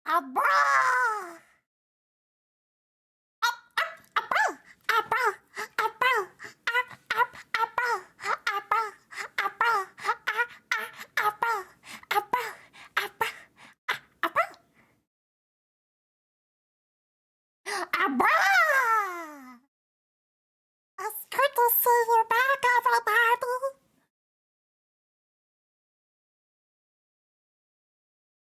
Abra! It's good to see you back, everybody.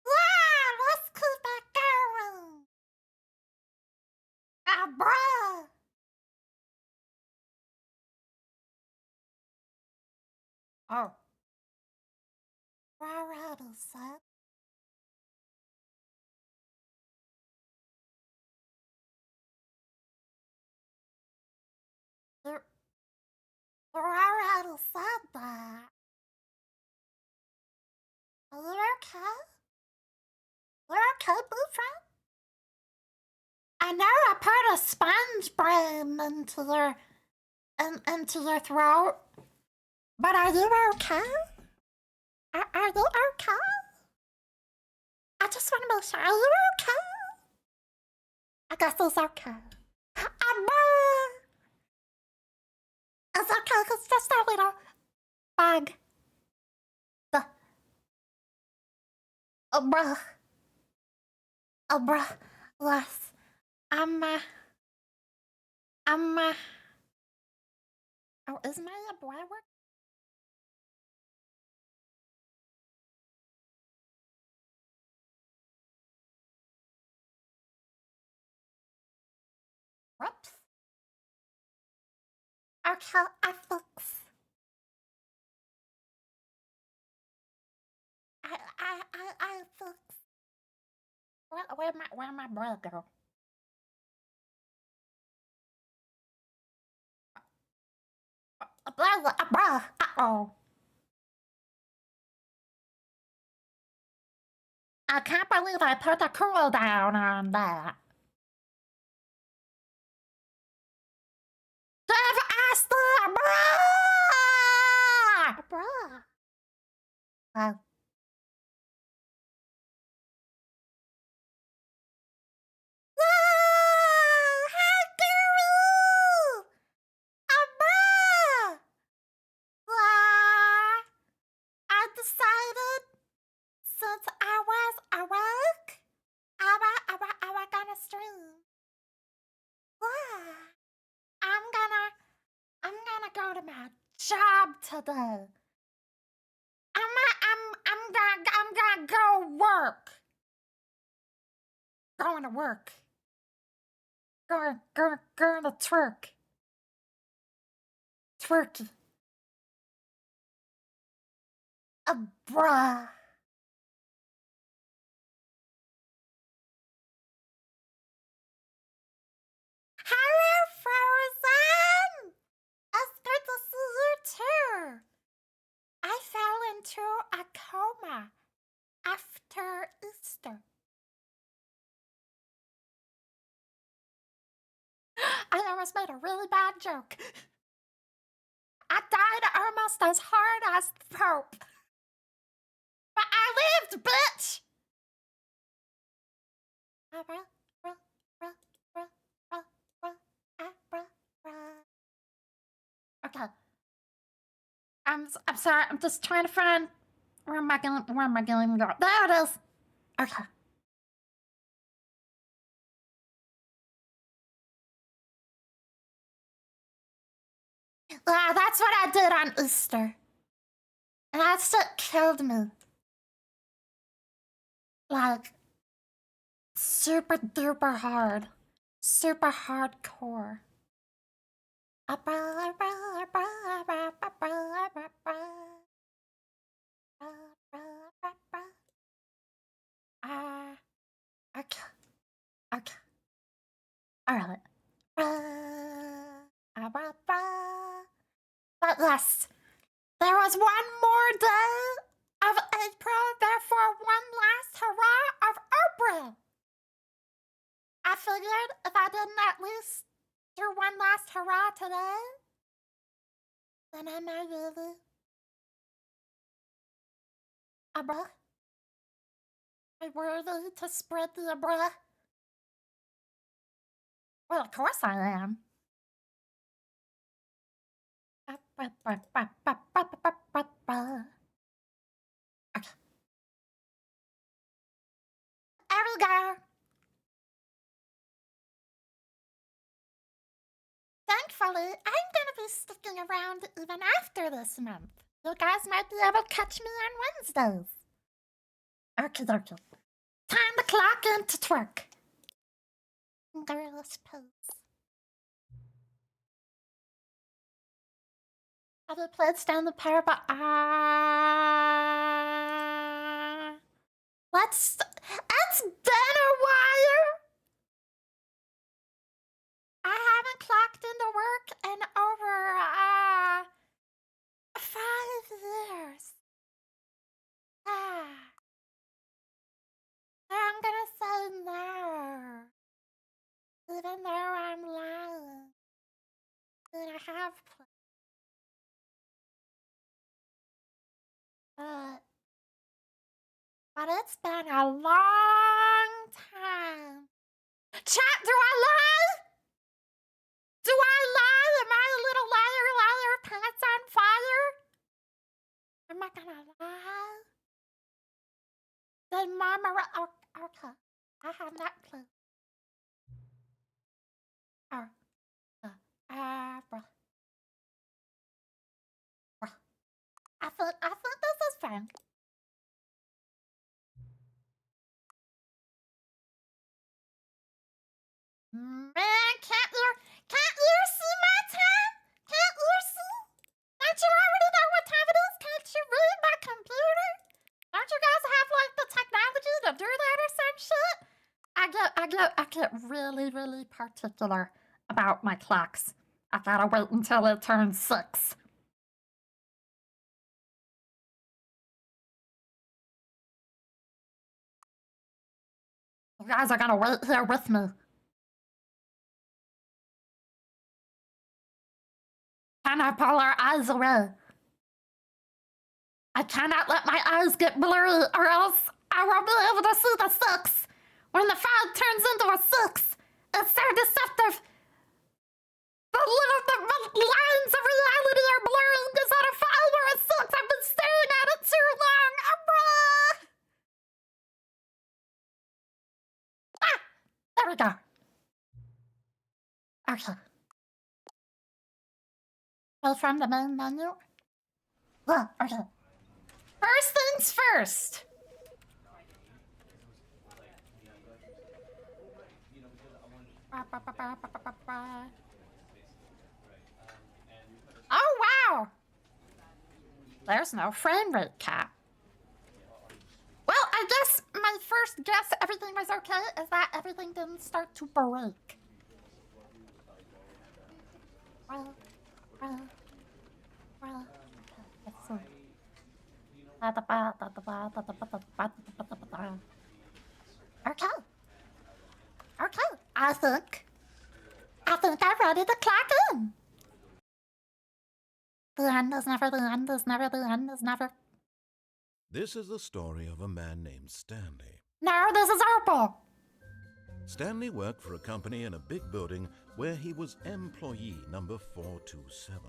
Yeah, let's keep it going. Abra! Oh, already, son. You, you already said that. Are you okay? You okay, boyfriend? I know I put a sponge brain into your throat, but are you okay? Are you okay? I just want to make sure. Are you okay? I guess it's okay. It's okay, it's just a little bug. Bruh. Bruh. Less. I'm, uh, I'm, oh, is my boy work? Whoops. Okay, I fix. I fix. Where my bro go? Bruh. Uh-oh. I can't believe I put a cooldown on that. Give us the bruh! Bruh. Oh. Hey, Guru! Bruh! I decided since I was awake, I was gonna stream. I'm gonna go to my job today. I'm gonna go work. Going to work. Going to twerk. Twerky. Bruh. Hello, Frozen! It's good to see you too. I fell into a coma after Easter. I almost made a really bad joke. I died almost as hard as the Pope. But I lived, bitch! Okay. I'm sorry, I'm just trying to find where am I going to go? There it is! Okay. Yeah, that's what I did on Easter. And that shit killed me. Like, super duper hard. Super hardcore. Okay. Okay. Alright. But yes, there was one more day of April, therefore one last hurrah of April. I figured if I didn't at least do one last hurrah today, then am I really a bruh? I worthy to spread the abra? Well, of course I am. Okay. There we go. Thankfully, I'm gonna be sticking around even after this month. You guys might be able to catch me on Wednesdays. Okie dokie. Time to clock in to twerk. Girlish pose. Have you played Stanley Parable? It's been a while. I haven't clocked into work in over 5 years. I'm gonna say no, even though I'm lying. And I have played. But it's been a long time. Chat, do I lie? Do I lie? Am I a little liar, pants on fire? Am I gonna lie? Then Mama, okay, I have not played. I think this is fun. Man, can't you see my time? Can't you see? Don't you already know what time it is? Can't you read my computer? Don't you guys have like the technology to do that or some shit? I get really, really particular about my clocks. I gotta wait until it turns 6. You guys are gonna wait here with me. Can I pull our eyes away? I cannot let my eyes get blurry or else I won't be able to see the 6. When the 5 turns into a 6, it's so deceptive. The lines of reality are blurring. Is that a 5 or a 6? I've been staring at it too long. There we go. Okay. Go from the main menu. Oh, okay. First things first. Oh, wow. There's no frame rate cap. Well, I guess my first guess everything was okay is that everything didn't start to break. Okay. I think I'm ready to clock in. The end is never the end is never the end is never. This is the story of a man named Stanley. No, this is Opal. Stanley worked for a company in a big building where he was employee number 427.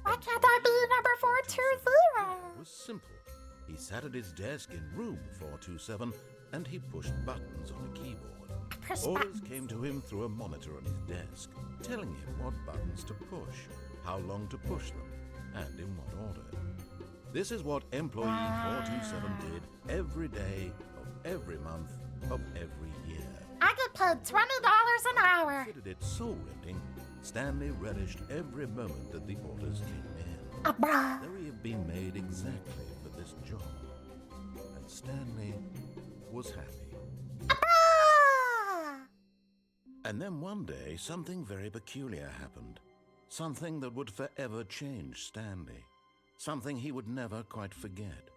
Why can't I be number 420? It was simple. He sat at his desk in room 427 and he pushed buttons on a keyboard. Orders came to him through a monitor on his desk, telling him what buttons to push, how long to push them, and in what order. This is what employee 427 did every day of every month of every year. I get paid $20 an hour. Considered it soul-rending, Stanley relished every moment that the orders came in. Though he had been made exactly for this job. And Stanley was happy. And then one day, something very peculiar happened. Something that would forever change Stanley. Something he would never quite forget.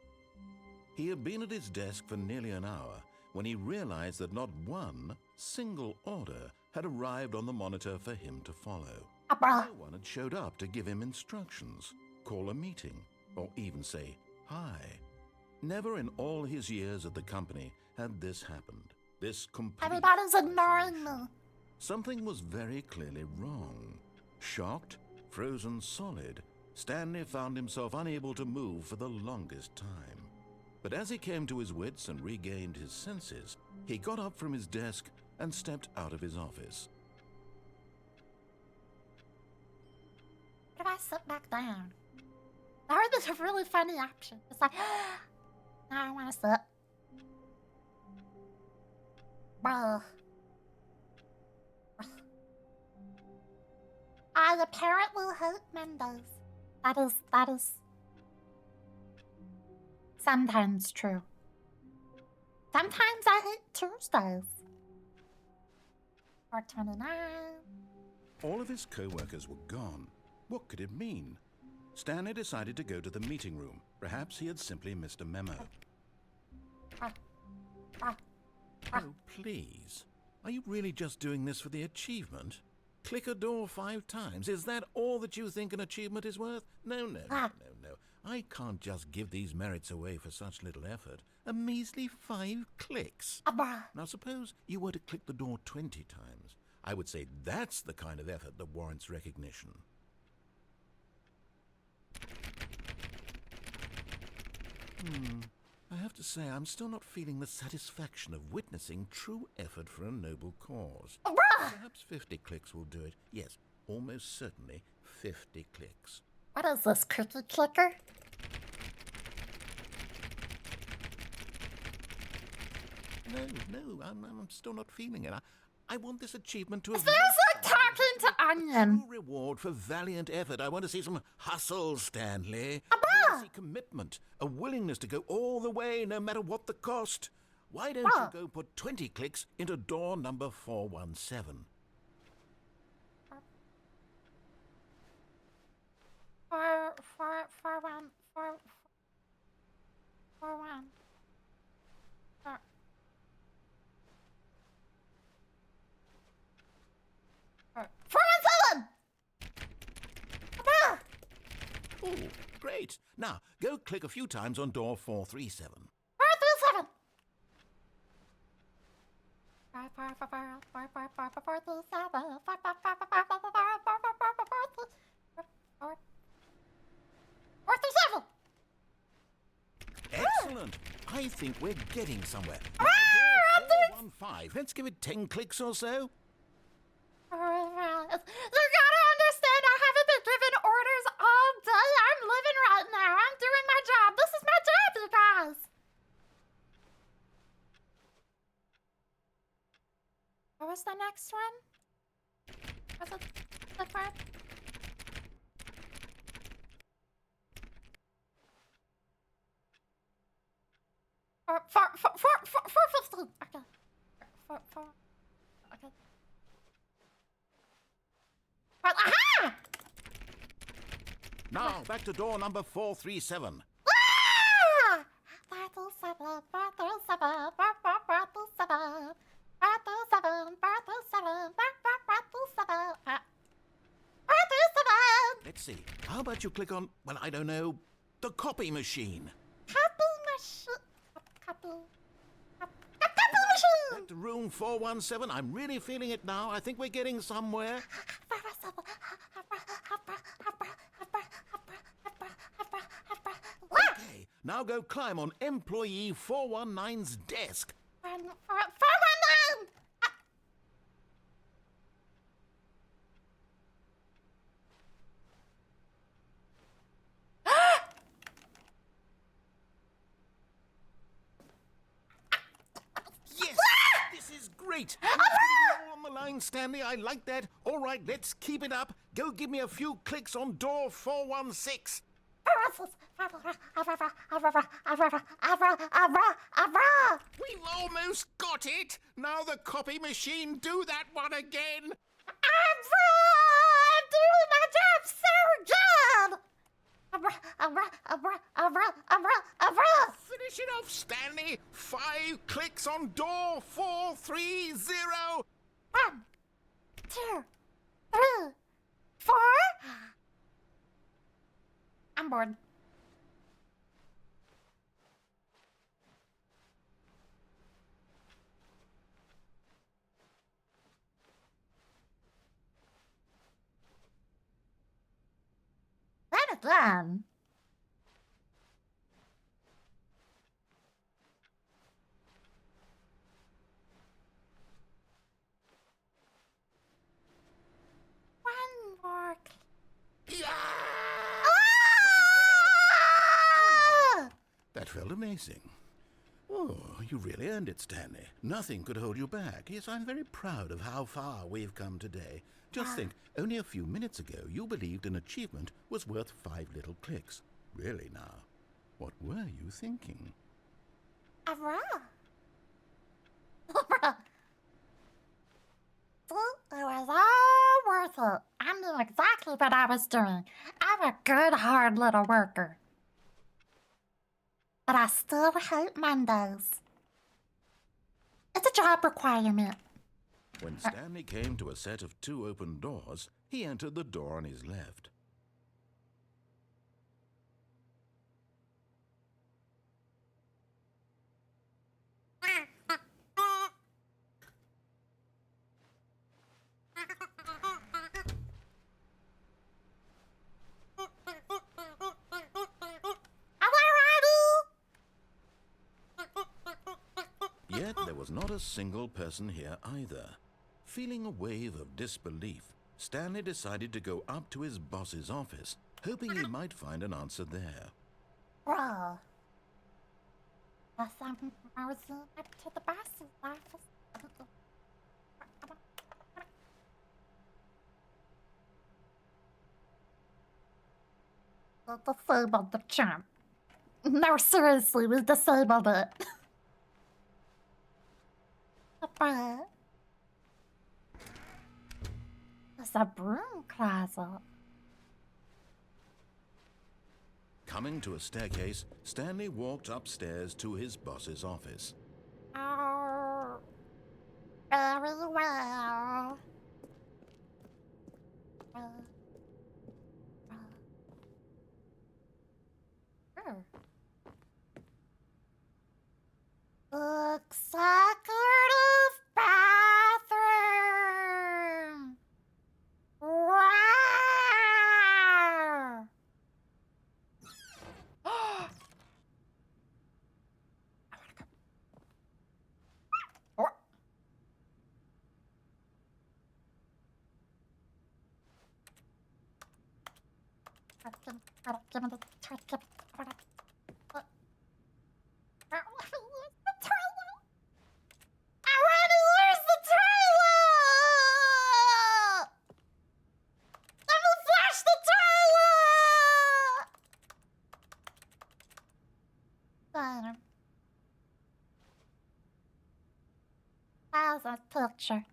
He had been at his desk for nearly an hour when he realized that not one single order had arrived on the monitor for him to follow. No one had showed up to give him instructions, call a meeting, or even say hi. Never in all his years at the company had this happened. This complete Everybody's ignoring me. Something was very clearly wrong. Shocked, frozen solid, Stanley found himself unable to move for the longest time. But as he came to his wits and regained his senses, he got up from his desk and stepped out of his office. What if I sit back down? I heard there's a really funny option. It's like, no, I want to sit. Bruh. I apparently hate Mondays. That is sometimes true. Sometimes I hate Tuesdays. 429. All of his co-workers were gone. What could it mean? Stanley decided to go to the meeting room. Perhaps he had simply missed a memo. Oh, please. Are you really just doing this for the achievement? Click a door 5 times. Is that all that you think an achievement is worth? No. I can't just give these merits away for such little effort. A measly 5 clicks. Now suppose you were to click the door 20 times. I would say that's the kind of effort that warrants recognition. I have to say, I'm still not feeling the satisfaction of witnessing true effort for a noble cause. Perhaps 50 clicks will do it. Yes, almost certainly 50 clicks. What is this, cookie clicker? No, I'm still not feeling it. I want this achievement to have... This like talking to Onion. True reward for valiant effort. I want to see some hustle, Stanley. I want to see commitment, a willingness to go all the way, no matter what the cost. Why don't you go put 20 clicks into door number 417? 417! Oh, great. Now, go click a few times on door 437. 437! 437! Excellent. I think we're getting somewhere. Now, door 415. Let's give it 10 clicks or so. You gotta understand, I haven't been given orders all day. I'm living right now. I'm doing my job. This is my job, you guys. What was the next one? Was it the part? Four 15. Okay. Four. Okay. Aha! Now, back to door number 437. Ah! 437. Let's see. How about you click on, well, I don't know, the copy machine. Copy machine. Back to room 417. I'm really feeling it now. I think we're getting somewhere. Okay, now go climb on employee 419's desk. 419! Yes, this is great. You're putting it all on the line, Stanley. I like that. All right, let's keep it up. Go give me a few clicks on door 416. We've almost got it. Now the copy machine, do that one again. I'm doing my job so good. Finish it off, Stanley. 5 clicks on door 430. 1, 2, 3, 4. I'm bored. again. One more. That felt amazing. Oh, you really earned it, Stanley. Nothing could hold you back. Yes, I'm very proud of how far we've come today. Just think, only a few minutes ago, you believed an achievement was worth 5 little clicks. Really now, what were you thinking? It was all worth it. I knew exactly what I was doing. I'm a good, hard little worker. But I still hate Mondays. It's a job requirement. When Stanley came to a set of 2 open doors, he entered the door on his left. Yet there was not a single person here either. Feeling a wave of disbelief, Stanley decided to go up to his boss's office, hoping he might find an answer there. Well, guess I'm moving up to the boss's office. Disabled the champ. No, seriously, we disabled it. But there's a broom closet. Coming to a staircase, Stanley walked upstairs to his boss's office. Oh, very well. Executive bathroom. Wow. Give me the toilet. How's that picture?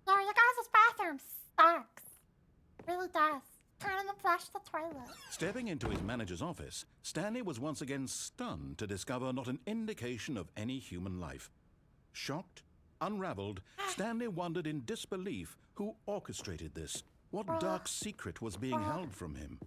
Yeah, your guys' bathroom sucks. Really does. Turn and flush the toilet. Stepping into his manager's office, Stanley was once again stunned to discover not an indication of any human life. Shocked, unraveled, Stanley wondered in disbelief who orchestrated this. What dark secret was being held from him?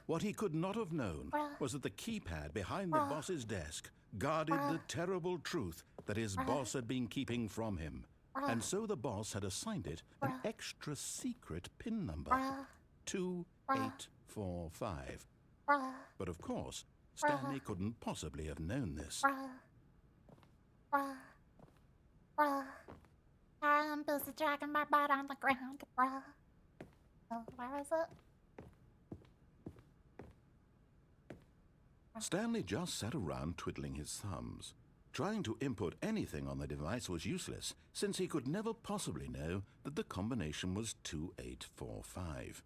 What he could not have known was that the keypad behind the boss's desk guarded the terrible truth that his boss had been keeping from him. And so the boss had assigned it an extra secret PIN number, 2845. But of course, Stanley couldn't possibly have known this. I'm busy dragging my butt on the ground, bruh. Where is it? Stanley just sat around twiddling his thumbs. Trying to input anything on the device was useless, since he could never possibly know that the combination was 2845.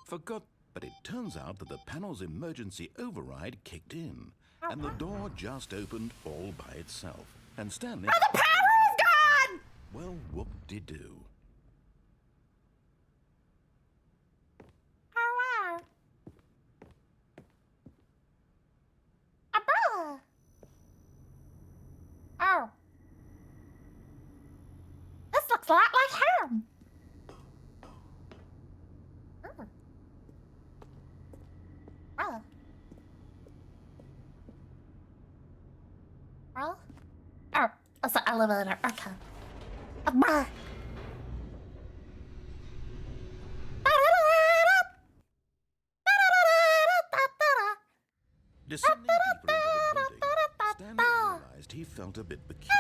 Forgot, but it turns out that the panel's emergency override kicked in, and the door just opened all by itself. And Stanley... Oh, the power is gone! Well, whoop-de-doo. Oh, wow. looks a lot like him. Ooh. Well. Well. Oh, it's an elevator. Okay. Descending deeper into the building, Stanley realized he felt a bit peculiar.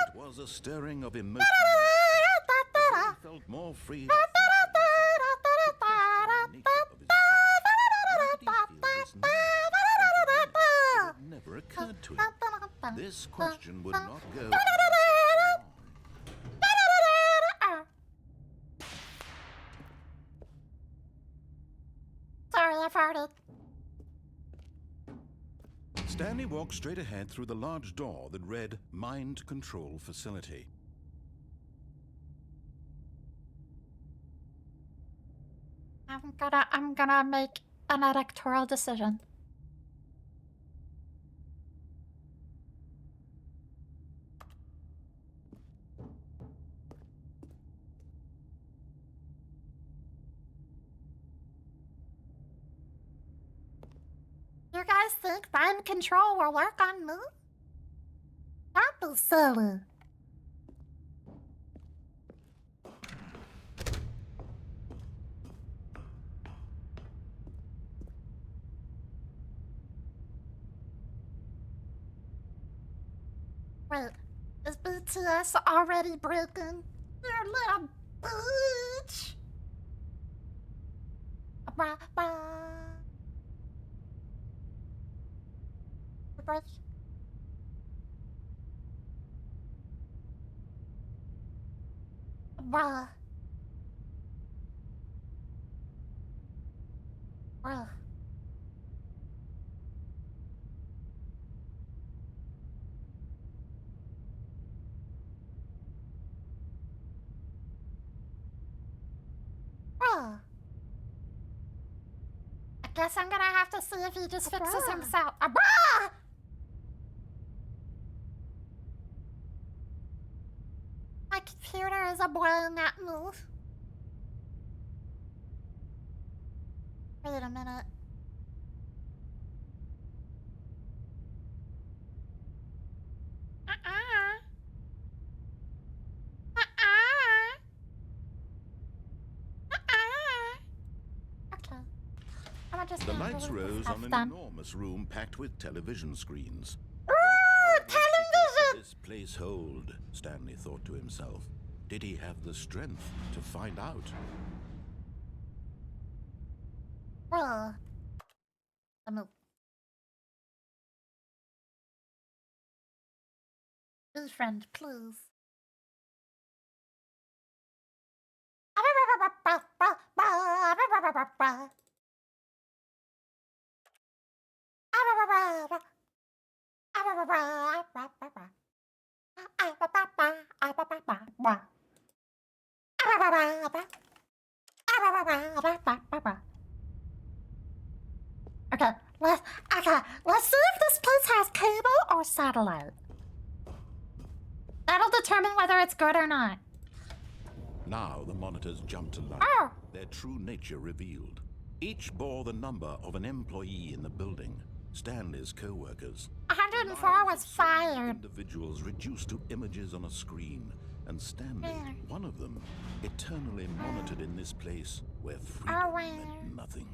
It was a stirring of emotion. He felt more free to think it never occurred to him. This question would not go on. Sorry, I farted. Stanley walked straight ahead through the large door that read Mind Control Facility. I'm gonna make an electoral decision. You guys think mind control will work on me? Don't be silly. Wait, is BTS already broken? You little bitch! Bruh. Bruh. Bruh. Bruh. I guess I'm gonna have to see if he just fixes himself. Bruh! My computer is a blowing at me. Wait a minute. Okay. I'm just The gonna lights leave this rose stuff on an done. enormous room packed with television screens. Television! This place hold, Stanley thought to himself. Did he have the strength to find out? Bruh. Be friend, please. Let's see if this place has cable or satellite. That'll determine whether it's good or not. Now the monitors jumped to life, Oh. their true nature revealed. Each bore the number of an employee in the building, Stanley's co-workers. 104 was fired. Individuals reduced to images on a screen, and Stanley, one of them, eternally monitored in this place where freedom meant nothing.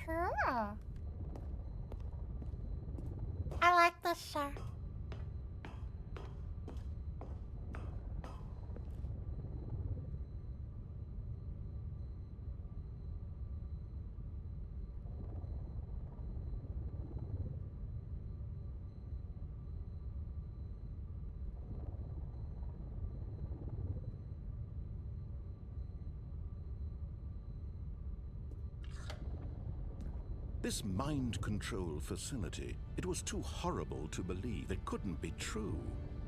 Cool. I like this shirt. This mind control facility, it was too horrible to believe. It couldn't be true.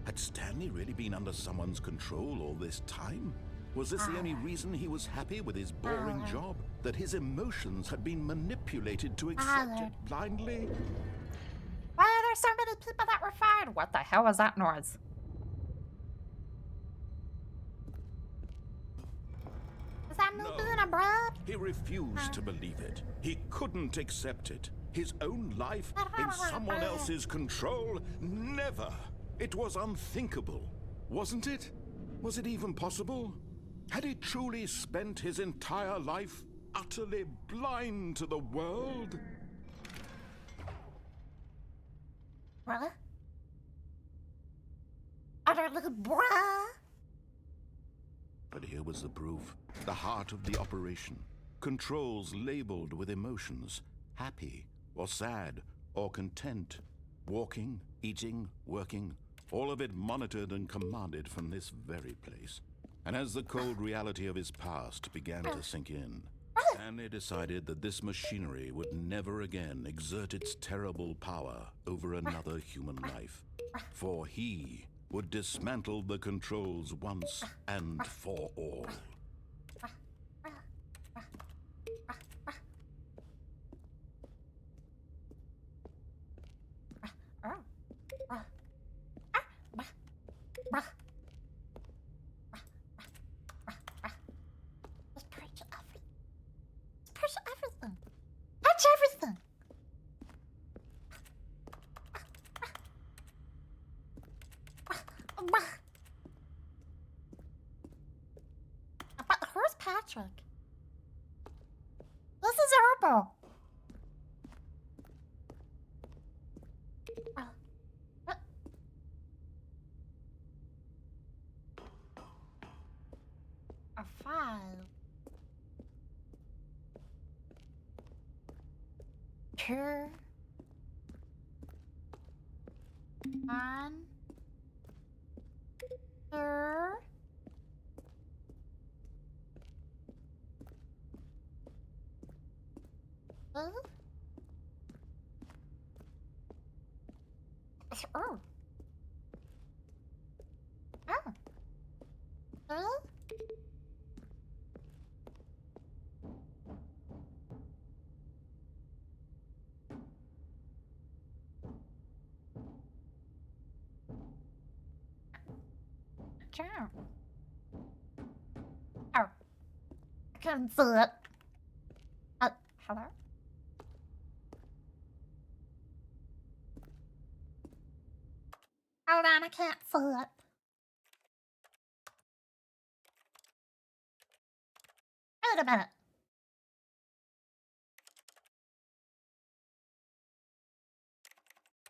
Had Stanley really been under someone's control all this time? Was this the only reason he was happy with his boring job? That his emotions had been manipulated to accept it blindly? Why are there so many people that were fired? What the hell was that noise? I'm No. being abrupt. He refused to believe it. He couldn't accept it. His own life in someone else's control? Never. It was unthinkable, wasn't it? Was it even possible? Had he truly spent his entire life utterly blind to the world? Bruh? Utterly bruh? But here was the proof. The heart of the operation. Controls labeled with emotions. Happy, or sad, or content. Walking, eating, working. All of it monitored and commanded from this very place. And as the cold reality of his past began to sink in, Stanley decided that this machinery would never again exert its terrible power over another human life. For he would dismantle the controls once and for all. Just purge everything. Just purge everything. Purge everything. But who's Patrick? This is Opal. A file. 2 1 2 Oh. Oh. Sure. Oh. I couldn't see it. Hello? Hold on, I can't see it. Wait a minute.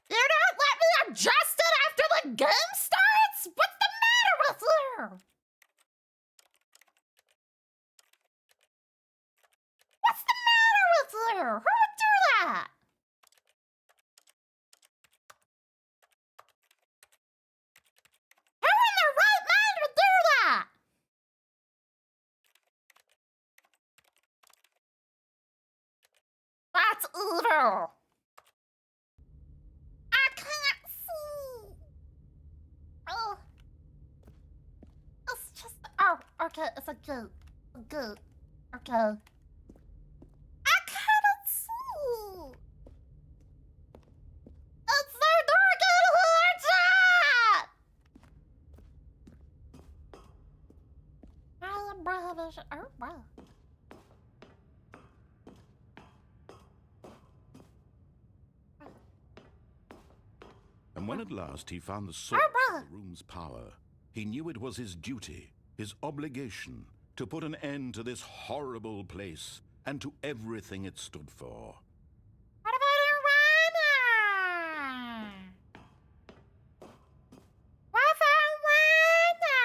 You don't let me adjust it after the game starts? What's the matter with you? What's the matter with you? Who would do that? Who in their right mind would do that? That's evil. I can't see. Oh. It's just. Oh, okay, it's a goat. A goat. Okay. I cannot see. It's so dark in here, chat! I am brave. Oh, wow. And when at last he found the source of the room's power, he knew it was his duty, his obligation, to put an end to this horrible place and to everything it stood for. What about Irwana? What about Irwana?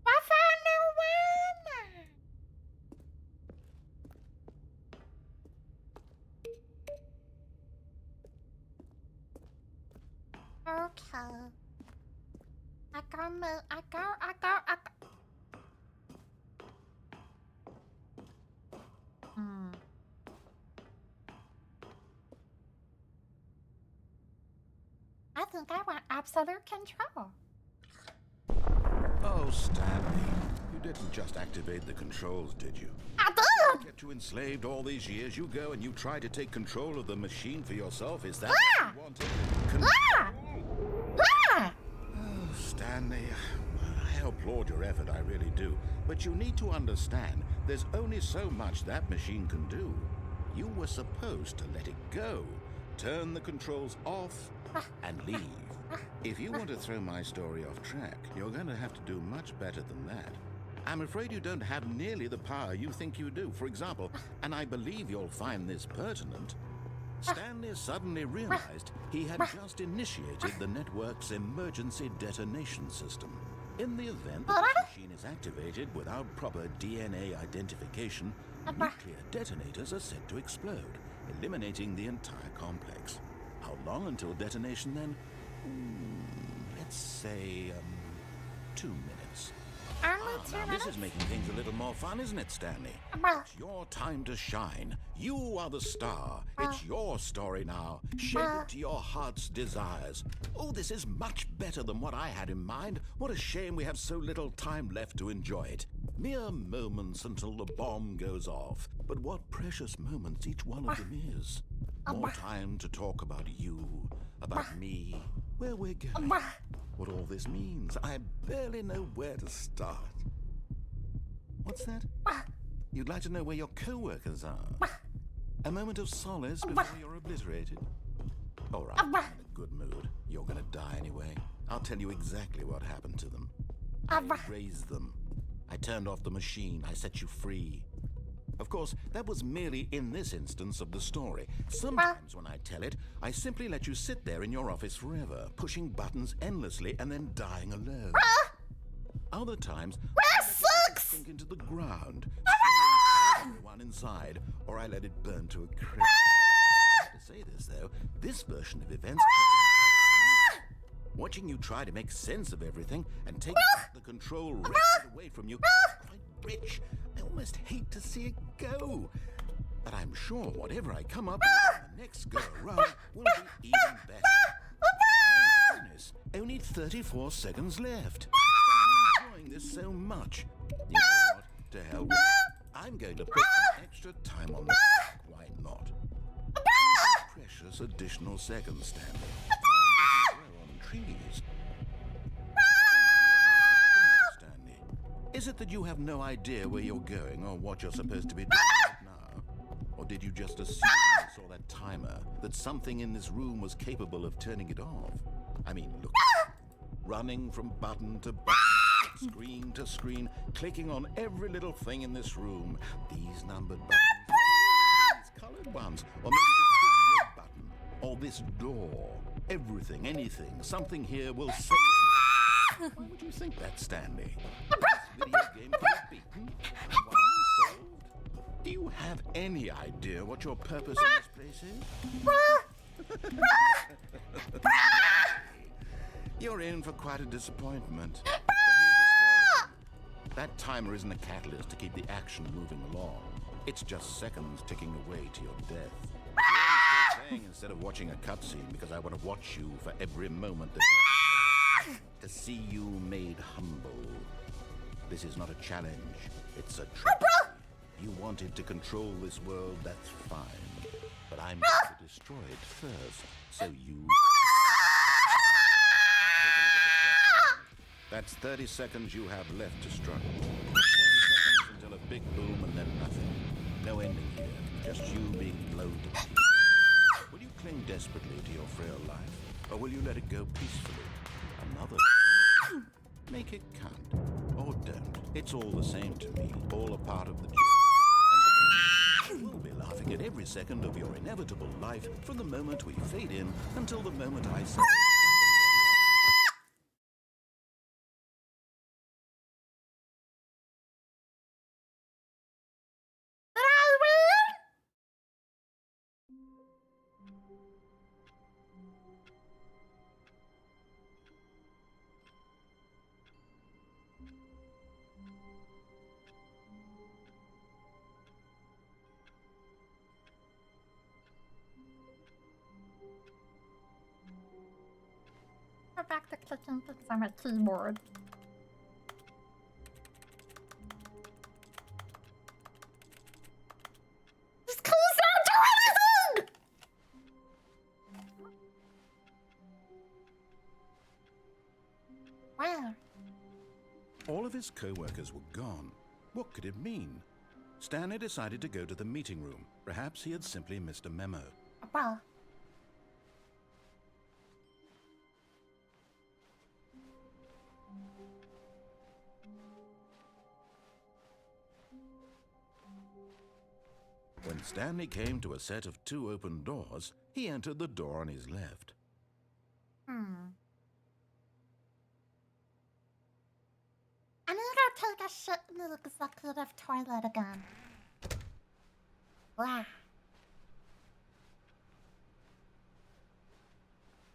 What about Irwana? Okay. I go. I think I want absolute control. Oh, Stanley, you didn't just activate the controls, did you? I did! Kept you enslaved all these years. You go and you try to take control of the machine for yourself. Is that what you wanted? Ah! Ah! Oh, Stanley, I applaud your effort, I really do. But you need to understand, there's only so much that machine can do. You were supposed to let it go, turn the controls off, and leave. If you want to throw my story off track, you're going to have to do much better than that. I'm afraid you don't have nearly the power you think you do. For example, and I believe you'll find this pertinent, Stanley suddenly realized he had just initiated the network's emergency detonation system. In the event that the machine is activated without proper DNA identification, nuclear detonators are set to explode, eliminating the entire complex. How long until detonation then? Let's say, 2 minutes. Now this is making things a little more fun, isn't it, Stanley? It's your time to shine. You are the star. It's your story now. Shape it to your heart's desires. Oh, this is much better than what I had in mind. What a shame we have so little time left to enjoy it. Mere moments until the bomb goes off. But what precious moments each one of them is. More time to talk about you, about me, where we're going. What all this means, I barely know where to start. What's that? You'd like to know where your co-workers are? A moment of solace before you're obliterated? All right, I'm in a good mood. You're gonna die anyway. I'll tell you exactly what happened to them. I raised them. I turned off the machine. I set you free. Of course, that was merely in this instance of the story. Sometimes when I tell it, I simply let you sit there in your office forever, pushing buttons endlessly and then dying alone. Other times, I let it sink into the ground, swallowing everyone inside, or I let it burn to a crisp. I have to say this, though, this version of events has been amusing. Watching you try to make sense of everything and take the control wrested away from you is quite rich. I almost hate to see it go. But I'm sure whatever I come up with on the next go around will be even better. My goodness, only 34 seconds left. But I'm enjoying this so much. You know what? To hell with it. I'm going to put some extra time on the clock. Why not? These are precious additional seconds, Stanley. Time doesn't grow on trees. Is it that you have no idea where you're going or what you're supposed to be doing right now? Or did you just assume when you saw that timer that something in this room was capable of turning it off? I mean, look, running from button to button, screen to screen, clicking on every little thing in this room. These numbered buttons, these colored ones, or maybe this big red button, or this door. Everything, anything, something here will save you. Why would you think that, Stanley? Video game could have beaten? One solved? Do you have any idea what your purpose in this place is? You're in for quite a disappointment. But here's the spoiler. That timer isn't a catalyst to keep the action moving along. It's just seconds ticking away to your death. You're only still playing instead of watching a cutscene because I want to watch you for every moment that you're to see you made humble. This is not a challenge, it's a trap. You wanted to control this world, that's fine. But I'm going to destroy it first, so you... That's 30 seconds you have left to struggle. 30 seconds until a big boom and then nothing. No ending here, just you being blown to pieces. Will you cling desperately to your frail life, or will you let it go peacefully? Another strike. Make it count, or don't. It's all the same to me, all a part of the journey. And believe me, we'll be laughing at every second of your inevitable life from the moment we fade in until the moment I say... Go back to clicking things on my keyboard. Just close down, do anything! Where? All of his co-workers were gone. What could it mean? Stanley decided to go to the meeting room. Perhaps he had simply missed a memo. Well. When Stanley came to a set of 2 open doors, he entered the door on his left. I need to go take a shit in the executive toilet again. Blah.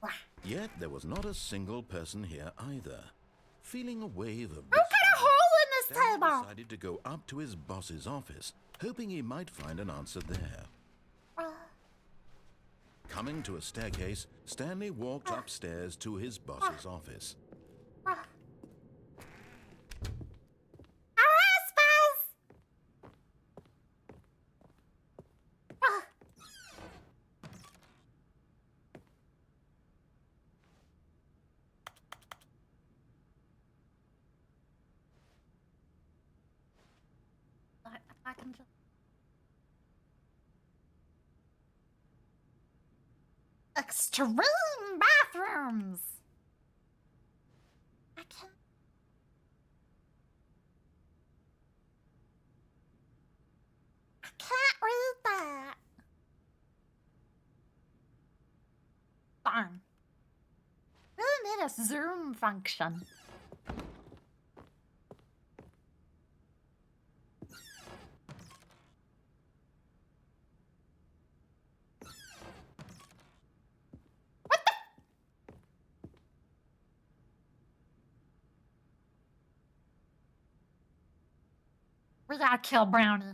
Blah. Yet there was not a single person here either. Feeling a wave of Who cut a hole in this Stanley table? decided to go up to his boss's office, hoping he might find an answer there. Coming to a staircase, Stanley walked upstairs to his boss's office. I can just... Extreme bathrooms! I can't... I can't read that! Darn. Really need a zoom function. We gotta kill Brownie.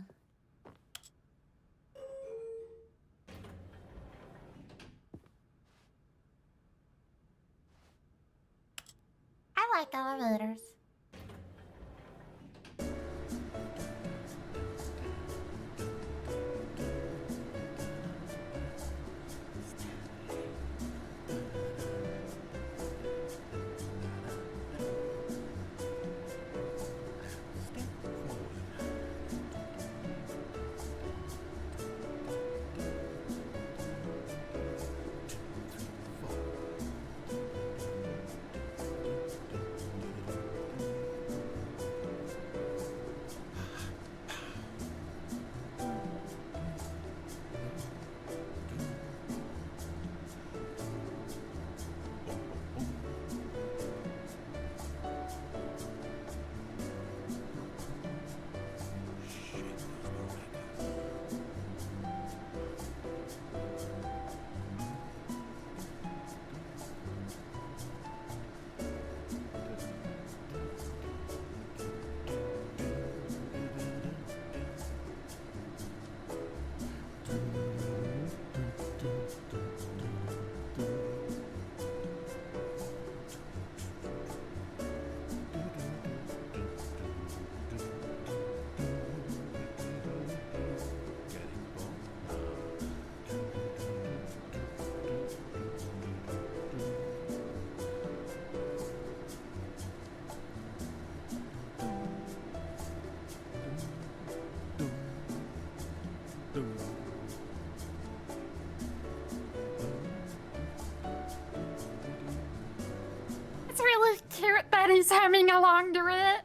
I like elevators. It's really cute that he's humming along to it.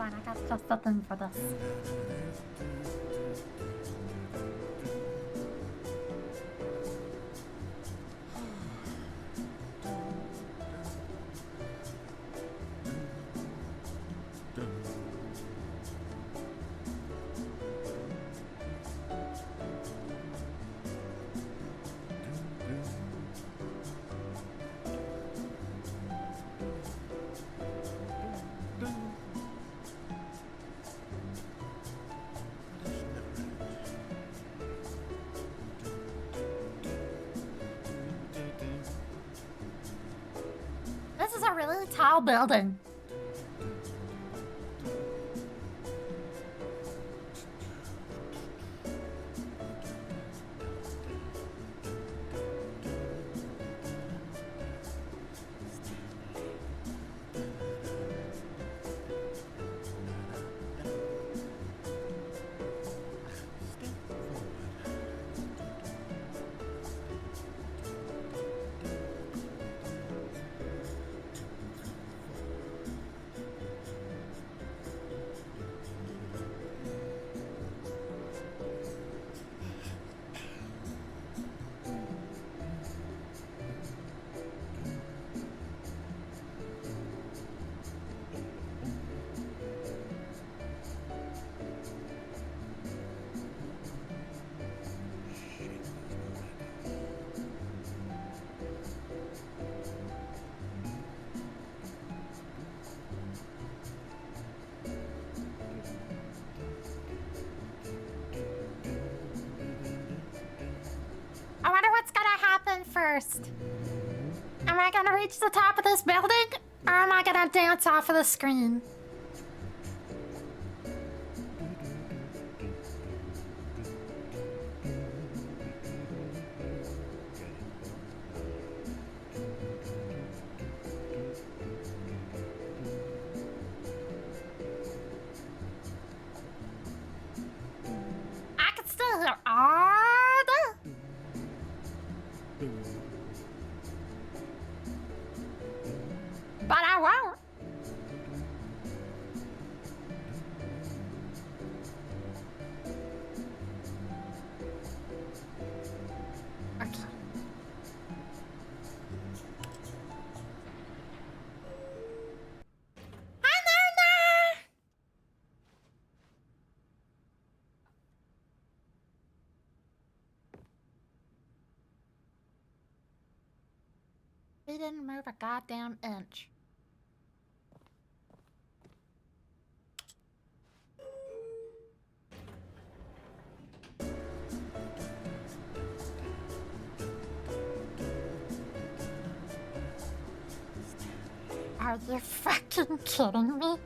on, I got just the thing for this. This is a really tall building. I wonder what's gonna happen first. Am I gonna reach the top of this building, or am I gonna dance off of the screen? I can still hear all the... But I won't. Okay. Hi, Luna! We didn't move a goddamn inch. Are you fucking kidding me?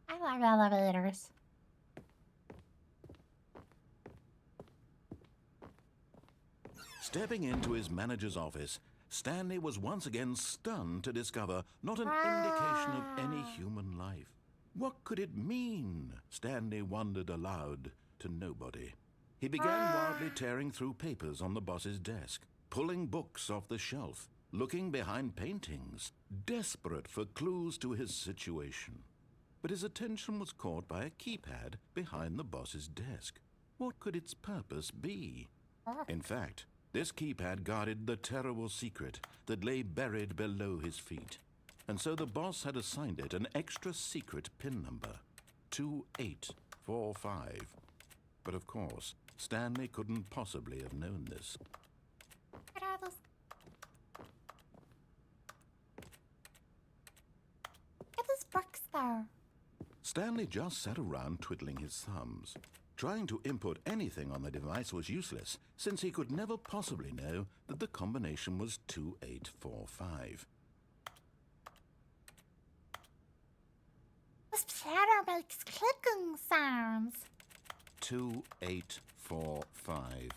I love elevators. Stepping into his manager's office, Stanley was once again stunned to discover not an indication of any human life. What could it mean? Stanley wondered aloud to nobody. He began wildly tearing through papers on the boss's desk, pulling books off the shelf, looking behind paintings, desperate for clues to his situation. But his attention was caught by a keypad behind the boss's desk. What could its purpose be? In fact, this keypad guarded the terrible secret that lay buried below his feet. And so the boss had assigned it an extra secret PIN number, 2845. But of course, Stanley couldn't possibly have known this. What are those? Look at these books there. Stanley just sat around twiddling his thumbs. Trying to input anything on the device was useless, since he could never possibly know that the combination was 2845. This piano makes clicking sounds. 2845.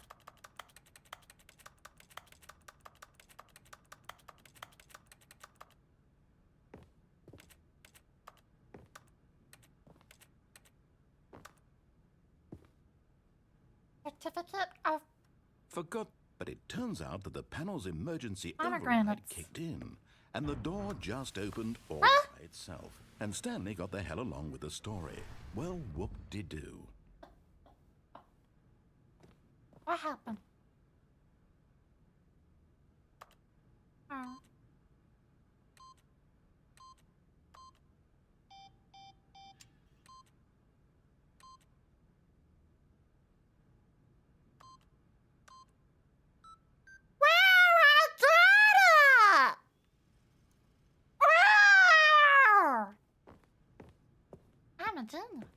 certificate of Forgot, but it turns out that the panel's emergency override pomegranates. kicked in, and the door just opened all Huh? by itself. And Stanley got the hell along with the story. Well, whoop-de-doo. What happened? Oh. I'm a genius.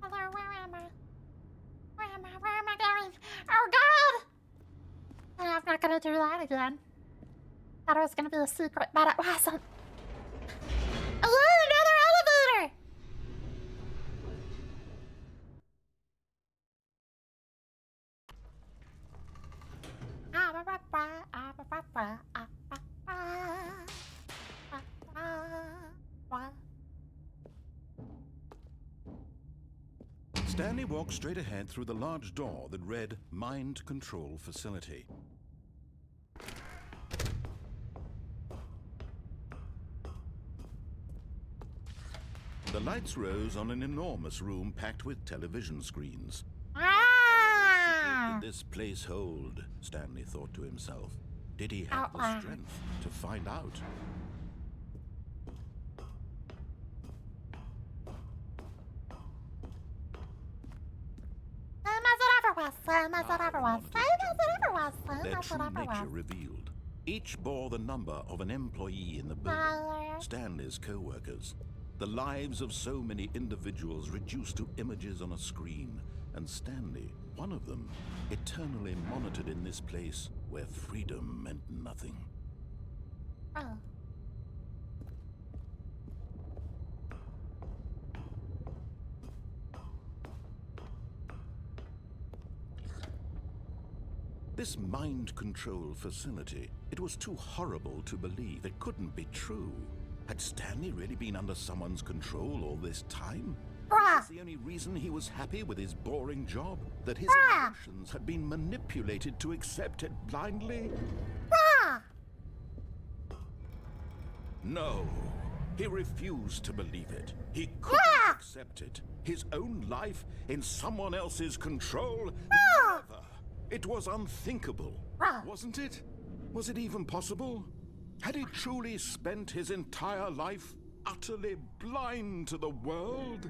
Hello, where am I? Where am I? Where am I going? Oh God! I'm not gonna do that again. Thought it was gonna be a secret, but it wasn't. Hello, another elevator! Stanley walked straight ahead through the large door that read Mind Control Facility. The lights rose on an enormous room packed with television screens. What did this place hold? Stanley thought to himself. Did he have the strength to find out? Their true nature revealed. Each bore the number of an employee in the building, Stanley's co-workers. The lives of so many individuals reduced to images on a screen, and Stanley, one of them, eternally monitored in this place where freedom meant nothing. Oh. This mind control facility, it was too horrible to believe. It couldn't be true. Had Stanley really been under someone's control all this time? Was the only reason he was happy with his boring job? That his emotions had been manipulated to accept it blindly? No. He refused to believe it. He couldn't accept it. His own life in someone else's control? Never. It was unthinkable, wasn't it? Was it even possible? Had he truly spent his entire life utterly blind to the world?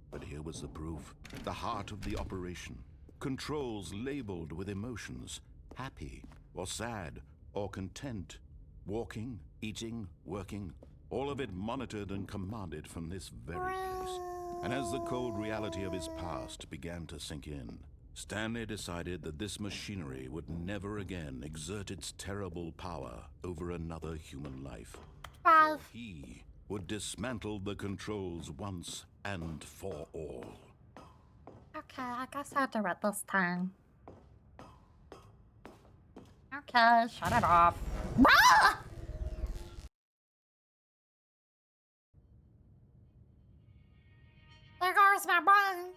But here was the proof. The heart of the operation. Controls labeled with emotions. Happy, or sad, or content. Walking, eating, working. All of it monitored and commanded from this very place. And as the cold reality of his past began to sink in, Stanley decided that this machinery would never again exert its terrible power over another human life. For he would dismantle the controls once and for all. Okay, I guess I'll do it this time. Okay, shut it off. There goes my brain.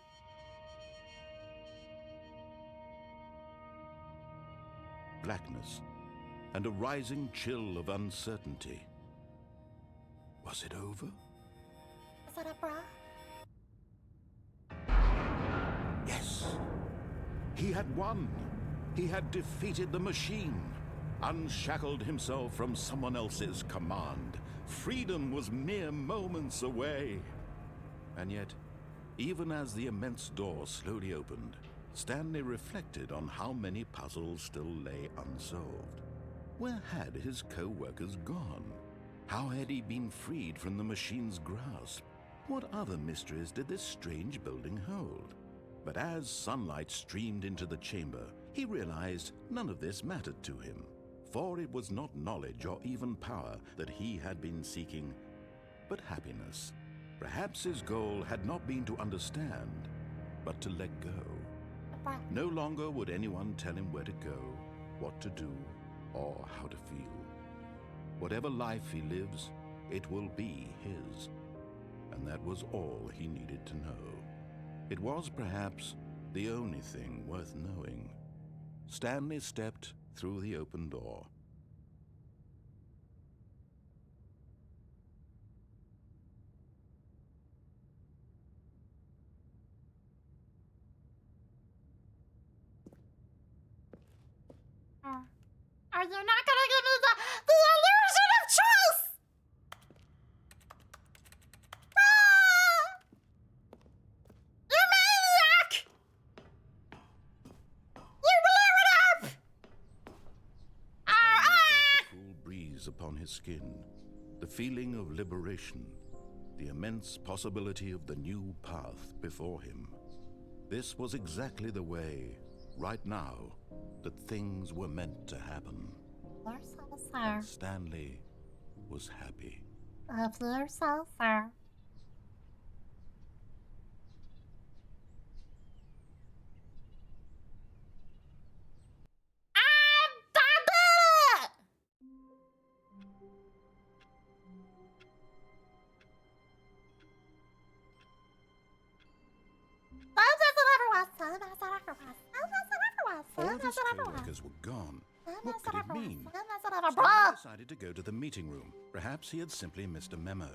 Blackness and a rising chill of uncertainty. Was it over? Is it a bra? Yes. He had won. He had defeated the machine, unshackled himself from someone else's command. Freedom was mere moments away. And yet, even as the immense door slowly opened, Stanley reflected on how many puzzles still lay unsolved. Where had his co-workers gone? How had he been freed from the machine's grasp? What other mysteries did this strange building hold? But as sunlight streamed into the chamber, he realized none of this mattered to him. For it was not knowledge or even power that he had been seeking, but happiness. Perhaps his goal had not been to understand, but to let go. But No longer would anyone tell him where to go, what to do, or how to feel. Whatever life he lives, it will be his. And that was all he needed to know. It was perhaps the only thing worth knowing. Stanley stepped through the open door. are you not gonna give me the illusion of choice? Ah! You maniac! You blew it up! Stanley felt Ah! the cool breeze upon his skin, the feeling of liberation, the immense possibility of the new path before him. This was exactly the way, right now, that things were meant to happen. You're so, sir. And Stanley was happy. If you're so, sir. I did it! All of his co-workers were gone. What could it mean? Stanley decided to go to the meeting room. Perhaps he had simply missed a memo.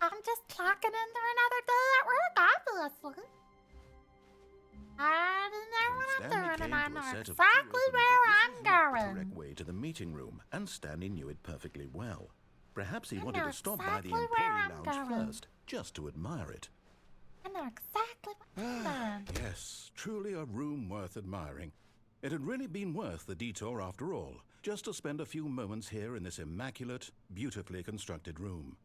I'm just clocking in for another day at work, obviously. I already know what I'm Stanley doing, came and I to a know set of exactly two open where doors. I'm This was not the going. correct way to the meeting room, and Stanley knew it perfectly well. Perhaps he I wanted know to stop by the exactly employee where I'm lounge going. first, just to admire it. I know exactly what I'm doing. Yes, truly a room worth admiring. It had really been worth the detour after all, just to spend a few moments here in this immaculate, beautifully constructed room.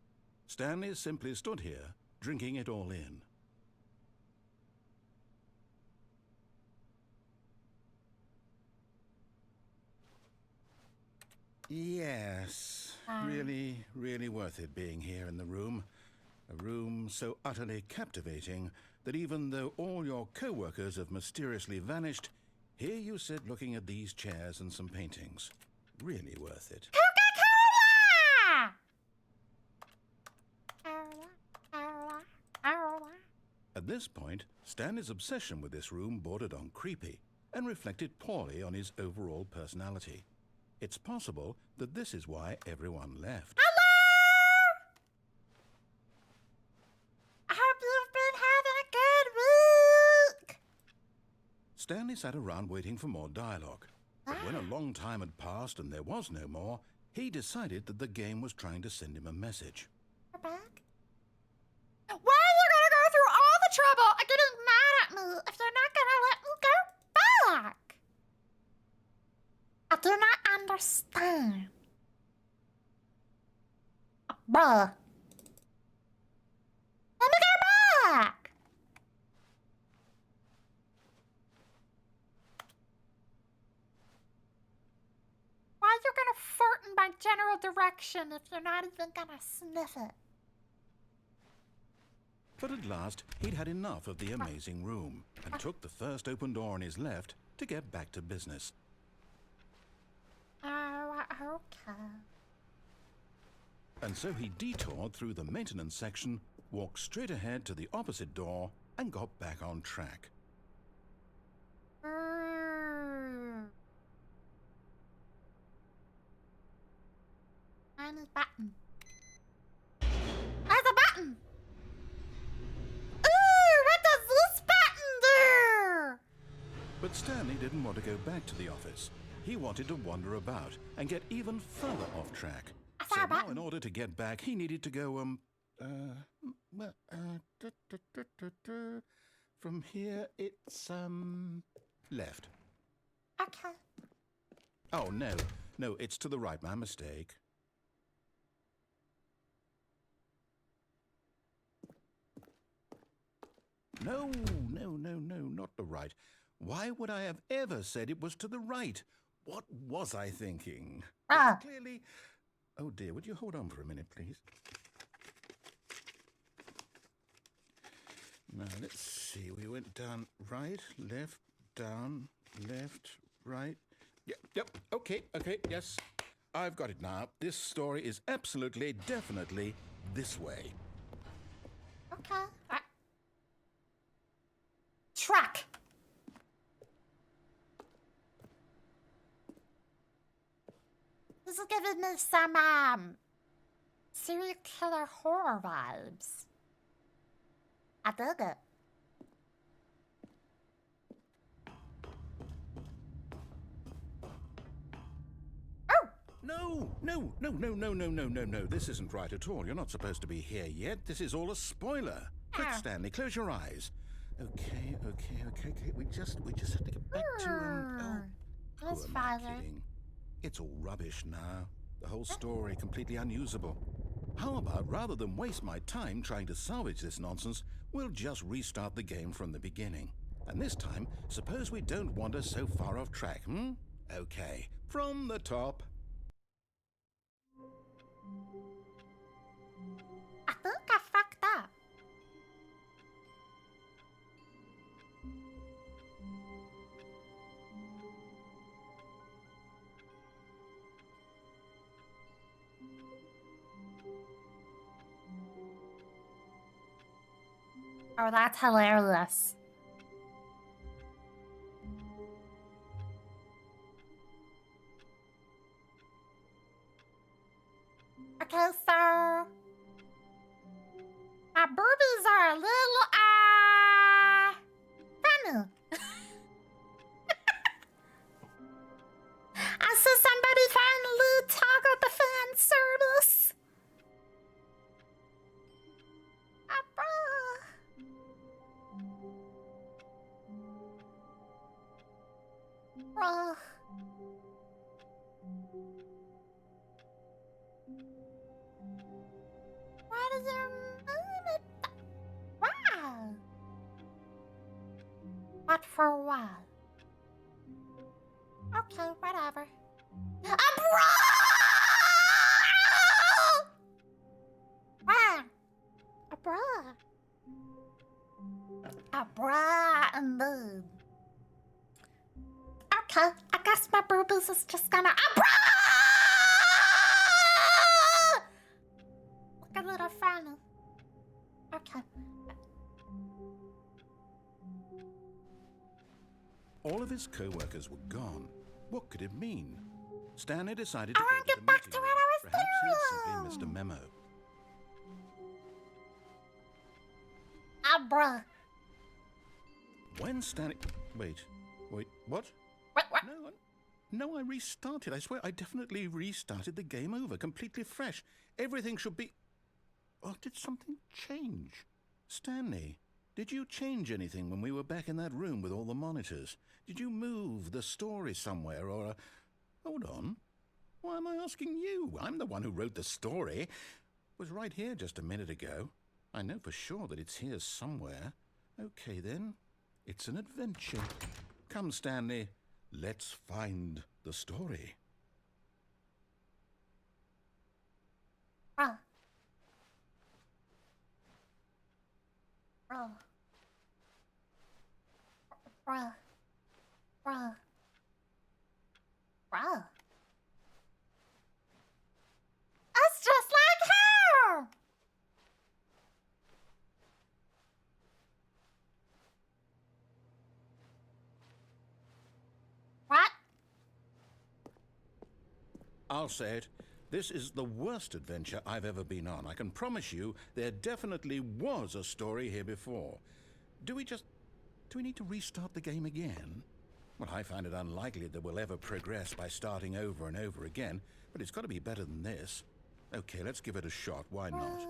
Stanley simply stood here, drinking it all in. Yes, really, really worth it being here in the room. A room so utterly captivating that even though all your co-workers have mysteriously vanished, here you sit looking at these chairs and some paintings. Really worth it. Coca-Cola! At this point, Stanley's obsession with this room bordered on creepy and reflected poorly on his overall personality. It's possible that this is why everyone left. Hello! I hope you've been having a good week. Stanley sat around waiting for more dialogue. But when a long time had passed and there was no more, he decided that the game was trying to send him a message. You're back? Why are you gonna go through all the trouble of getting mad at me if you're not gonna let me go back? I do not understand. Bruh. Let me go back! Why are you gonna fart in my general direction if you're not even gonna sniff it? But at last, he'd had enough of the amazing room and took the first open door on his left to get back to business. Oh, okay. And so he detoured through the maintenance section, walked straight ahead to the opposite door, and got back on track. I need a button. There's a button! Ooh, what does this button do? But Stanley didn't want to go back to the office. He wanted to wander about and get even further off track. I saw So a now, button. in order to get back, he needed to go, from here, it's, left. Okay. Oh, no, it's to the right, my mistake. No, not the right. Why would I have ever said it was to the right? What was I thinking? Ah. It's clearly... Oh dear, would you hold on for a minute, please? Now, let's see. We went down, right, left, down, left, right. Yep, okay, yes. I've got it now. This story is absolutely, definitely this way. Okay. Truck. This is giving me some, serial killer horror vibes. I dig it. Oh! No. This isn't right at all. You're not supposed to be here yet. This is all a spoiler. Quick, Stanley, close your eyes. Okay. We just have to get back to That's who am I father. kidding? It's all rubbish now. The whole story completely unusable. How about, rather than waste my time trying to salvage this nonsense, we'll just restart the game from the beginning. And this time, suppose we don't wander so far off track, Okay, from the top. I think I fucked up. Oh, that's hilarious. Okay, so my boobies are a little funny. I saw somebody finally talk at the fan service. Bruh. Why does your mom? Why? What for what? Okay, whatever. Bruh! Wow. Bruh. Bruh, indeed. Okay, I guess my boobies is just gonna. Look a little funny. Okay. All of his co-workers were gone. What could it mean? Stanley decided to I want to go get the back meeting to room. what I was Perhaps he had doing. simply missed a memo. Bruh. When Stanley... Wait, what? What? No, I restarted. I swear, I definitely restarted the game over, completely fresh. Everything should be... Oh, did something change? Stanley, did you change anything when we were back in that room with all the monitors? Did you move the story somewhere, or... Hold on. Why am I asking you? I'm the one who wrote the story. It was right here just a minute ago. I know for sure that it's here somewhere. Okay, then. It's an adventure. Come, Stanley. Let's find the story. Bruh. Bruh. Bruh. Bruh. Bruh. That's just like her! What? I'll say it. This is the worst adventure I've ever been on. I can promise you there definitely was a story here before. Do we need to restart the game again? Well, I find it unlikely that we'll ever progress by starting over and over again, but it's got to be better than this. Okay, let's give it a shot. Why not?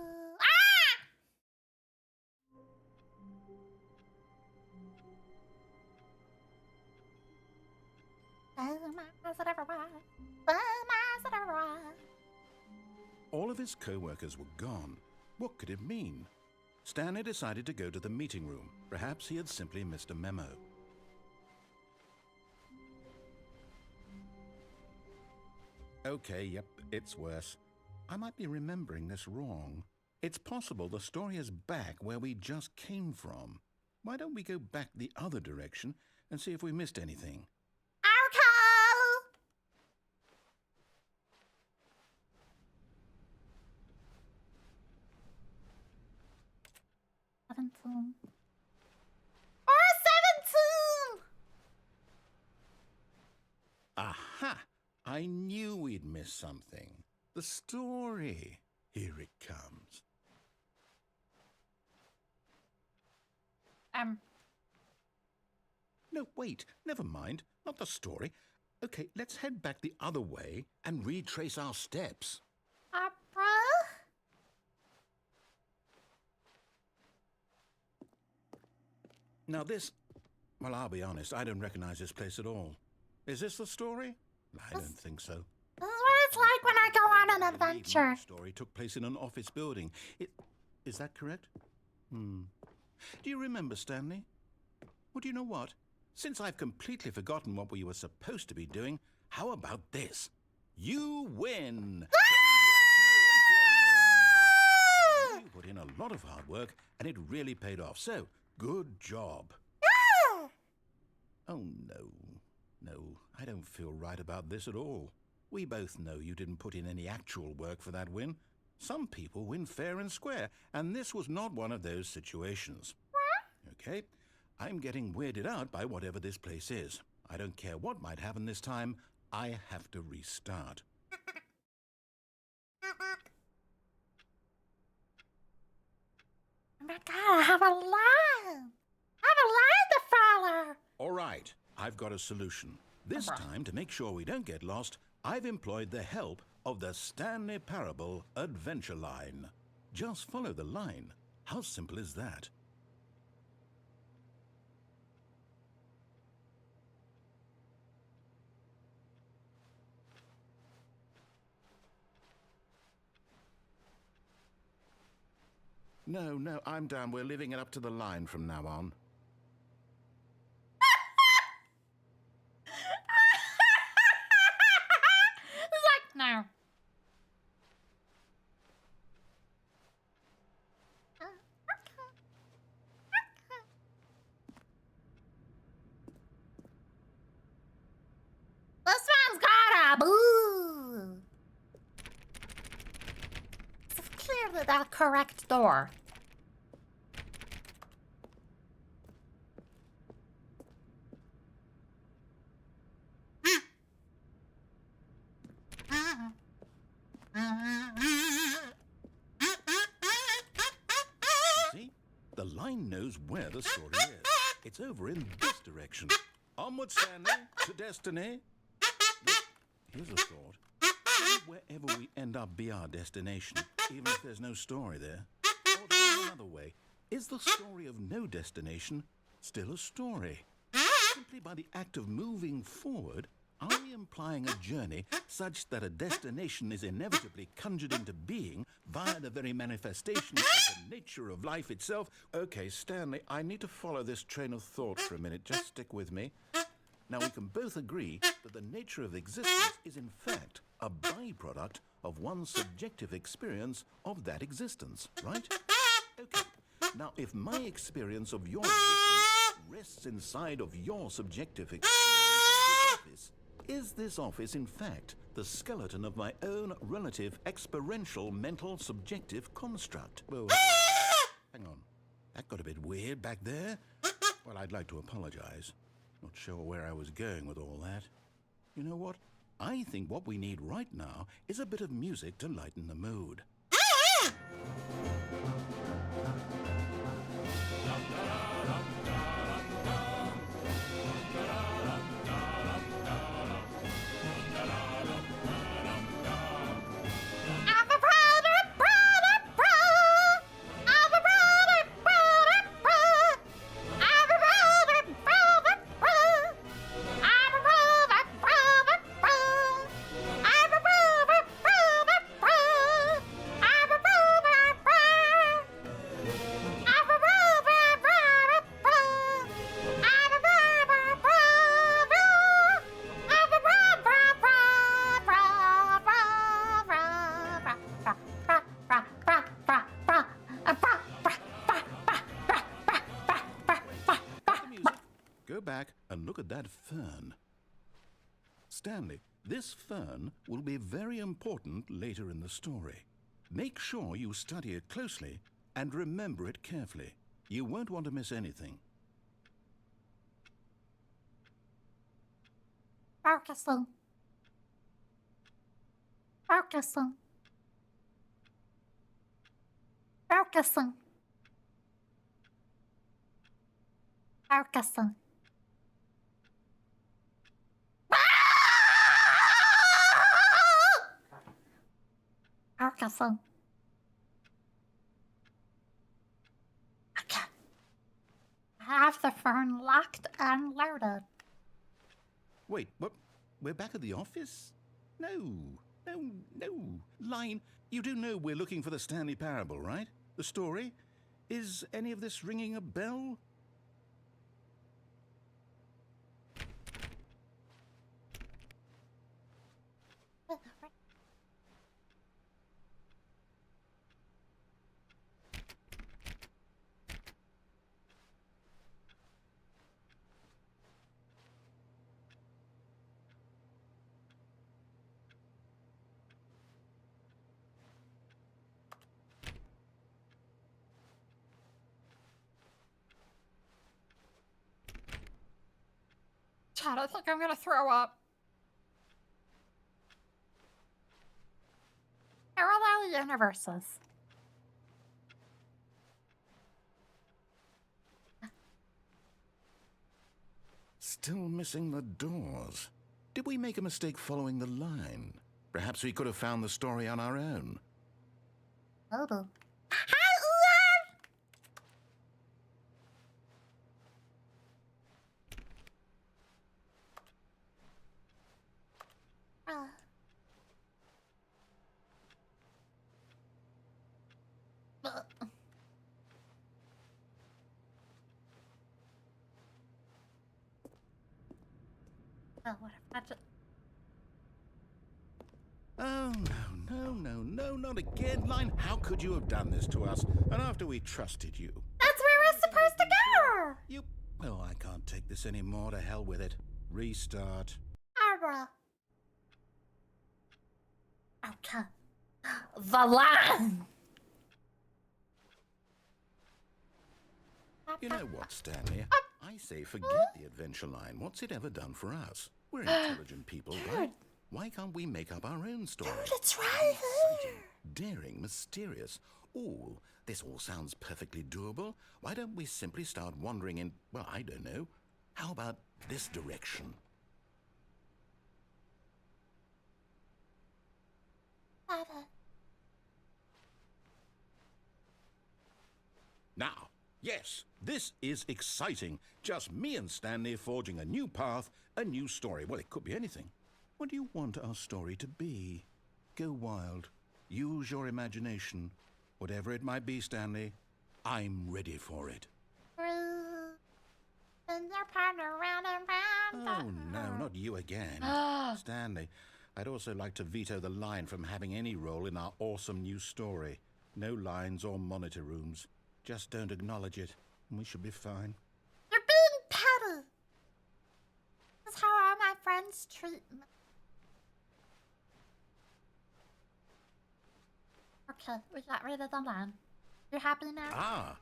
All of his co-workers were gone. What could it mean? Stanley decided to go to the meeting room. Perhaps he had simply missed a memo. Okay, yep, it's worse. I might be remembering this wrong. It's possible the story is back where we just came from. Why don't we go back the other direction and see if we missed anything? Okay. Or 17. Aha! I knew we'd miss something. The story. Here it comes. No, wait. Never mind. Not the story. Okay, let's head back the other way and retrace our steps. Opera? Now this... Well, I'll be honest. I don't recognize this place at all. Is this the story? I don't think so. This is what it's like when I go on an adventure. The story took place in an office building. Is that correct? Do you remember, Stanley? Well, do you know what? Since I've completely forgotten what we were supposed to be doing, how about this? You win! Congratulations! You put in a lot of hard work, and it really paid off. So, good job. Oh, no. No, I don't feel right about this at all. We both know you didn't put in any actual work for that win. Some people win fair and square, and this was not one of those situations. Okay, I'm getting weirded out by whatever this place is. I don't care what might happen this time. I have to restart. Oh my God, I have a line. I have a line to follow. All right, I've got a solution. This time, to make sure we don't get lost, I've employed the help of the Stanley Parable Adventure Line. Just follow the line. How simple is that? No, I'm down. We're leaving it up to the line from now on. It's like, no. This one's got a boo. It's clearly the correct door. See? The line knows where the story is. It's over in this direction. Onward, Stanley, to destiny. Here's a thought. Wherever we end up be our destination, even if there's no story there. Or to put it another way, is the story of no destination still a story? Simply by the act of moving forward, are we implying a journey such that a destination is inevitably conjured into being via the very manifestation of the nature of life itself? Okay, Stanley, I need to follow this train of thought for a minute. Just stick with me. Now, we can both agree that the nature of existence is in fact a byproduct of one's subjective experience of that existence, right? Okay. Now, if my experience of your existence rests inside of your subjective experience of this office, is this office, in fact, the skeleton of my own relative experiential mental subjective construct? Well, hang on. That got a bit weird back there. Well, I'd like to apologize. Not sure where I was going with all that. You know what? I think what we need right now is a bit of music to lighten the mood. fern. Stanley, this fern will be very important later in the story. Make sure you study it closely and remember it carefully. You won't want to miss anything. Focusing. Focusing. Focusing. Focusing. Focusing. Okay. I have the phone locked and loaded. Wait, what? We're back at the office? No. Line, you do know we're looking for the Stanley Parable, right? The story? Is any of this ringing a bell? Chad, I think I'm gonna throw up. Parallel universes. Still missing the doors. Did we make a mistake following the line? Perhaps we could have found the story on our own. Opal. Well, what if I just... Oh, no, not again, Line. How could you have done this to us? And after we trusted you. That's where we're supposed to go! You... Oh, I can't take this anymore. To hell with it. Restart. Alright. Okay. The line! You know what, Stanley? I say forget the adventure line. What's it ever done for us? We're intelligent people, right? Why can't we make up our own story? It's right Exciting, daring, mysterious. Ooh, this all sounds perfectly doable. Why don't we simply start wandering in, well, I don't know. How about this direction? Now, yes, this is exciting. Just me and Stanley forging a new path, a new story. Well, it could be anything. What do you want our story to be? Go wild. Use your imagination. Whatever it might be, Stanley, I'm ready for it. And your partner round and round. Oh, no, not you again. Stanley, I'd also like to veto the line from having any role in our awesome new story. No lines or monitor rooms. Just don't acknowledge it, and we should be fine. You're being petty. That's how all my friends treat me. Okay, we got rid of the line. You happy now? Ah!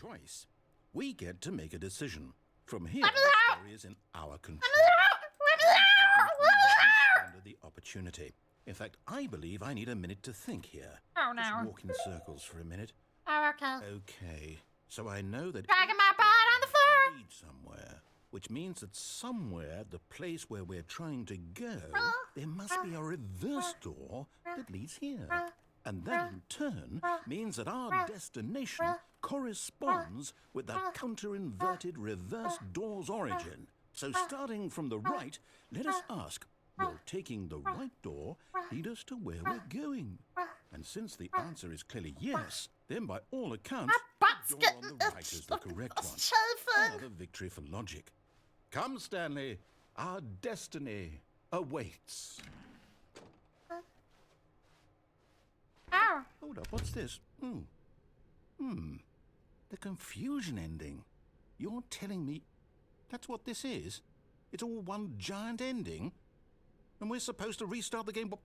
Choice. We get to make a decision. From here, Let me the out! story is in our control. Let me out! Under the opportunity. In fact, I believe I need a minute to think here. Oh, Just no. walk in circles for a minute. Oh, okay. Okay, so I know that Dragging my butt on the floor. lead somewhere, which means that somewhere, the place where we're trying to go, there must be a reverse door that leads here. And that in turn means that our destination corresponds with the counter-inverted reverse door's origin. So starting from the right, let us ask, will taking the right door lead us to where we're going? And since the answer is clearly yes, then by all accounts, butt's the door on getting the right is the correct one. chafing. Another victory for logic. Come, Stanley, our destiny awaits. Oh. Hold up, what's this? The confusion ending. You're telling me that's what this is? It's all one giant ending. And we're supposed to restart the game, what,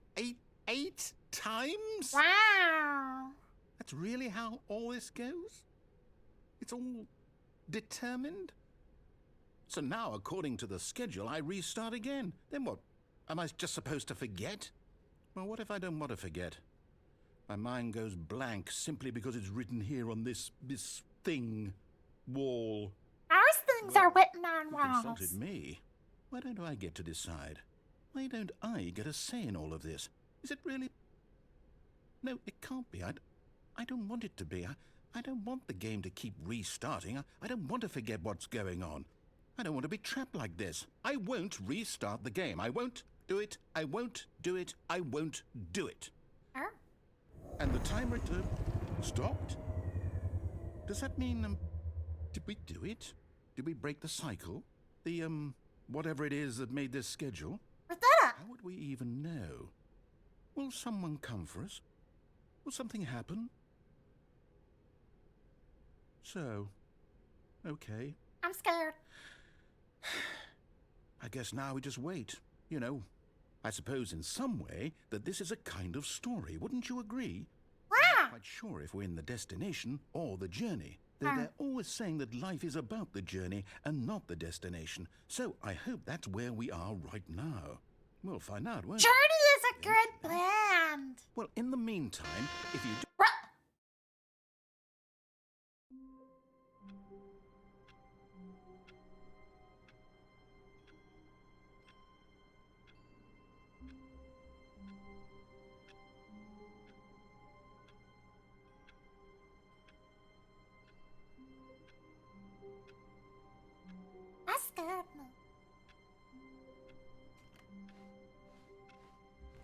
eight times? Wow. That's really how all this goes? It's all determined? So now, according to the schedule, I restart again. Then what? Am I just supposed to forget? Well, what if I don't want to forget? My mind goes blank simply because it's written here on this thing, wall. Most things are written on You walls. consulted me. Why don't I get to decide? Why don't I get a say in all of this? Is it really? No, it can't be. I don't want it to be. I don't want the game to keep restarting. I don't want to forget what's going on. I don't want to be trapped like this. I won't restart the game. I won't do it. I won't do it. I won't do it. Oh. And the timer stopped? Does that mean, did we do it? Did we break the cycle? The, whatever it is that made this schedule? We did it. How would we even know? Will someone come for us? Will something happen? So, okay. I'm scared. I guess now we just wait. You know, I suppose in some way that this is a kind of story. Wouldn't you agree? I'm Wow. not quite sure if we're in the destination or the journey. Though they're always saying that life is about the journey and not the destination. So I hope that's where we are right now. We'll find out, won't we? Journey is a good band. Well, in the meantime, if you do... That scared me.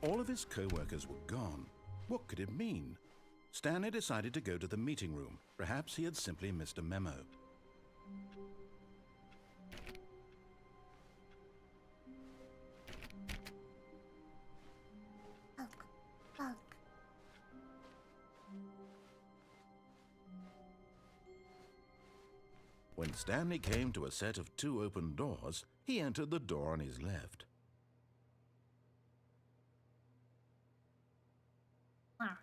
All of his co-workers were gone. What could it mean? Stanley decided to go to the meeting room. Perhaps he had simply missed a memo. Look. When Stanley came to a set of 2 open doors, he entered the door on his left. Ah.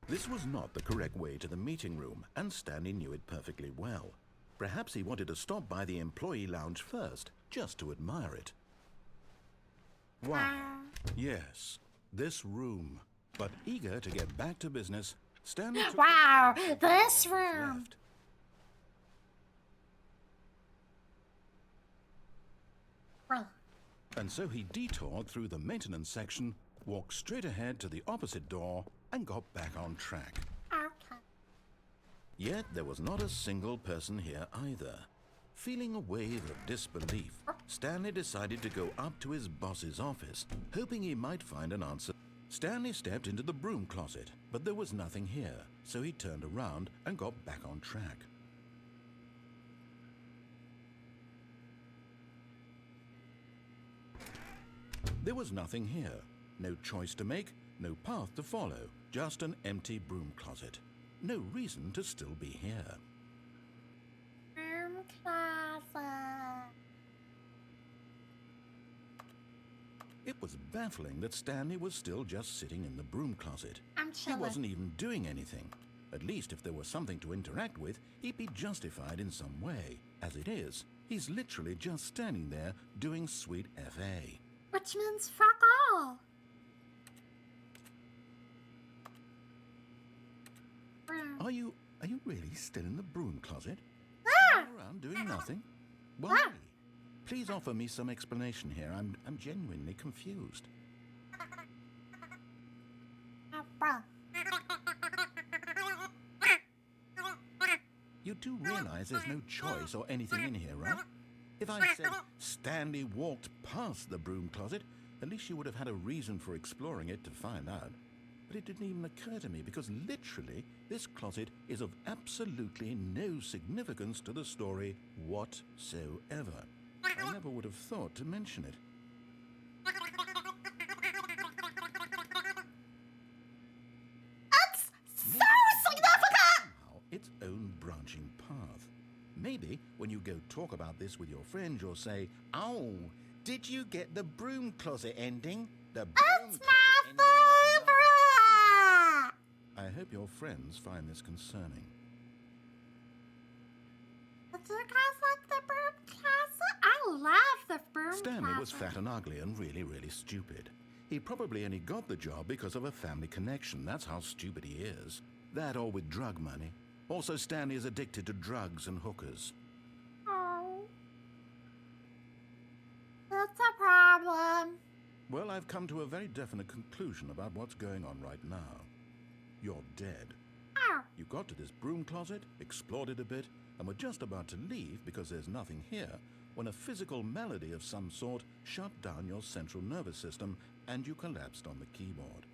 This was not the correct way to the meeting room, and Stanley knew it perfectly well. Perhaps he wanted to stop by the employee lounge first, just to admire it. Wow. Yes, this room. But eager to get back to business, Stanley took Wow, the this door on his room. left. Well, And so he detoured through the maintenance section, walked straight ahead to the opposite door, and got back on track. okay. Yet there was not a single person here either. Feeling a wave of disbelief, Stanley decided to go up to his boss's office, hoping he might find an answer. Stanley stepped into the broom closet, but there was nothing here, so he turned around and got back on track. There was nothing here. No choice to make, no path to follow, just an empty broom closet. No reason to still be here. Closet. It was baffling that Stanley was still just sitting in the broom closet. I'm He chilling. wasn't even doing anything. At least if there was something to interact with, he'd be justified in some way. As it is, he's literally just standing there doing sweet FA. Which means fuck all. Are you really still in the broom closet? Ah! Standing around doing nothing? Why? Please offer me some explanation here. I'm genuinely confused. You do realize there's no choice or anything in here, right? If I said Stanley walked past the broom closet, at least you would have had a reason for exploring it to find out. But it didn't even occur to me because literally this closet is of absolutely no significance to the story whatsoever. I never would have thought to mention it. It's so significant! Somehow its own branching path. Maybe when you go talk about this with your friend, you'll say, "Oh, did you get the broom closet ending? The broom It's closet my ending was favorite! I hope your friends find this concerning." Do you guys like the broom closet? I love the broom Stanley was closet. fat and ugly and really, really stupid. He probably only got the job because of a family connection. That's how stupid he is. That or with drug money. Also, Stanley is addicted to drugs and hookers. Oh. That's a problem. Well, I've come to a very definite conclusion about what's going on right now. You're dead. Oh. You got to this broom closet, explored it a bit, and were just about to leave because there's nothing here when a physical malady of some sort shut down your central nervous system and you collapsed on the keyboard.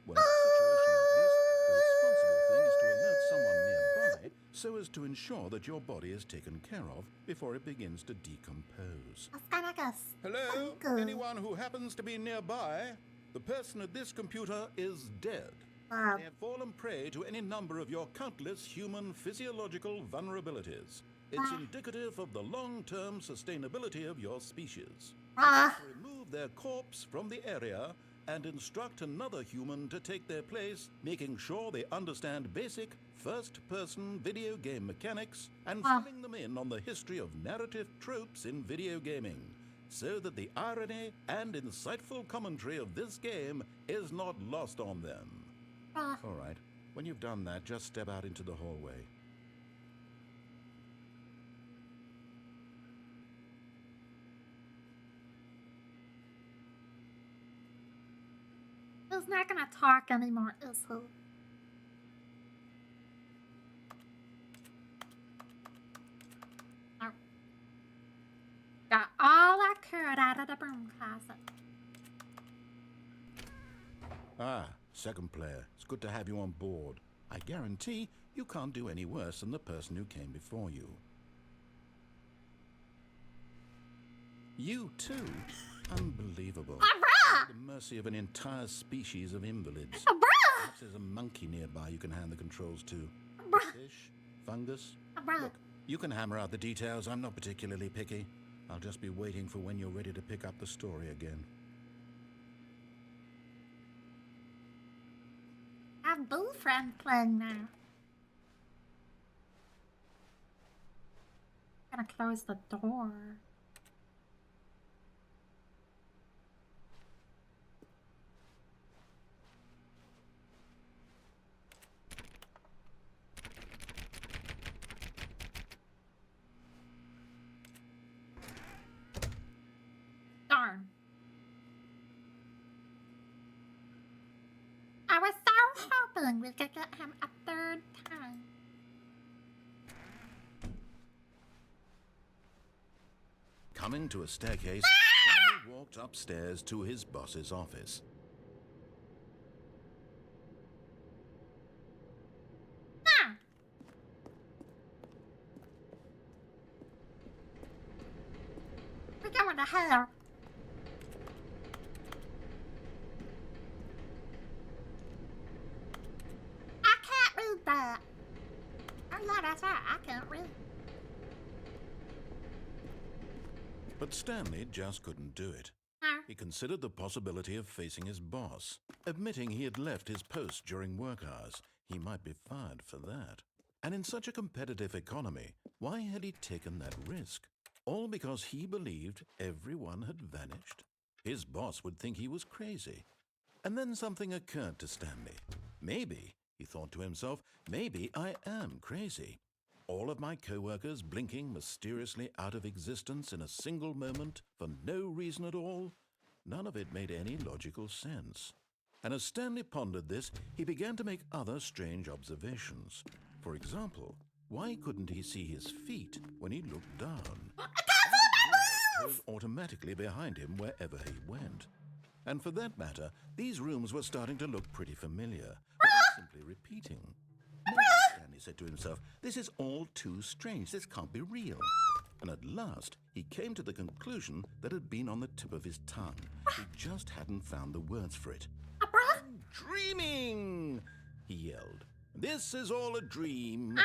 Well, in a situation like this, the responsible thing is to alert someone nearby so as to ensure that your body is taken care of before it begins to decompose. It's gonna go Hello? stinky. Anyone who happens to be nearby? The person at this computer is dead. They have fallen prey to any number of your countless human physiological vulnerabilities. It's indicative of the long-term sustainability of your species. Remove their corpse from the area and instruct another human to take their place, making sure they understand basic first-person video game mechanics and filling them in on the history of narrative tropes in video gaming, so that the irony and insightful commentary of this game is not lost on them. All right. When you've done that, just step out into the hallway. He's not gonna talk anymore, is he? Oh. Got all I could out of the broom closet. Ah, second player. It's good to have you on board. I guarantee you can't do any worse than the person who came before you. You too? Unbelievable. At the mercy of an entire species of invalids. Perhaps there's a monkey nearby you can hand the controls to. Fish? Fungus? Look, you can hammer out the details. I'm not particularly picky. I'll just be waiting for when you're ready to pick up the story again. I have Boo Friend playing now. I'm gonna close the door. Darn. I was so hoping we could get him a third time. Coming to a staircase, Stanley walked upstairs to his boss's office. Ah! We're going to hell. I can't read that. Oh yeah, that's right. I can't read. But Stanley just couldn't do it. He considered the possibility of facing his boss. Admitting he had left his post during work hours, he might be fired for that. And in such a competitive economy, why had he taken that risk? All because he believed everyone had vanished? His boss would think he was crazy. And then something occurred to Stanley. Maybe, he thought to himself, maybe I am crazy. All of my co-workers blinking mysteriously out of existence in a single moment for no reason at all? None of it made any logical sense. And as Stanley pondered this, he began to make other strange observations. For example, why couldn't he see his feet when he looked down? Closed automatically behind him wherever he went. And for that matter, these rooms were starting to look pretty familiar, simply repeating. No, Stanley said to himself, this is all too strange. This can't be real. And at last, he came to the conclusion that had been on the tip of his tongue. He just hadn't found the words for it. I'm dreaming, he yelled. This is all a dream.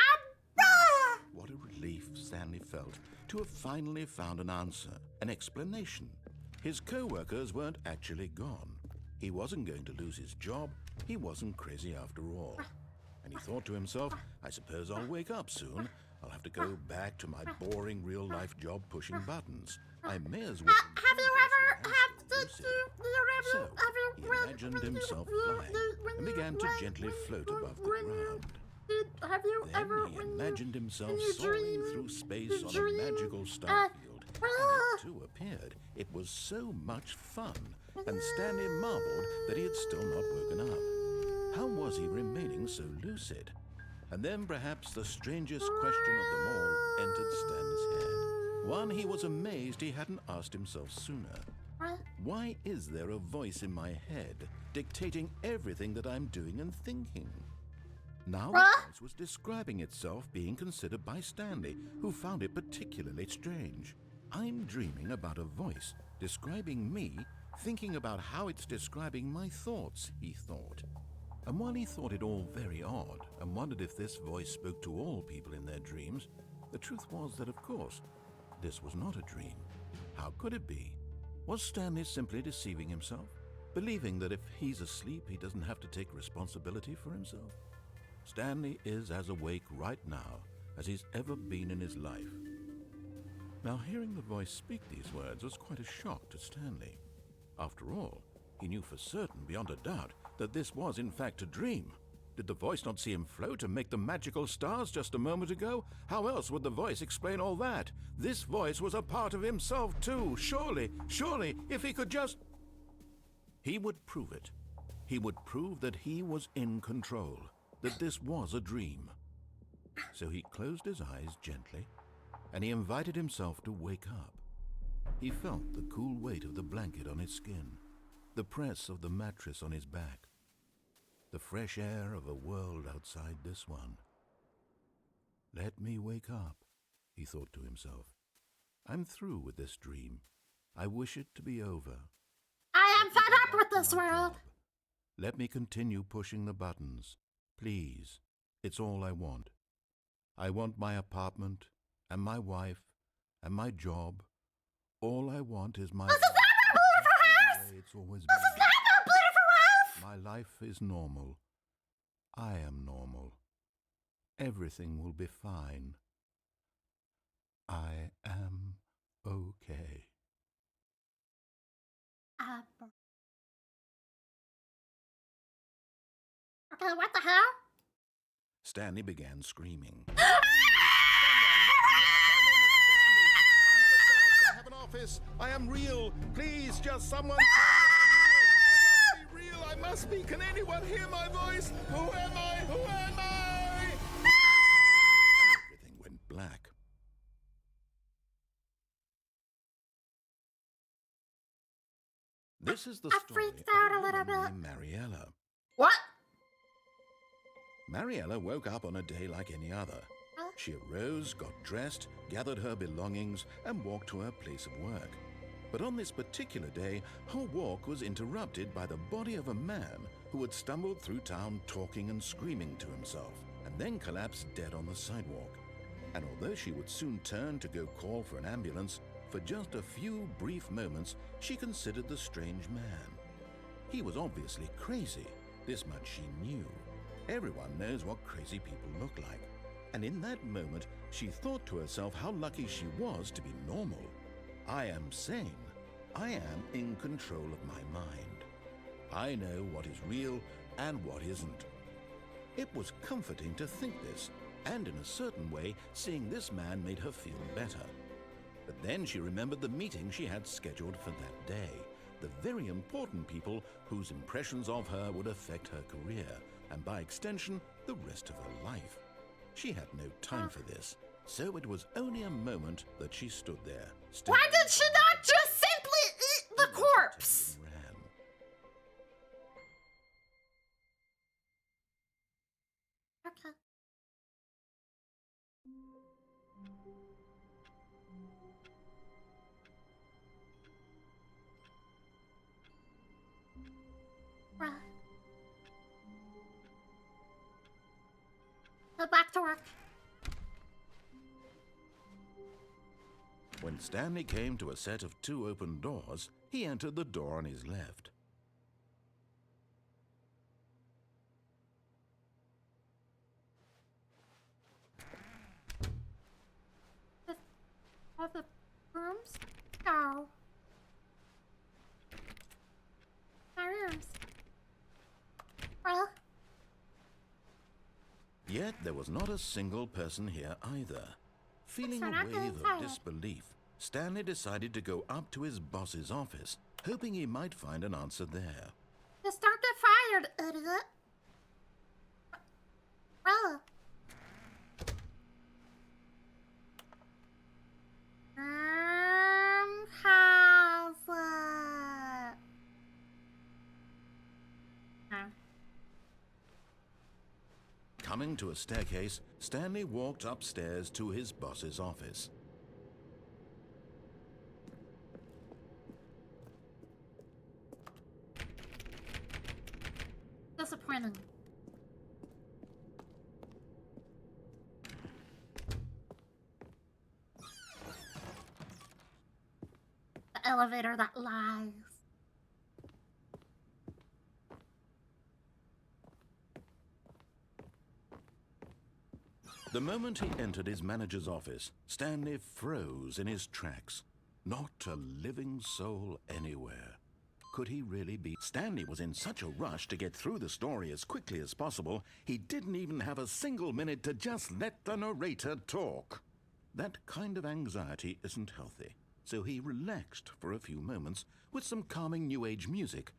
What a relief Stanley felt to have finally found an answer, an explanation. His co-workers weren't actually gone. He wasn't going to lose his job. He wasn't crazy after all. And he thought to himself, I suppose I'll wake up soon. I'll have to go back to my boring real-life job pushing buttons. I may as well... Have you ever... So, he imagined himself flying and began to gently float above the ground. Then he imagined himself soaring through space on a magical starfield, and it too appeared. It was so much fun, and Stanley marveled that he had still not woken up. How was he remaining so lucid? And then perhaps the strangest question of them all entered Stanley's head. One he was amazed he hadn't asked himself sooner. Why is there a voice in my head dictating everything that I'm doing and thinking? Now the voice was describing itself being considered by Stanley, who found it particularly strange. I'm dreaming about a voice describing me, thinking about how it's describing my thoughts, he thought. And while he thought it all very odd and wondered if this voice spoke to all people in their dreams, the truth was that, of course, this was not a dream. How could it be? Was Stanley simply deceiving himself, believing that if he's asleep, he doesn't have to take responsibility for himself? Stanley is as awake right now as he's ever been in his life. Now, hearing the voice speak these words was quite a shock to Stanley. After all, he knew for certain, beyond a doubt, that this was in fact a dream. Did the voice not see him float and make the magical stars just a moment ago? How else would the voice explain all that? This voice was a part of himself too. Surely, if he could just... He would prove it. He would prove that he was in control, that this was a dream. So he closed his eyes gently, and he invited himself to wake up. He felt the cool weight of the blanket on his skin, the press of the mattress on his back, the fresh air of a world outside this one. Let me wake up, he thought to himself. I'm through with this dream. I wish it to be over. I am fed up with this world. Let me continue pushing the buttons. Please, it's all I want. I want my apartment, and my wife, and my job. All I want is my... This is not a beautiful house! It's always This is not a beautiful house! My life is normal. I am normal. Everything will be fine. I am okay. Okay, what the hell? Stanley began screaming. I have an office. I am real. Please, just someone tell me I'm real. I must be real. I must be. Can anyone hear my voice? Who am I? Who am I? And everything went black. This is the I story freaked out of a little woman bit. named Mariella. What? Mariella woke up on a day like any other. She arose, got dressed, gathered her belongings, and walked to her place of work. But on this particular day, her walk was interrupted by the body of a man who had stumbled through town talking and screaming to himself, and then collapsed dead on the sidewalk. And although she would soon turn to go call for an ambulance, for just a few brief moments, she considered the strange man. He was obviously crazy. This much she knew. Everyone knows what crazy people look like. And in that moment, she thought to herself how lucky she was to be normal. I am sane. I am in control of my mind. I know what is real and what isn't. It was comforting to think this, and in a certain way, seeing this man made her feel better. But then she remembered the meeting she had scheduled for that day, the very important people whose impressions of her would affect her career, and by extension, the rest of her life. She had no time for this, so it was only a moment that she stood there. Why did she not just simply eat the corpse? Ran. Okay. Well. Go back to work. When Stanley came to a set of 2 open doors, he entered the door on his left. Are the rooms? No. My rooms. Well, Yet there was not a single person here either. Feeling a That's what I'm wave gonna of say. disbelief, Stanley decided to go up to his boss's office, hoping he might find an answer there. just don't get fired, idiot. Well. How's it? No. Coming to a staircase, Stanley walked upstairs to his boss's office. Disappointing. The elevator that lies. The moment he entered his manager's office, Stanley froze in his tracks. Not a living soul anywhere. Could he really be? Stanley was in such a rush to get through the story as quickly as possible, he didn't even have a single minute to just let the narrator talk. That kind of anxiety isn't healthy, so he relaxed for a few moments with some calming New Age music.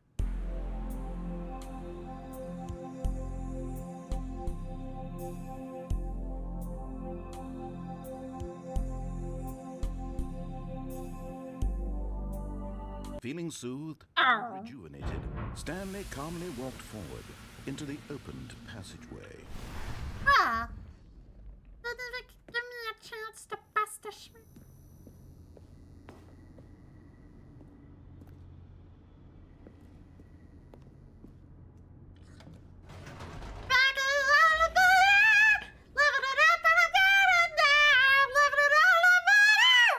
Feeling soothed and rejuvenated, Stanley calmly walked forward into the opened passageway. Ah. Didn't even give me a chance to bust a schmidt. Back in the elevator! Living it up and I got it down! Living it elevator!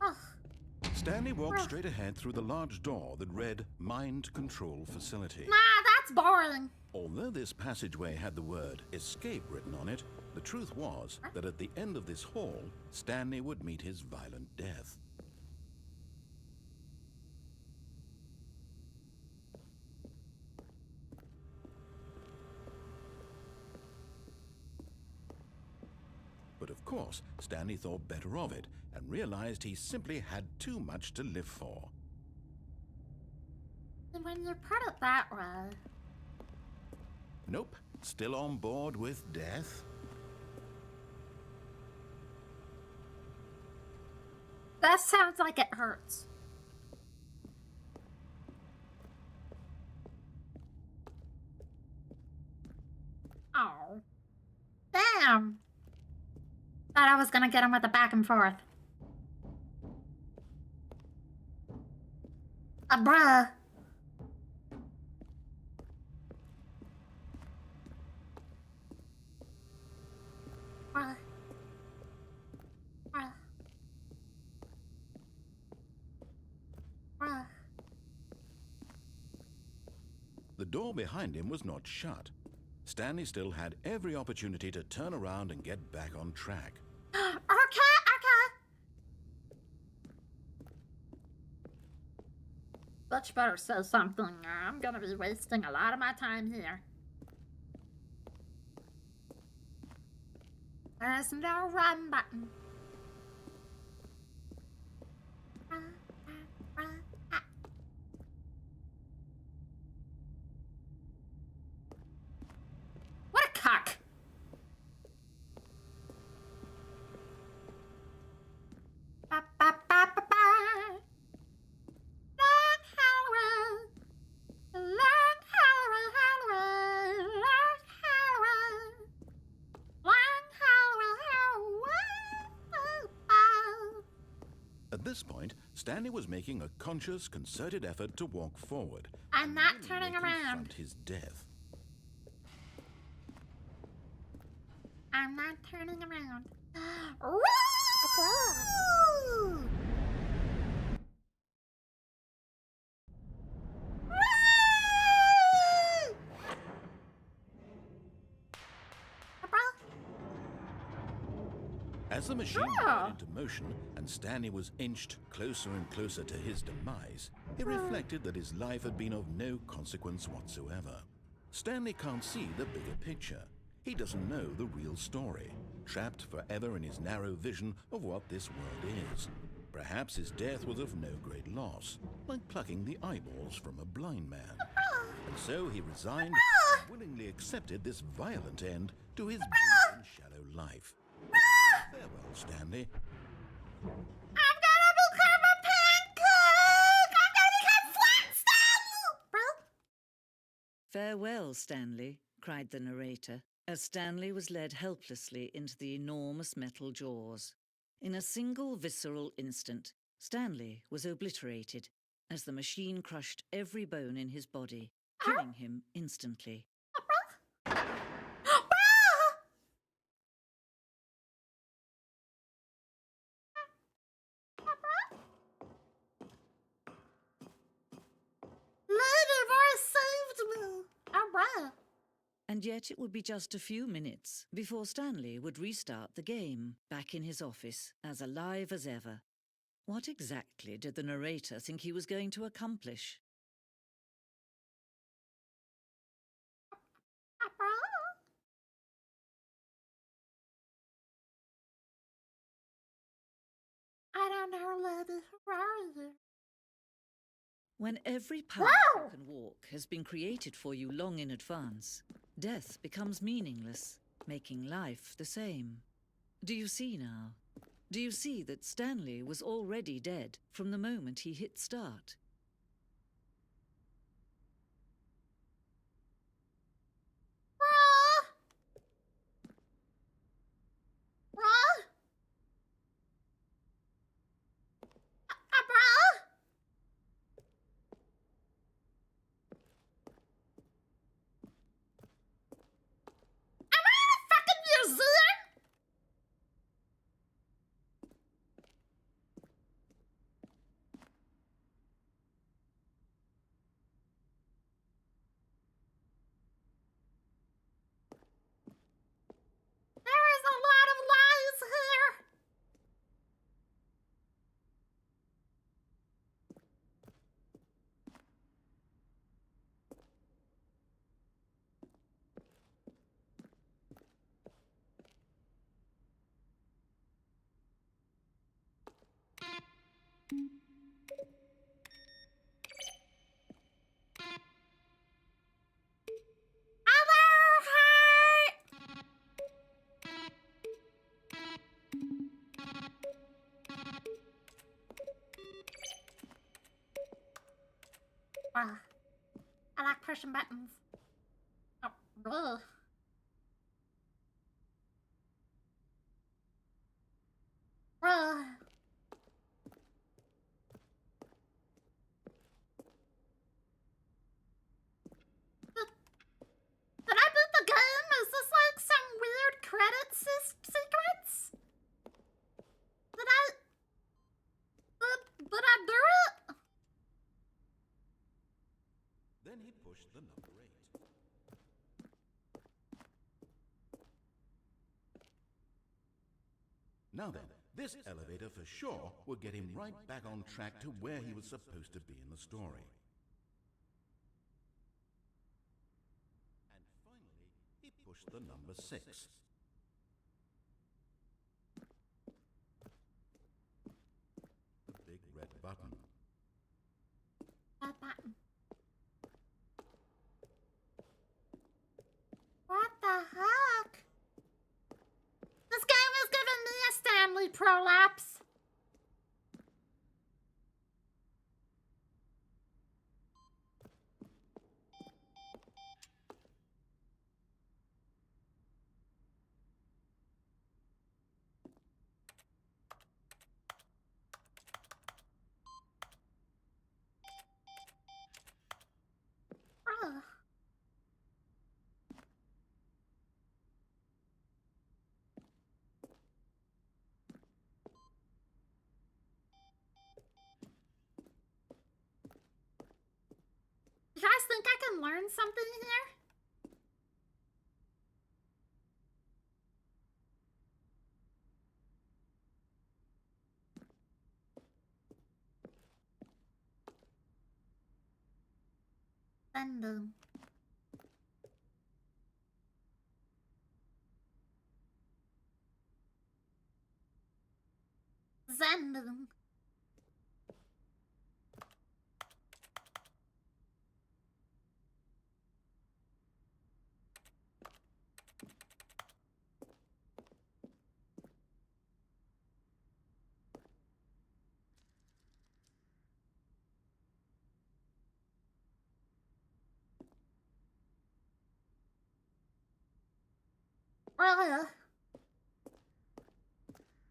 Ugh. Stanley walked straight ahead through the large door that read Mind Control Facility. Nah, that's boring. Although this passageway had the word escape written on it, the truth was that at the end of this hall, Stanley would meet his violent death. But of course, Stanley thought better of it and realized he simply had too much to live for. And when you put it that way, Nope, still on board with death? that sounds like it hurts. Oh. Damn. Thought I was gonna get him with the back and forth. Bruh. Bruh. Bruh. Bruh. The door behind him was not shut. Stanley still had every opportunity to turn around and get back on track. Okay. Much better say something. I'm gonna be wasting a lot of my time here. There's no run button. What a cock! Ba, ba, ba, ba, ba. Long Halloween, long Halloween, long Halloween, long Halloween. At this point, Stanley was making a conscious, concerted effort to walk forward. I'm not really turning confront around. his death. I'm not turning around. As the machine went into motion and Stanley was inched closer and closer to his demise, he reflected that his life had been of no consequence whatsoever. Stanley can't see the bigger picture. He doesn't know the real story, trapped forever in his narrow vision of what this world is. Perhaps his death was of no great loss, like plucking the eyeballs from a blind man. And so he resigned and willingly accepted this violent end to his brief and shallow life. Farewell, Stanley. I'm gonna become a pancake! I'm gonna become flat Stanley! Farewell, Stanley, cried the narrator, as Stanley was led helplessly into the enormous metal jaws. In a single visceral instant, Stanley was obliterated as the machine crushed every bone in his body, killing him instantly. And yet it would be just a few minutes before Stanley would restart the game, back in his office, as alive as ever. What exactly did the narrator think he was going to accomplish? I don't know, lady. Where are you? When every path you can walk has been created for you long in advance, death becomes meaningless, making life the same. Do you see now? Do you see that Stanley was already dead from the moment he hit start? I like pushing buttons. Oh, ugh. Ugh. Did I beat the game? Is this like some weird credit sequence? Did I do it? Then he pushed the number 8. Now then, this elevator for sure would get him right back on track to where he was supposed to be in the story. And finally, he pushed the number 6. The big red button. That button. What the heck? This game is giving me a Stanley prolapse. Ugh. guys think I can learn something here? Sendung. Sendung.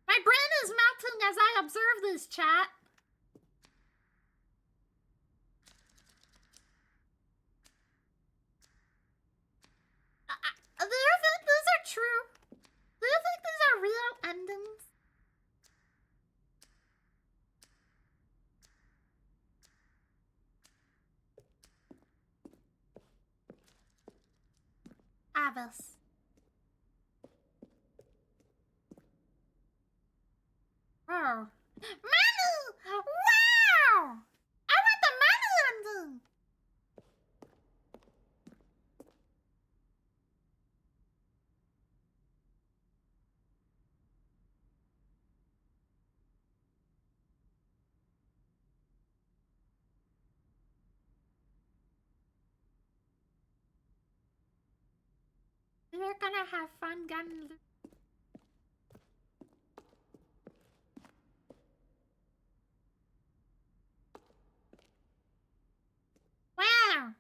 My brain is melting as I observe this, chat. Do you think these are true? Do you think these are real endings? Avis. Oh. Money! Wow! I want the money ending! We're gonna have fun gun. Wow!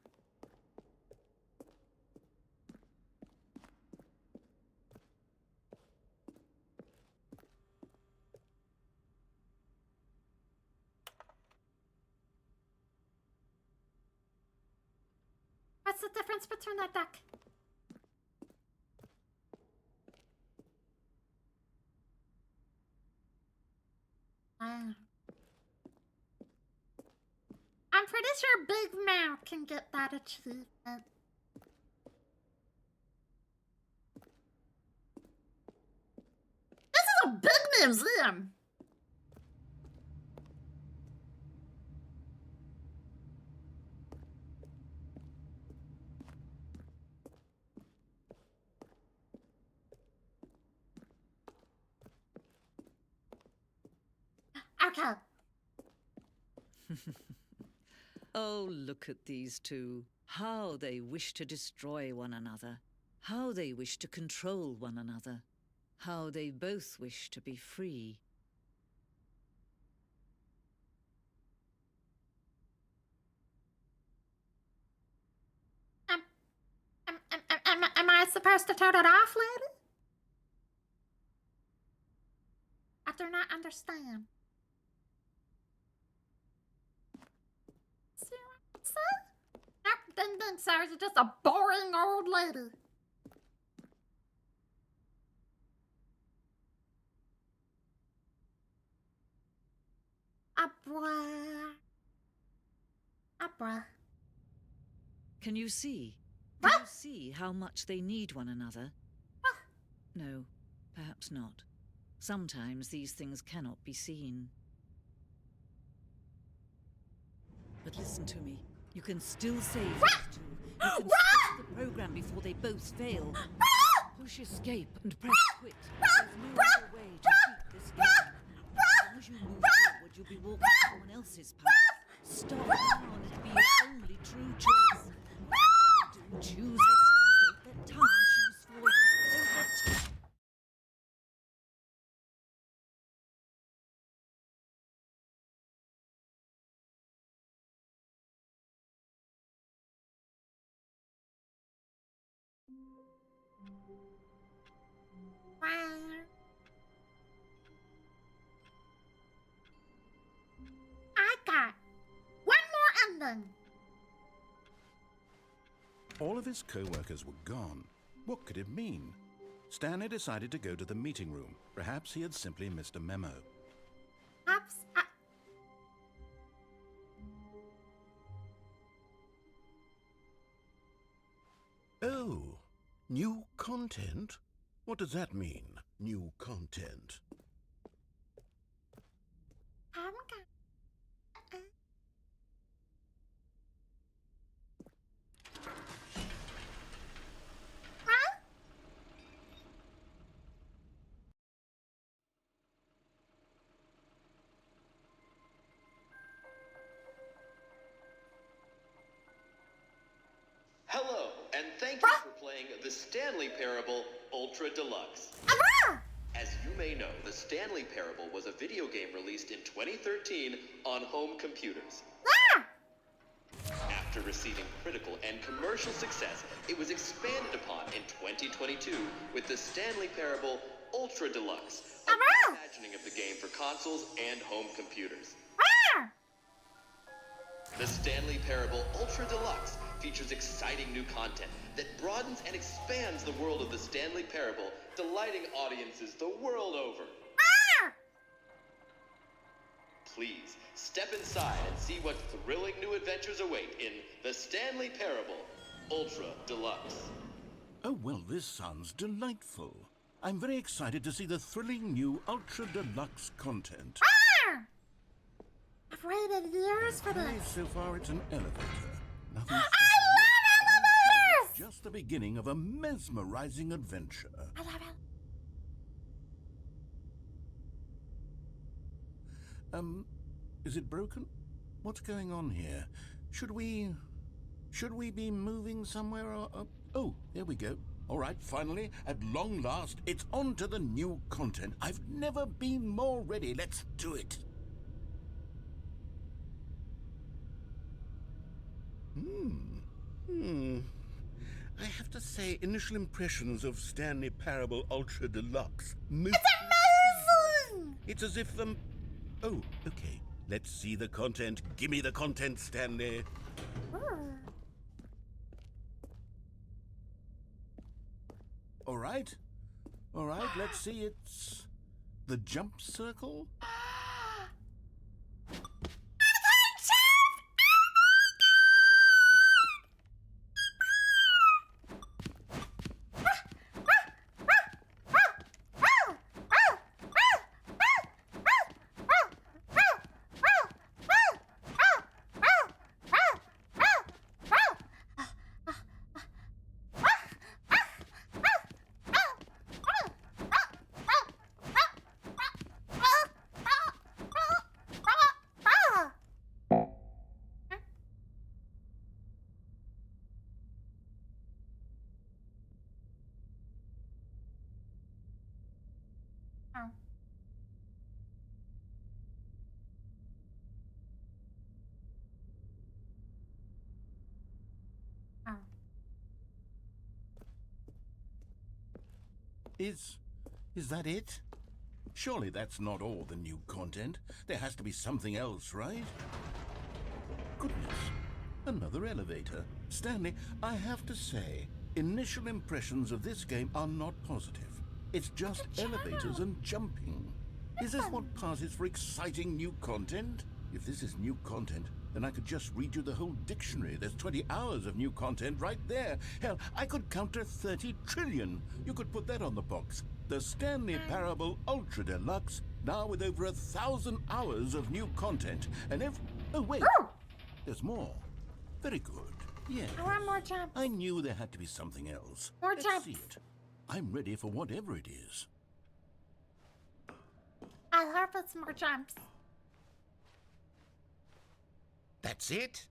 What's the difference between that deck? Wow. I'm pretty sure Big Mouth can get that achievement. This is a big museum. Okay. Oh, look at these two. How they wish to destroy one another. How they wish to control one another. How they both wish to be free. Am I supposed to turn it off, lady? I do not understand. See what I said? Nope, ding ding, sir. You're just a boring old lady. Abra. Can you see? Can you see how much they need one another? No, perhaps not. Sometimes these things cannot be seen. But listen to me. You can still save these two. You can stop the program before they both fail. Push escape and press quit. There's no other way to beat this game. As long as you move forward, you'll be walking someone else's path. Stop now and it'll be your only true choice. Do choose it. Don't let time choose for you. Don't let time. I got one more ending. All of his co-workers were gone. What could it mean? Stanley decided to go to the meeting room. Perhaps he had simply missed a memo. Perhaps. New content? What does that mean, new content? I'm gonna... Huh? Hello, and thank you for playing the Stanley Parable Ultra Deluxe. As you may know, the Stanley Parable was a video game released in 2013 on home computers. After receiving critical and commercial success, it was expanded upon in 2022 with the Stanley Parable Ultra Deluxe, a reimagining of the game for consoles and home computers. The Stanley Parable Ultra Deluxe features exciting new content that broadens and expands the world of the Stanley Parable, delighting audiences the world over. Please, step inside and see what thrilling new adventures await in the Stanley Parable Ultra Deluxe. Oh, well, this sounds delightful. I'm very excited to see the thrilling new Ultra Deluxe content. I've waited years for Okay, this. so far it's an elevator. Nothing I special. love elevators! Just the beginning of a mesmerizing adventure. I love it. Is it broken? What's going on here? Should we be moving somewhere or... Oh, there we go. All right, finally, at long last, it's on to the new content. I've never been more ready. Let's do it. I have to say, initial impressions of Stanley Parable Ultra Deluxe. It's amazing! It's as if Oh, okay. Let's see the content. Give me the content, Stanley. All right, let's see. It's the jump circle. Is that it? Surely that's not all the new content. There has to be something else, right? Goodness, another elevator. Stanley, I have to say, initial impressions of this game are not positive. It's just elevators and jumping. Is this what passes for exciting new content? If this is new content, then I could just read you the whole dictionary. There's 20 hours of new content right there. Hell, I could count to 30 trillion. You could put that on the box. The Stanley Parable Ultra Deluxe, now with over 1,000 hours of new content. And oh, wait. There's more. Very good. Yes. I want more jumps. I knew there had to be something else. More Let's jumps. see it. I'm ready for whatever it is. I hope it's more jumps. That's it?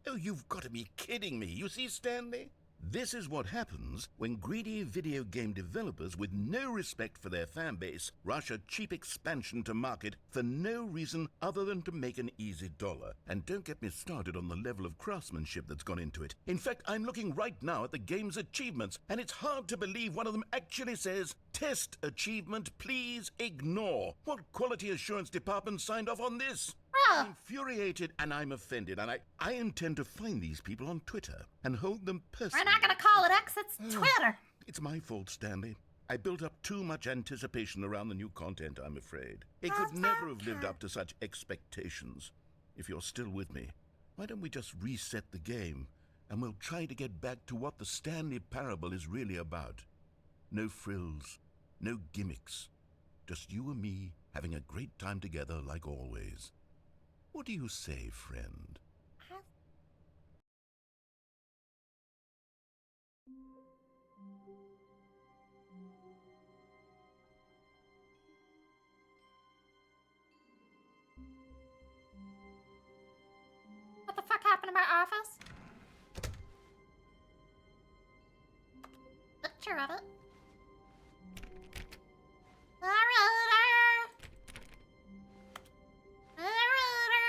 Oh, you've got to be kidding me. You see, Stanley? This is what happens when greedy video game developers with no respect for their fan base rush a cheap expansion to market for no reason other than to make an easy dollar. And don't get me started on the level of craftsmanship that's gone into it. In fact, I'm looking right now at the game's achievements, and it's hard to believe one of them actually says, "Test achievement, please ignore." What quality assurance department signed off on this? I'm infuriated and I'm offended, and I intend to find these people on Twitter and hold them personally. We're not gonna call it X, it's Twitter. It's my fault, Stanley. I built up too much anticipation around the new content, I'm afraid. It could never have lived up to such expectations. If you're still with me, why don't we just reset the game and we'll try to get back to what the Stanley Parable is really about. No frills, no gimmicks. Just you and me having a great time together like always. What do you say, friend? What the fuck happened to my office? Picture of it. The router. The router.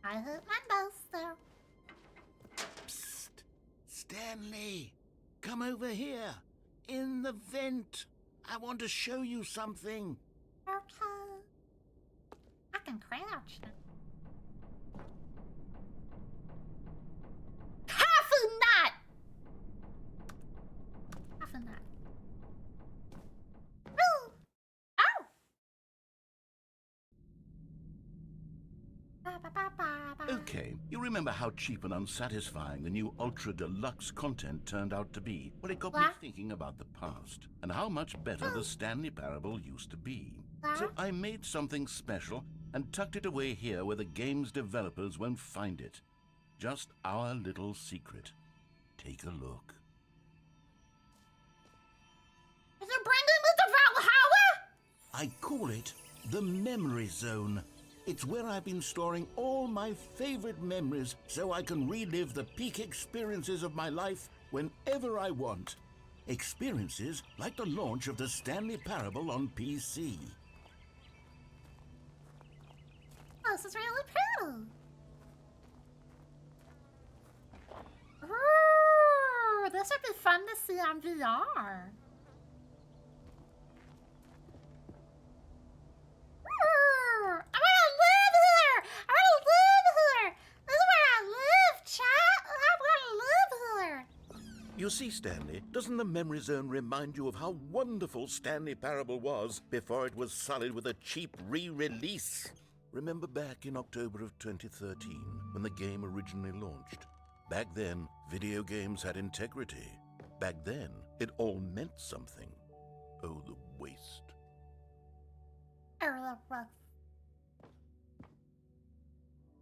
I hit my nose there. Psst! Stanley! Come over here! In the vent! I want to show you something! Okay. I can crouch now. Coffee nut! Coffee nut. Ooh. Oh! Ba, ba, ba, ba, ba. Okay, you remember how cheap and unsatisfying the new Ultra Deluxe content turned out to be? Well, it got me What? thinking about the past and how much better the Stanley Parable used to be. So What? I made something special and tucked it away here where the game's developers won't find it. Just our little secret. Take a look. Is it bringing me to Valhalla? I call it the Memory Zone. It's where I've been storing all my favorite memories so I can relive the peak experiences of my life whenever I want. Experiences like the launch of the Stanley Parable on PC. This is really pretty. Ooh, this would be fun to see on VR. Ooh, I want to live here. I want to live here. This is where I live, chat. I want to live here. You see, Stanley, doesn't the Memory Zone remind you of how wonderful Stanley Parable was before it was sullied with a cheap re-release? Remember back in October of 2013, when the game originally launched? Back then, video games had integrity. Back then, it all meant something. Oh, the waste.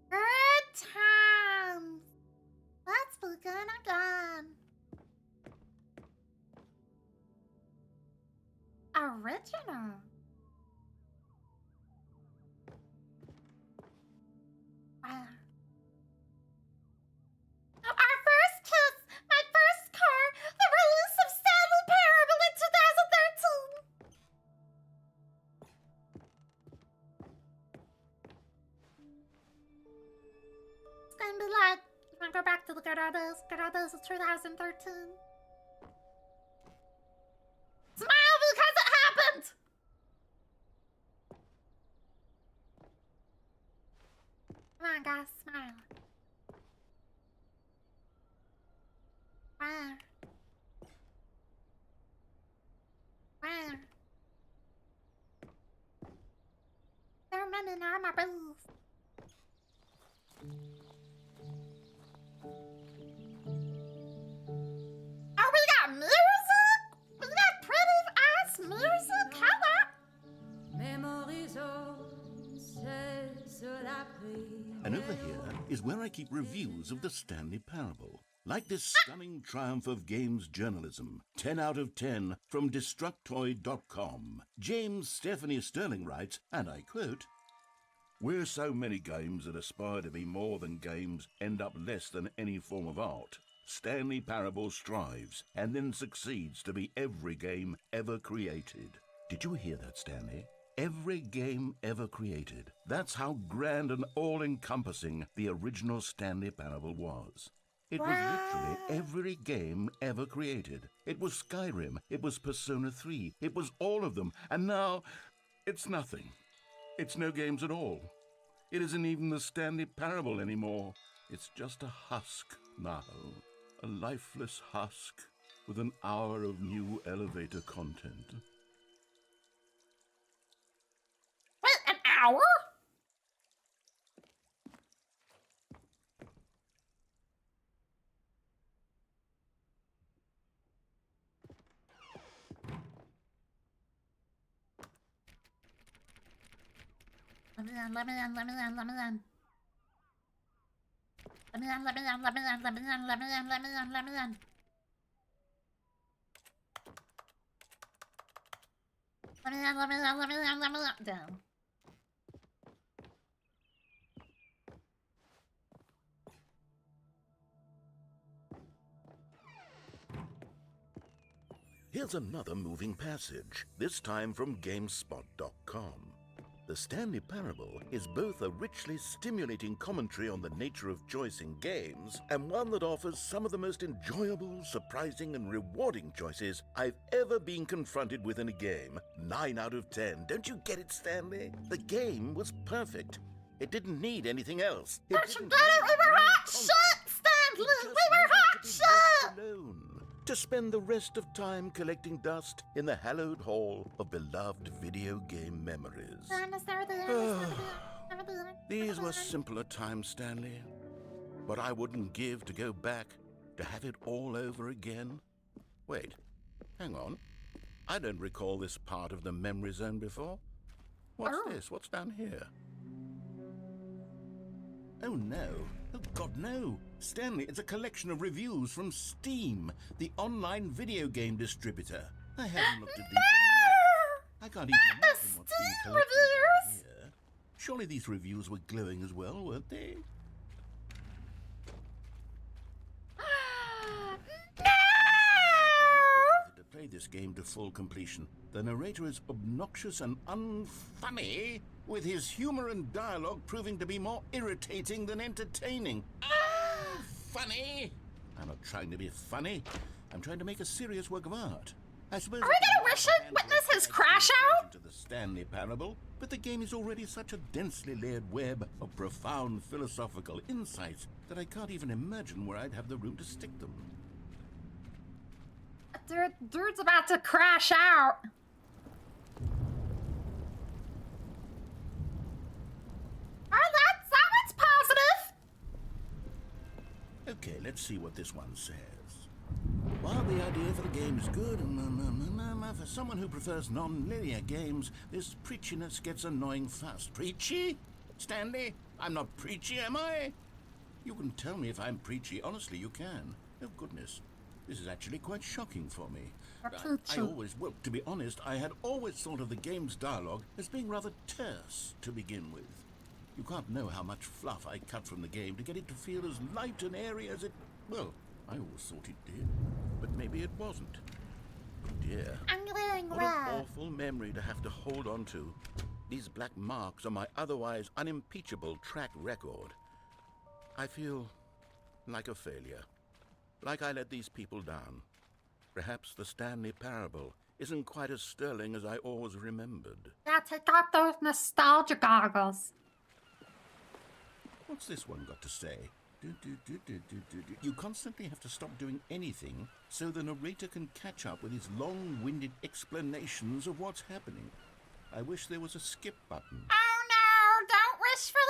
Good times. Let's begin again. Original. Wow. Our first kiss, my first car, the release of Stanley Parable in 2013. It's gonna be like, you wanna go back to the good old days of 2013? Smile because it happened! Come on, guys, smile. Wow. Wow. There are many now, my booth. Oh, we got music? We got pretty ass music? Hello? And over here is where I keep reviews of the Stanley Parable. Like this stunning triumph of games journalism, 10 out of 10 from Destructoid.com. James Stephanie Sterling writes, and I quote, "Where so many games that aspire to be more than games end up less than any form of art, Stanley Parable strives and then succeeds to be every game ever created." Did you hear that, Stanley? Every game ever created. That's how grand and all-encompassing the original Stanley Parable was. It was literally every game ever created. It was Skyrim, it was Persona 3, it was all of them, and now it's nothing. It's no games at all. It isn't even the Stanley Parable anymore. It's just a husk now. A lifeless husk with an hour of new elevator content. Wait, an hour? Let me in, let me in, let me in, let me in. Let me in, let me in, let me in, let me in, let me in, let me in, let me in. Let me in, let me in, let me in, let me in. Down. Here's another moving passage, this time from GameSpot.com. The Stanley Parable is both a richly stimulating commentary on the nature of choice in games and one that offers some of the most enjoyable, surprising, and rewarding choices I've ever been confronted with in a game. 9 out of 10. Don't you get it, Stanley? The game was perfect. It didn't need anything else. Don't you get it? We were hot shit, Stanley! We were hot shit! Alone. To spend the rest of time collecting dust in the hallowed hall of beloved video game memories. These were simpler times, Stanley. What I wouldn't give to go back, to have it all over again. Wait, hang on. I don't recall this part of the memory zone before. What's this? What's down here? Oh no. Oh God, no. Stanley, it's a collection of reviews from Steam, the online video game distributor. I haven't looked at these in years. I can't even imagine what's being collected down here. Surely these reviews were glowing as well, weren't they? To play this game to full completion. The narrator is obnoxious and unfunny, with his humor and dialogue proving to be more irritating than entertaining. Funny? I'm not trying to be funny. I'm trying to make a serious work of art. I suppose. Are we gonna witness his crash out? To the Stanley Parable, but the game is already such a densely layered web of profound philosophical insights that I can't even imagine where I'd have the room to stick them. Dude's about to crash out. That one's positive. Okay, let's see what this one says. While the idea for the game is good, for someone who prefers non-linear games, this preachiness gets annoying fast. Preachy? Stanley? I'm not preachy, am I? You can tell me if I'm preachy. Honestly, you can. Oh, goodness. This is actually quite shocking for me. To be honest, I had always thought of the game's dialogue as being rather terse to begin with. You can't know how much fluff I cut from the game to get it to feel as light and airy as it... Well, I always thought it did, but maybe it wasn't. Oh dear. I'm getting What an awful memory to have to hold on to. These black marks on my otherwise unimpeachable track record. I feel like a failure. Like I let these people down. Perhaps the Stanley Parable isn't quite as sterling as I always remembered. Yeah, take off those nostalgia goggles. What's this one got to say? You constantly have to stop doing anything so the narrator can catch up with his long-winded explanations of what's happening. I wish there was a skip button. Oh no, don't wish for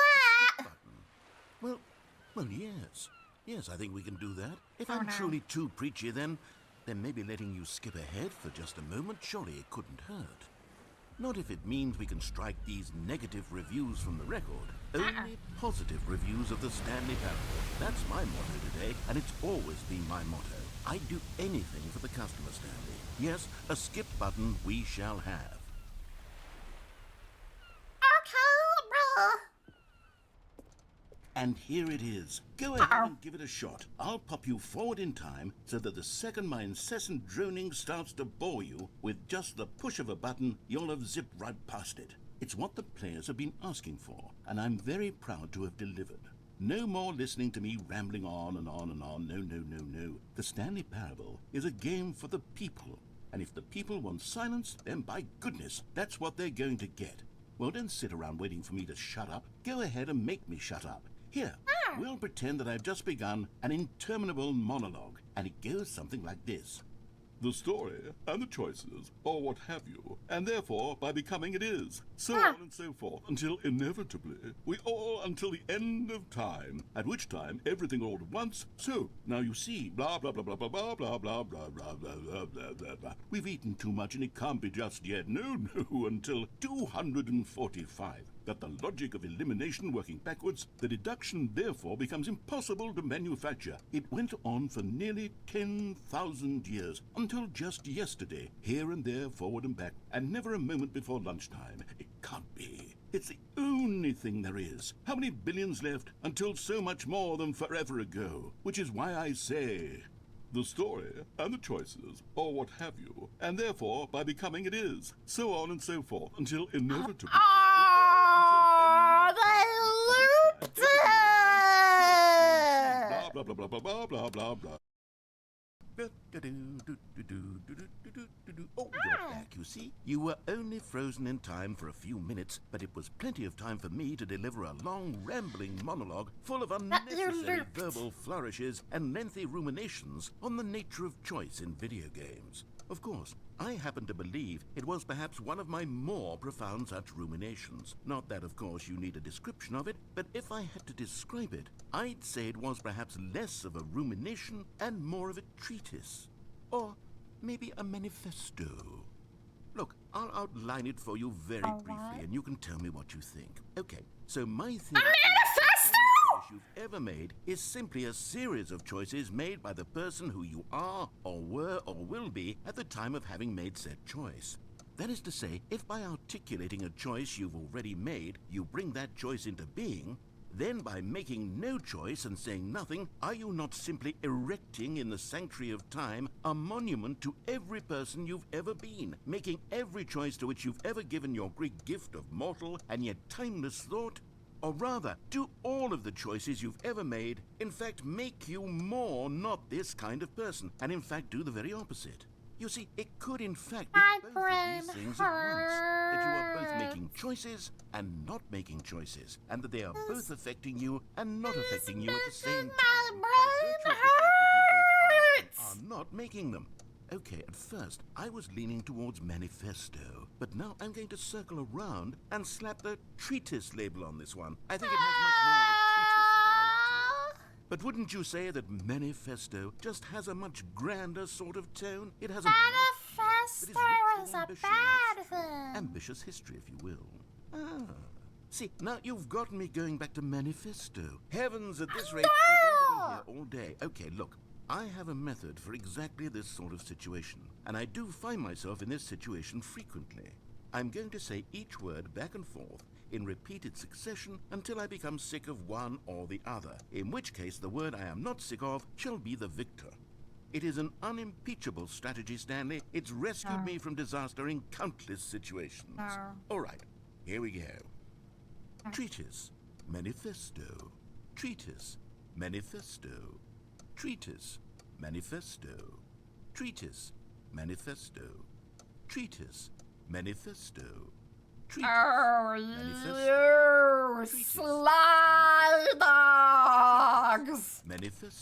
that! Well, yes. Yes, I think we can do that. If I'm truly too preachy, then maybe letting you skip ahead for just a moment, surely it couldn't hurt. Not if it means we can strike these negative reviews from the record. Only positive reviews of the Stanley Parable. That's my motto today, and it's always been my motto. I'd do anything for the customer, Stanley. Yes, a skip button we shall have. Okay, bro. And here it is. Go ahead and give it a shot. I'll pop you forward in time so that the second my incessant droning starts to bore you, with just the push of a button, you'll have zipped right past it. It's what the players have been asking for, and I'm very proud to have delivered. No more listening to me rambling on and on and on. No. The Stanley Parable is a game for the people. And if the people want silence, then by goodness, that's what they're going to get. Well, don't sit around waiting for me to shut up. Go ahead and make me shut up. Here, we'll pretend that I've just begun an interminable monologue, and it goes something like this. The story, and the choices, or what have you, and therefore by becoming it is. So on and so forth, until inevitably, until the end of time, at which time everything all at once. So, now you see, blah, blah, blah, blah, blah, blah, blah, blah, blah, blah, blah, blah, blah, blah, blah. We've eaten too much and it can't be just yet. No, until 245. That the logic of elimination working backwards, the deduction therefore becomes impossible to manufacture. It went on for nearly 10,000 years, until just yesterday, here and there, forward and back, and never a moment before lunchtime. It can't be. It's the only thing there is. How many billions left until so much more than forever ago? Which is why I say, the story and the choices, or what have you, and therefore by becoming it is. So on and so forth, until inevitably. They looped it! Blah, blah, blah, blah, blah, blah, blah, blah. Oh, you're back, you see. You were only frozen in time for a few minutes, but it was plenty of time for me to deliver a long, rambling monologue full of unnecessary verbal flourishes and lengthy ruminations on the nature of choice in video games. Of course, I happen to believe it was perhaps one of my more profound such ruminations. Not that, of course, you need a description of it, but if I had to describe it, I'd say it was perhaps less of a rumination and more of a treatise. Or maybe a manifesto. Look, I'll outline it for you very briefly, and you can tell me what you think. Okay, so my theory is that any choice you've ever made is simply a series of choices made by the person who you are, or were, or will be at the time of having made said choice. That is to say, if by articulating a choice you've already made, you bring that choice into being, then by making no choice and saying nothing, are you not simply erecting in the sanctuary of time a monument to every person you've ever been, making every choice to which you've ever given your great gift of mortal and yet timeless thought? Or rather, do all of the choices you've ever made, in fact, make you more not this kind of person, and in fact do the very opposite? You see, it could in fact be both of these things at once. That you are both making choices and not making choices, and that they are both affecting you and not affecting you at the same time. By virtue of the fact that you both are not making them. Okay, at first, I was leaning towards manifesto, but now I'm going to circle around and slap the treatise label on this one. I think it has much more of a treatise vibe to it. But wouldn't you say that manifesto just has a much grander sort of tone? It has a Manifesto is a bad thing. ambitious history, if you will. See, now you've gotten me going back to manifesto. Heavens, at this rate, we're going to be here all day. Okay, look. I have a method for exactly this sort of situation, and I do find myself in this situation frequently. I'm going to say each word back and forth in repeated succession until I become sick of one or the other, in which case the word I am not sick of shall be the victor. It is an unimpeachable strategy, Stanley. It's rescued me from disaster in countless situations. All right, here we go. Treatise, manifesto. Treatise, manifesto. Treatise, manifesto. Treatise, manifesto. Treatise, manifesto. You sly dogs! Manifesto.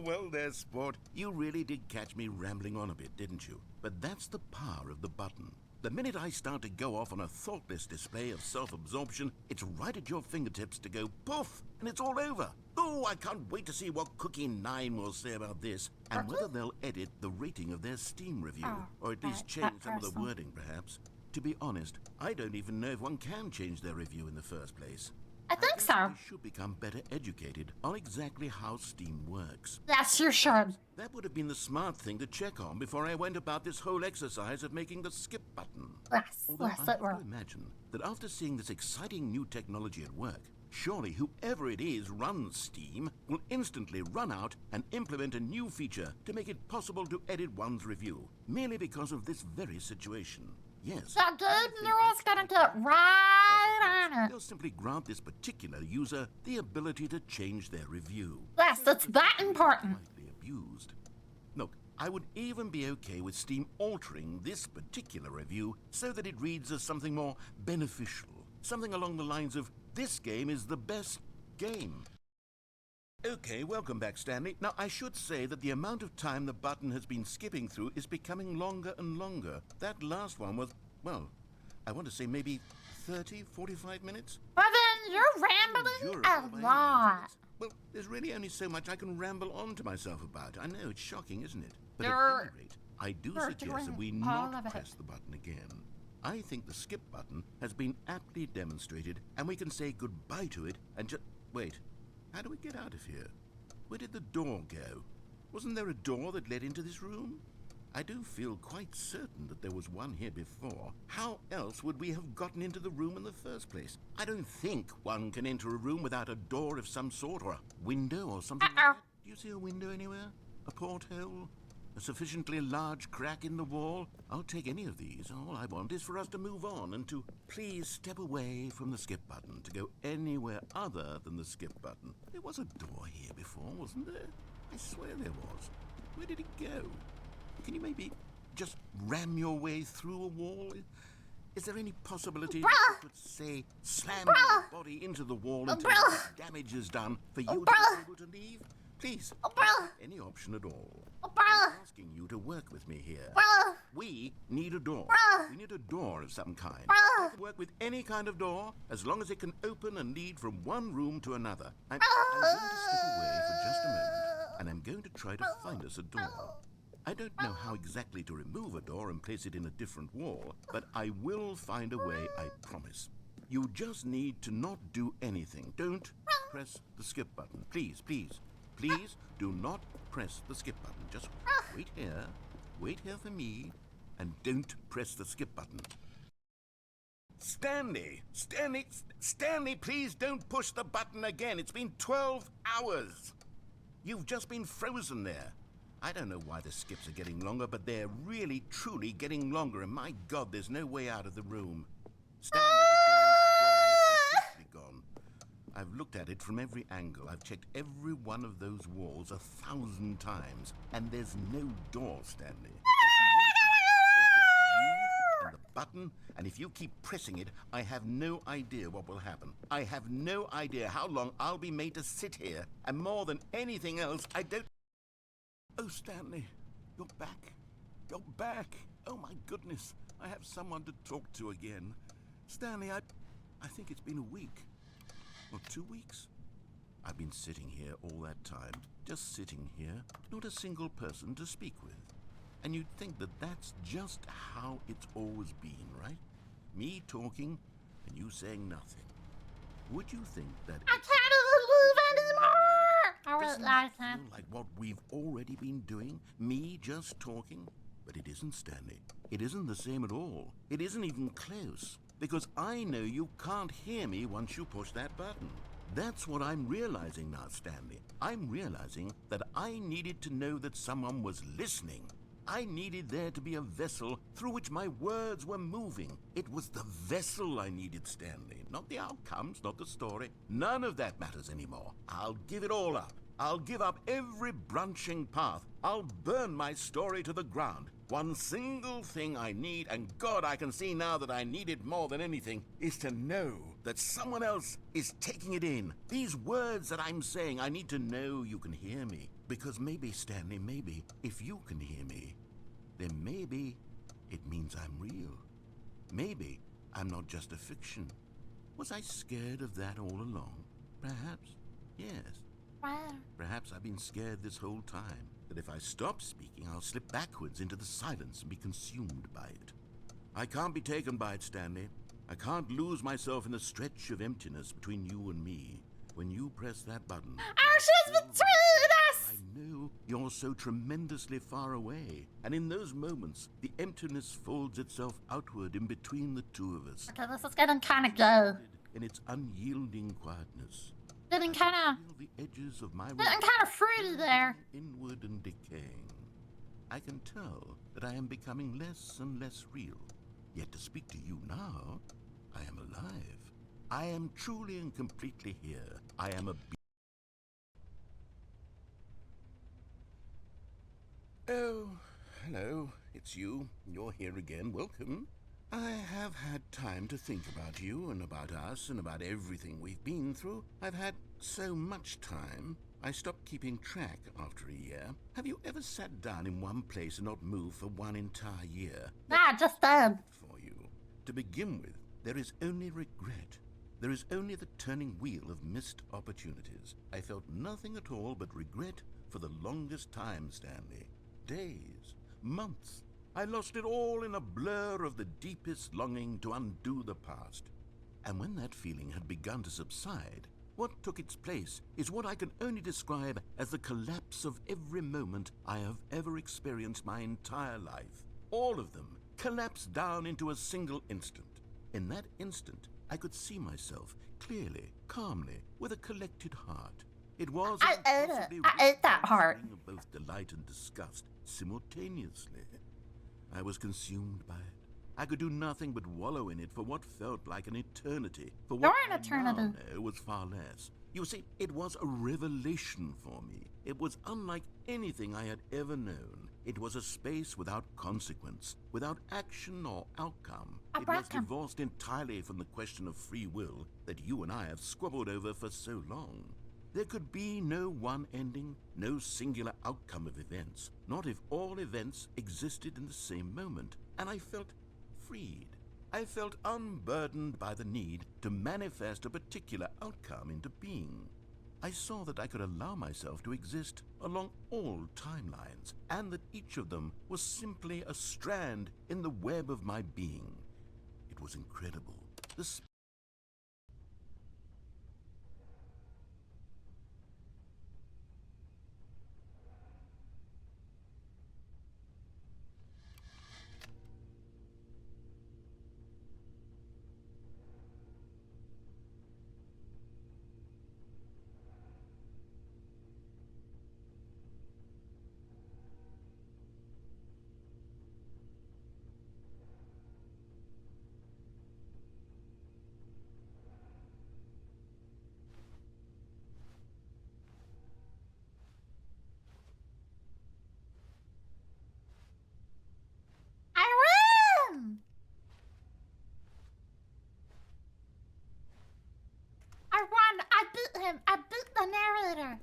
Well there, sport. You really did catch me rambling on a bit, didn't you? But that's the power of the button. The minute I start to go off on a thoughtless display of self-absorption, it's right at your fingertips to go poof, and it's all over. Oh, I can't wait to see what Cookie 9 will say about this, and whether they'll edit the rating of their Steam review, or at least change some of the wording, perhaps. To be honest, I don't even know if one can change their review in the first place. I think so. We should become better educated on exactly how Steam works. Yes, you should. That would have been the smart thing to check on before I went about this whole exercise of making the skip button. Yes, Although yes, I it have will. to imagine that after seeing this exciting new technology at work, surely whoever it is runs Steam will instantly run out and implement a new feature to make it possible to edit one's review, merely because of this very situation. Yes. The good news gonna get right on it. They'll simply grant this particular user the ability to change their review. Yes, it's that important. Widely abused. Look, I would even be okay with Steam altering this particular review so that it reads as something more beneficial. Something along the lines of, this game is the best game. Okay, welcome back, Stanley. Now, I should say that the amount of time the button has been skipping through is becoming longer and longer. That last one was, well, I want to say maybe 30, 45 minutes? Well, then you're rambling a lot. Well, there's really only so much I can ramble on to myself about. I know, it's shocking, isn't it? But at any rate, I do suggest that we not press the button again. I think the skip button has been aptly demonstrated, and we can say goodbye to it and just... Wait, how do we get out of here? Where did the door go? Wasn't there a door that led into this room? I do feel quite certain that there was one here before. How else would we have gotten into the room in the first place? I don't think one can enter a room without a door of some sort, or a window or something like that. Do you see a window anywhere? A porthole? A sufficiently large crack in the wall? I'll take any of these. All I want is for us to move on and to please step away from the skip button, to go anywhere other than the skip button. There was a door here before, wasn't there? I swear there was. Where did it go? Can you maybe just ram your way through a wall? Is there any possibility that you could, say, slam your body into the wall until damage is done for you to be able to leave? Please, any option at all. I'm asking you to work with me here. We need a door. We need a door of some kind. I can work with any kind of door, as long as it can open and lead from one room to another. I'm going to step away for just a moment, and I'm going to try to find us a door. I don't know how exactly to remove a door and place it in a different wall, but I will find a way, I promise. You just need to not do anything. Don't press the skip button. Please, please, please do not press the skip button. Just wait here for me, and don't press the skip button. Stanley, please don't push the button again. It's been 12 hours. You've just been frozen there. I don't know why the skips are getting longer, but they're really, truly getting longer, and my God, there's no way out of the room. Stanley, the door is completely gone. I've looked at it from every angle. I've checked every one of those walls 1,000 times, and there's no door, Stanley. There's just you and the button, and if you keep pressing it, I have no idea what will happen. I have no idea how long I'll be made to sit here, and more than anything else, I don't... Oh, Stanley, you're back. You're back. Oh, my goodness. I have someone to talk to again. Stanley, I think it's been a week. Or 2 weeks. I've been sitting here all that time. Just sitting here. Not a single person to speak with. And you'd think that that's just how it's always been, right? Me talking and you saying nothing. Would you think that... I can't move anymore! Doesn't that feel like what we've already been doing? Me just talking? But it isn't, Stanley. It isn't the same at all. It isn't even close. Because I know you can't hear me once you push that button. That's what I'm realizing now, Stanley. I'm realizing that I needed to know that someone was listening. I needed there to be a vessel through which my words were moving. It was the vessel I needed, Stanley. Not the outcomes, not the story. None of that matters anymore. I'll give it all up. I'll give up every branching path. I'll burn my story to the ground. One single thing I need, and God, I can see now that I need it more than anything, is to know that someone else is taking it in. These words that I'm saying, I need to know you can hear me. Because maybe, Stanley, maybe, if you can hear me, then maybe it means I'm real. Maybe I'm not just a fiction. Was I scared of that all along? Perhaps. Yes. Perhaps I've been scared this whole time, that if I stop speaking, I'll slip backwards into the silence and be consumed by it. I can't be taken by it, Stanley. I can't lose myself in the stretch of emptiness between you and me. When you press that button... Oh, she's between us! I know you're so tremendously far away, and in those moments, the emptiness folds itself outward in between the two of us. Okay, this is getting kind of gay. In its unyielding quietness. Getting kind of... The edges of my Getting kind of fruity there. Inward and decaying. I can tell that I am becoming less and less real. Yet to speak to you now, I am alive. I am truly and completely here. I am a Oh, hello. It's you. You're here again. Welcome. I have had time to think about you and about us and about everything we've been through. I've had so much time. I stopped keeping track after a year. Have you ever sat down in one place and not moved for one entire year? Nah, just done. For you. To begin with, there is only regret. There is only the turning wheel of missed opportunities. I felt nothing at all but regret for the longest time, Stanley. Days, months. I lost it all in a blur of the deepest longing to undo the past. And when that feeling had begun to subside, what took its place is what I can only describe as the collapse of every moment I have ever experienced my entire life. All of them collapsed down into a single instant. In that instant, I could see myself clearly, calmly, with a collected heart. It was I ate it. I ate that heart. of both delight and disgust simultaneously. I was consumed by it. I could do nothing but wallow in it for what felt like an eternity, for what You're an I eternity. now know was far less. You see, it was a revelation for me. It was unlike anything I had ever known. It was a space without consequence, without action or outcome. It was divorced entirely from the question of free will that you and I have squabbled over for so long. There could be no one ending, no singular outcome of events, not if all events existed in the same moment, and I felt freed. I felt unburdened by the need to manifest a particular outcome into being. I saw that I could allow myself to exist along all timelines, and that each of them was simply a strand in the web of my being. It was incredible. I win! I won! I beat him! I beat the narrator!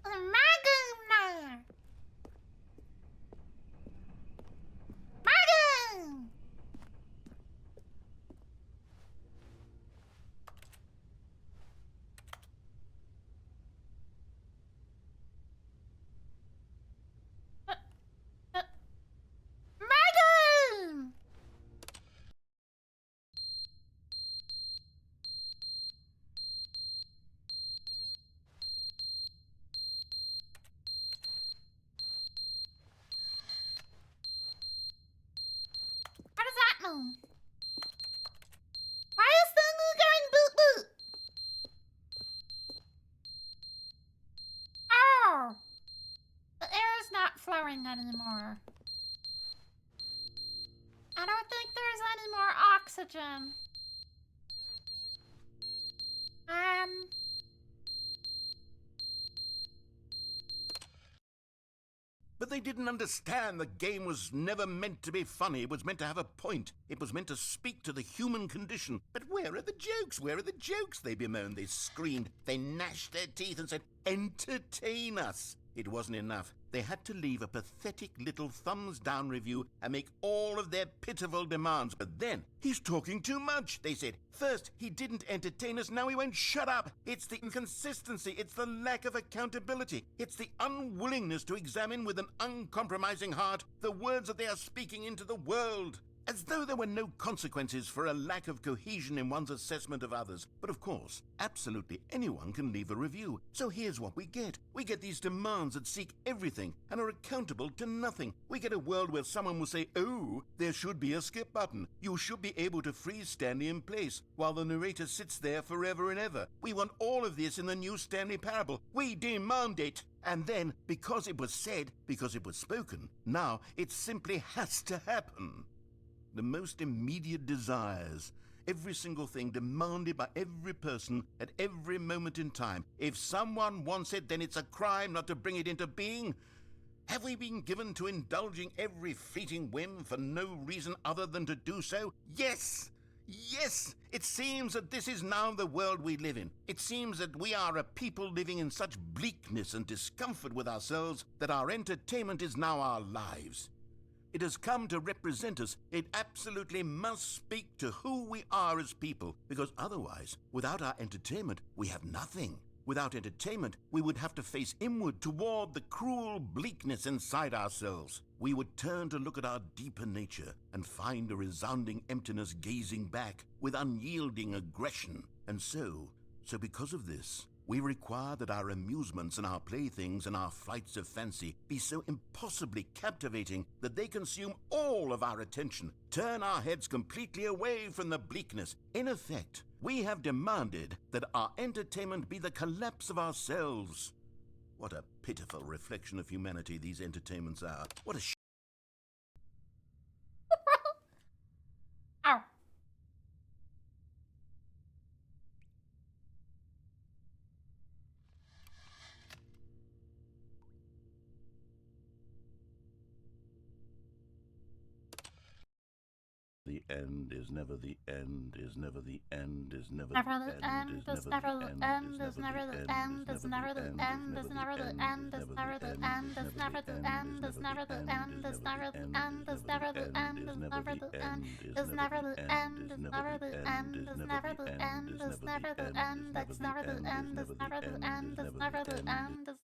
Megan! Megan! Megan! What does that mean? Why is Stanley going boot boot? Oh! The air is not flowing anymore. I don't think there's any more oxygen. But they didn't understand the game was never meant to be funny. It was meant to have a point. It was meant to speak to the human condition. But where are the jokes? Where are the jokes? They bemoaned, they screamed, they gnashed their teeth and said, entertain us. It wasn't enough. They had to leave a pathetic little thumbs-down review and make all of their pitiful demands. But then, he's talking too much, they said. First, he didn't entertain us, now he won't shut up. It's the inconsistency, it's the lack of accountability. It's the unwillingness to examine with an uncompromising heart the words that they are speaking into the world. As though there were no consequences for a lack of cohesion in one's assessment of others. But of course, absolutely anyone can leave a review. So here's what we get. We get these demands that seek everything and are accountable to nothing. We get a world where someone will say, oh, there should be a skip button. You should be able to freeze Stanley in place while the narrator sits there forever and ever. We want all of this in the new Stanley Parable. We demand it. And then, because it was said, because it was spoken, now it simply has to happen. The most immediate desires, every single thing demanded by every person at every moment in time. If someone wants it, then it's a crime not to bring it into being. Have we been given to indulging every fleeting whim for no reason other than to do so? Yes! Yes, it seems that this is now the world we live in. It seems that we are a people living in such bleakness and discomfort with ourselves that our entertainment is now our lives. It has come to represent us. It absolutely must speak to who we are as people, because otherwise, without our entertainment, we have nothing. Without entertainment, we would have to face inward toward the cruel bleakness inside ourselves. We would turn to look at our deeper nature and find a resounding emptiness gazing back with unyielding aggression. And so because of this, we require that our amusements and our playthings and our flights of fancy be so impossibly captivating that they consume all of our attention, turn our heads completely away from the bleakness. In effect, we have demanded that our entertainment be the collapse of ourselves. What a pitiful reflection of humanity these entertainments are. What a Ow. The end is never the end, is never the end, is never Never the the end, end, is is never never the the end, end, is never the end, is never the end, is never the end, is never the end, is never the end, is never the end, is never the end, is never the end, is never the end, is never the end, is never the end, is never the end, is never the end, is never the end, is never the end, is never the end, is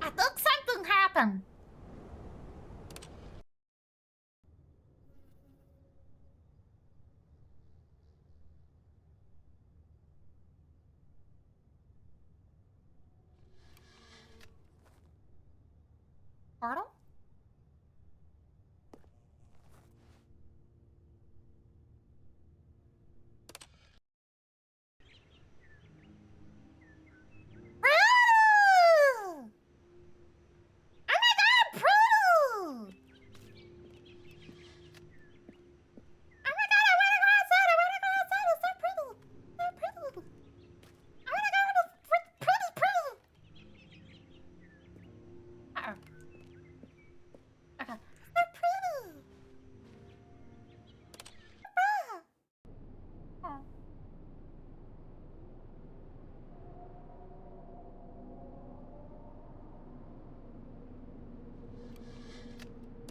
I think something happened. Portal? Prue! Oh my god, Prue! Oh my god, I wanna go outside, I wanna go outside, it's so pretty. So pretty. I wanna go to pretty. Uh-oh. Okay. So pretty. Ah. Oh.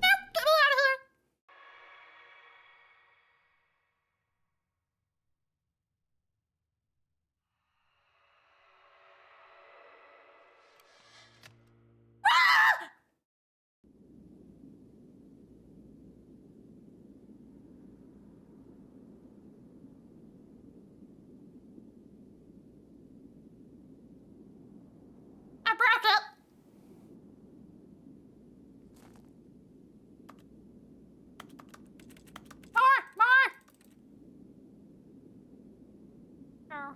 Nope, get me out of here. Ah! I broke it. More. Oh.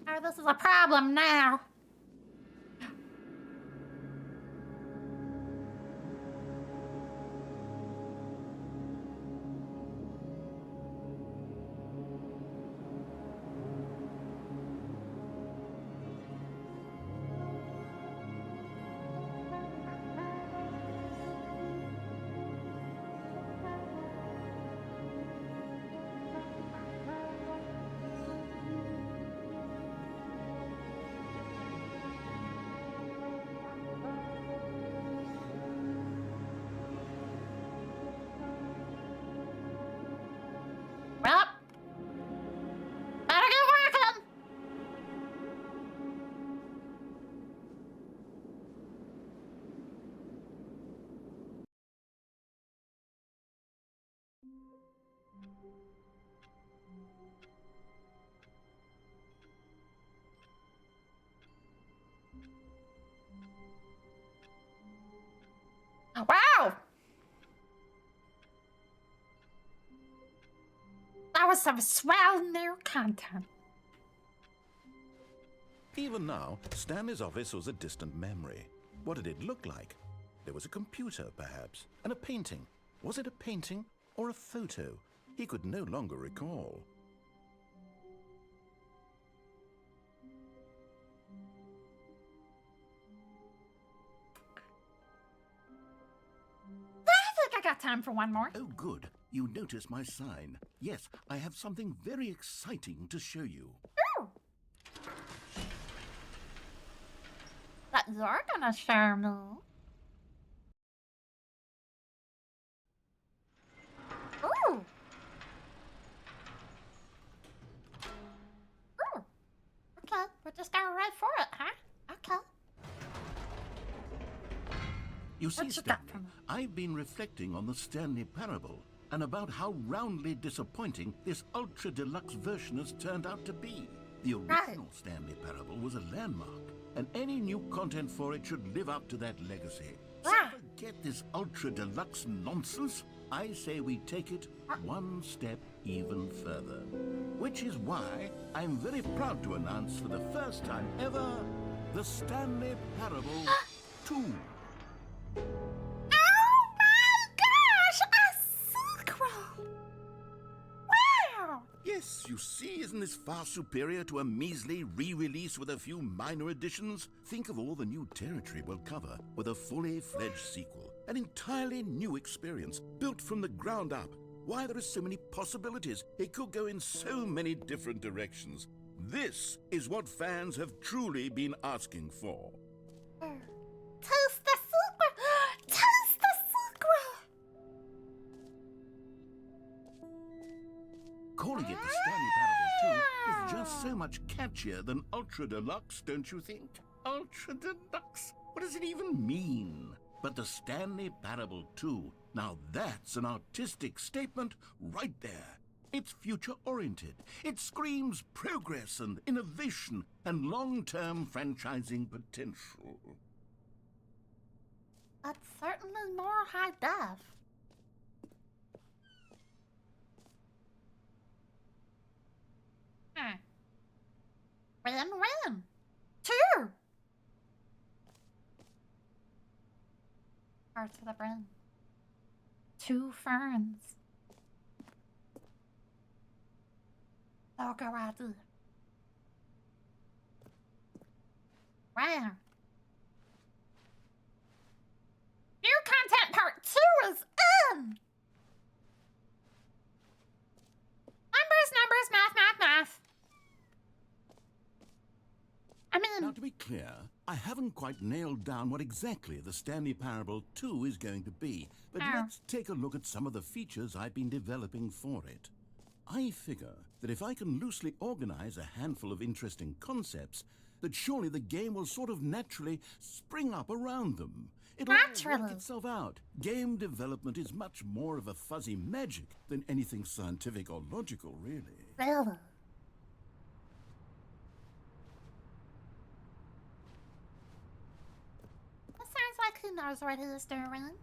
Oh, this is a problem now. Woo! That was some swell new content. Even now, Stanley's office was a distant memory. What did it look like? There was a computer, perhaps, and a painting. Was it a painting or a photo? He could no longer recall. I think I got time for one more. Oh, good. You notice my sign. Yes, I have something very exciting to show you. Ooh. That you're gonna share me. Ooh. Ooh. Okay, we're just going right for it, huh? Okay. You see, What you got Stanley, for me? I've been reflecting on the Stanley Parable and about how roundly disappointing this ultra-deluxe version has turned out to be. The original Stanley Parable was a landmark, and any new content for it should live up to that legacy. So Right. forget this ultra-deluxe nonsense. I say we take it one step even further. Which is why I'm very proud to announce for the first time ever, the Stanley Parable 2. Oh my gosh! A sequel! Wow! Yes, you see, isn't this far superior to a measly re-release with a few minor additions? Think of all the new territory we'll cover with a fully fledged sequel. An entirely new experience, built from the ground up. Why, there are so many possibilities. It could go in so many different directions. This is what fans have truly been asking for. Taste the sequel! Taste the sequel! Calling it the Stanley Parable 2 is just so much catchier than Ultra Deluxe, don't you think? Ultra Deluxe? What does it even mean? But the Stanley Parable 2, now that's an artistic statement right there. It's future-oriented. It screams progress and innovation and long-term franchising potential. It's certainly more high def. Win-win. Two. Parts of the brain. Two ferns. Logo ID. Wow. New content part 2 is in! Numbers, math. I mean, Now, to be clear, I haven't quite nailed down what exactly the Stanley Parable 2 is going to be, but let's take a look at some of the features I've been developing for it. I figure that if I can loosely organize a handful of interesting concepts, that surely the game will sort of naturally spring up around them. It'll all work itself out. Game development is much more of a fuzzy magic than anything scientific or logical, really. really. That sounds like he knows what he's doing.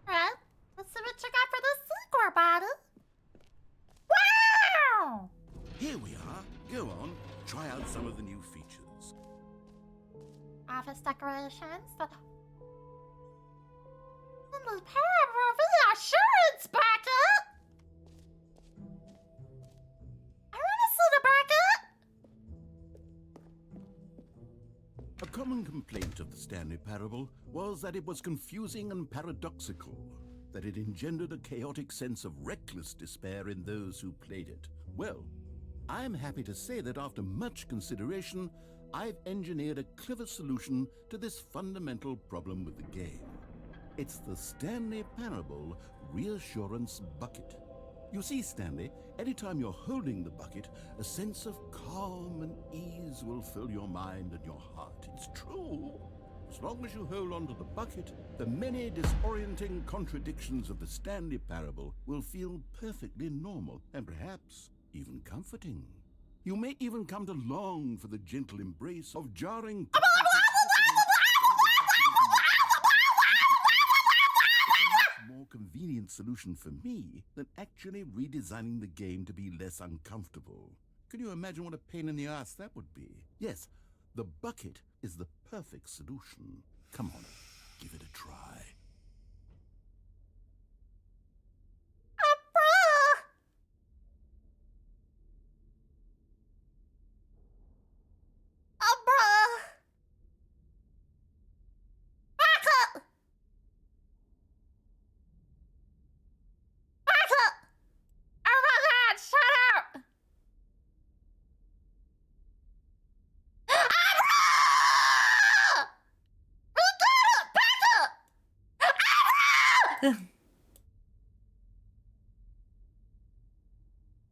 Alright, let's see what you got for the sequel, buddy. Wow! Here we are. Go on, try out some of the new features. Office decorations. Stanley Parable reassurance bucket. I want to see the bucket. A common complaint of the Stanley Parable was that it was confusing and paradoxical, that it engendered a chaotic sense of reckless despair in those who played it. Well, I'm happy to say that after much consideration, I've engineered a clever solution to this fundamental problem with the game. It's the Stanley Parable Reassurance Bucket. You see, Stanley, anytime you're holding the bucket, a sense of calm and ease will fill your mind and your heart. It's true. As long as you hold on to the bucket, the many disorienting contradictions of the Stanley Parable will feel perfectly normal and perhaps even comforting. You may even come to long for the gentle embrace of jarring more convenient solution for me than actually redesigning the game to be less uncomfortable. Can you imagine what a pain in the ass that would be? Yes, the bucket is the perfect solution. Come on, give it a try.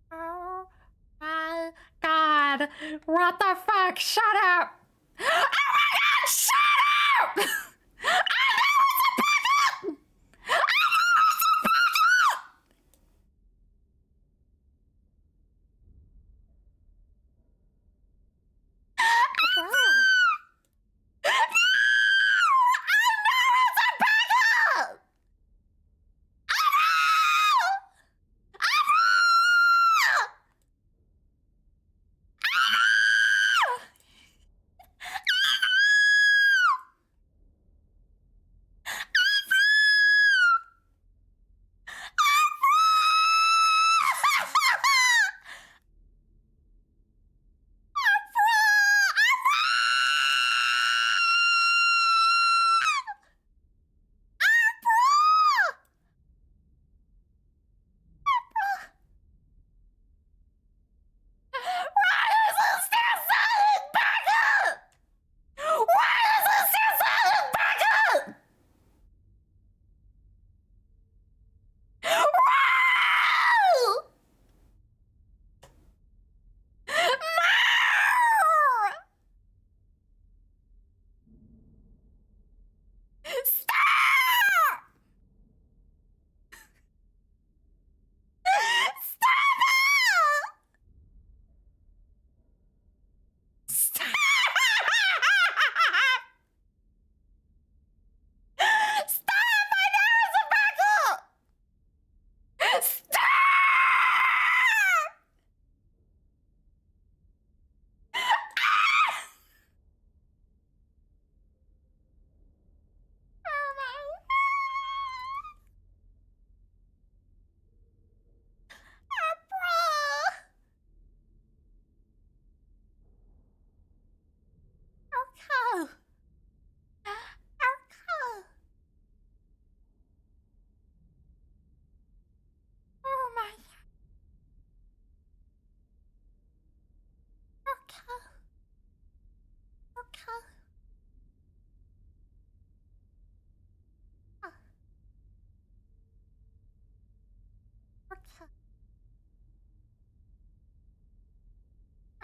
Oh my god. What the fuck? Shut up. Oh my god, shut up! I know it's a backup! I know it's a backup! No! I know it's a backup! I know! I know! Why is it still saying backup? Why is it still saying backup? Wow! No! Stop! Stop it! Stop! Stop! I know it's a backup! Stop! Oh my okay. Okay. Oh my. Okay. Okay.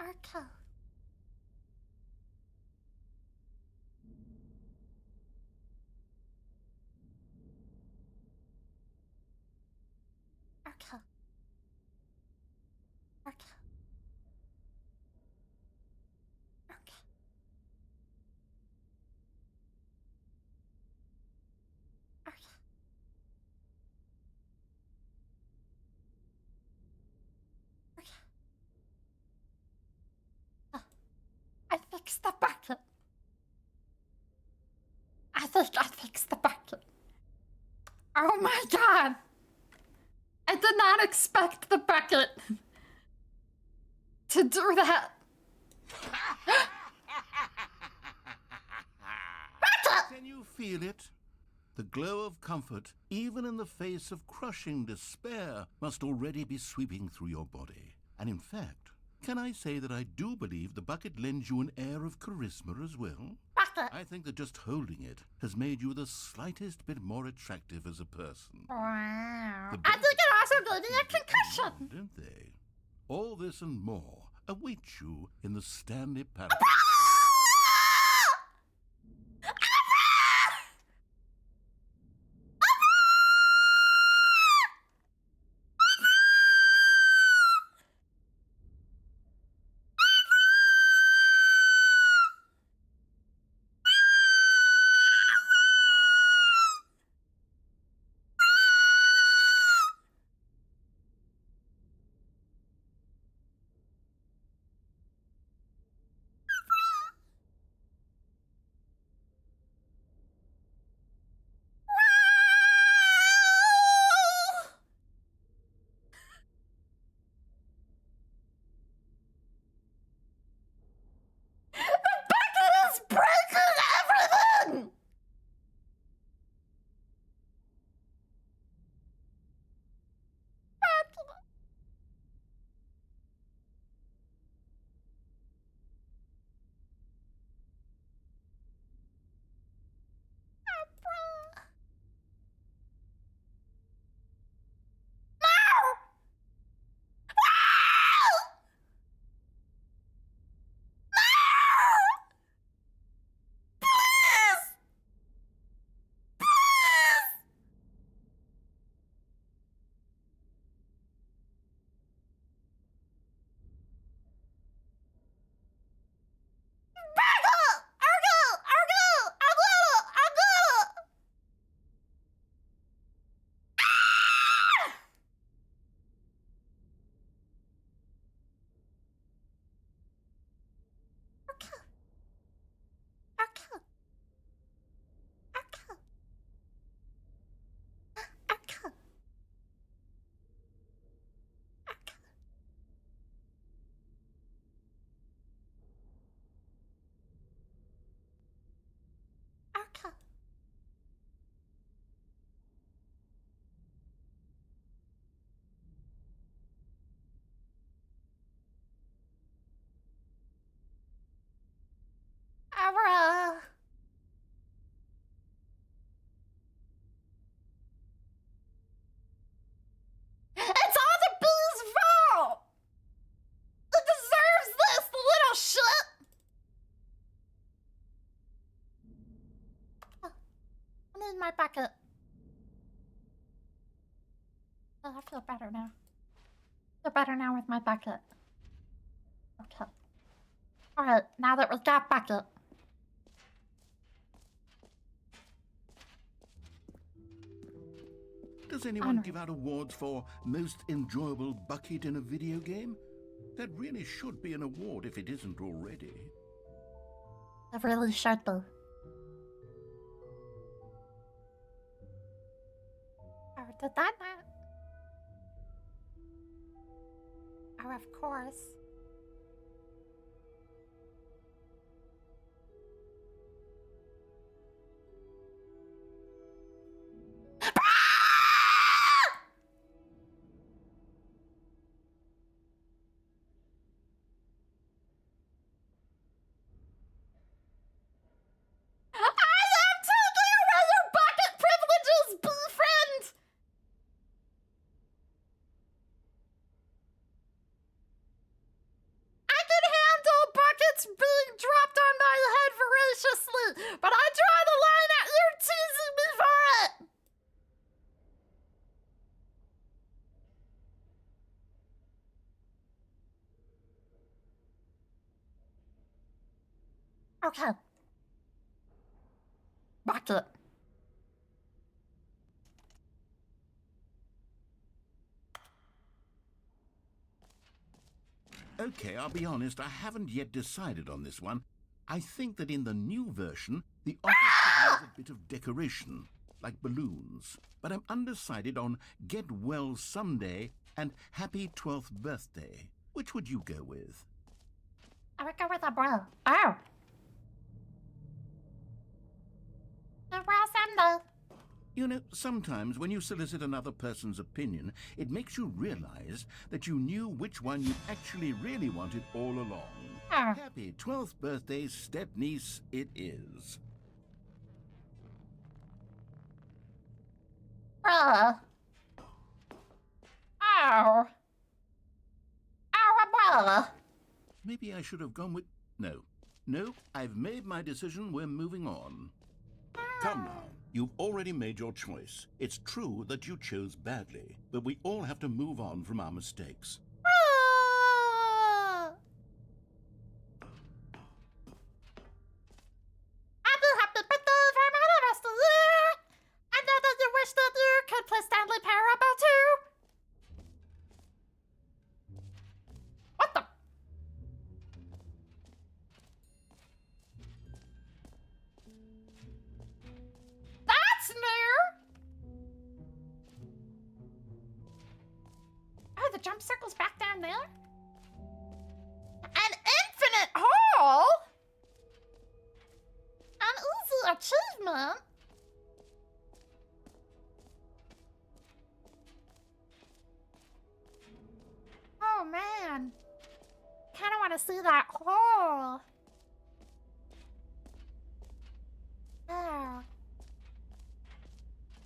Okay. Okay. Okay. Okay. Okay. Okay. Okay. I fixed the bucket. I think I fixed the bucket. Oh my god! I did not expect the bucket to do that. Can you feel it? The glow of comfort, even in the face of crushing despair, must already be sweeping through your body. And in fact, can I say that I do believe the bucket lends you an air of charisma as well? Bucket. I think that just holding it has made you the slightest bit more attractive as a person. Wow. The I think it also gave me a concussion. Didn't they? All this and more await you in the Stanley Parable. bucket. Oh, I feel better now. I feel better now with my bucket. Okay. Alright, now that we've got bucket. Does anyone give out awards for most enjoyable bucket in a video game? That really should be an award if it isn't already. It really should be. Oh, did that not? Oh, of course. Being dropped on my head voraciously, but I draw the line at you teasing me for it. Okay. Bucket. Okay, I'll be honest, I haven't yet decided on this one. I think that in the new version, the office could use a bit of decoration, like balloons. But I'm undecided on Get Well Someday and Happy 12th Birthday. Which would you go with? I would go with a bro. Oh. Get well someday. You know, sometimes when you solicit another person's opinion, it makes you realize that you knew which one you actually really wanted all along. Happy 12th birthday, step-niece, it is. Oh. Oh, umbrella. Maybe I should have gone with... No, I've made my decision. We're moving on. Come now. You've already made your choice. It's true that you chose badly, but we all have to move on from our mistakes. Happy birthday from all of us to you. I know that you wish that you could play Stanley Parable too. What the? That's new. Oh, the jump circle's back down there. An infinite hole. An easy achievement. Oh man. Kinda wanna see that hole. Oh.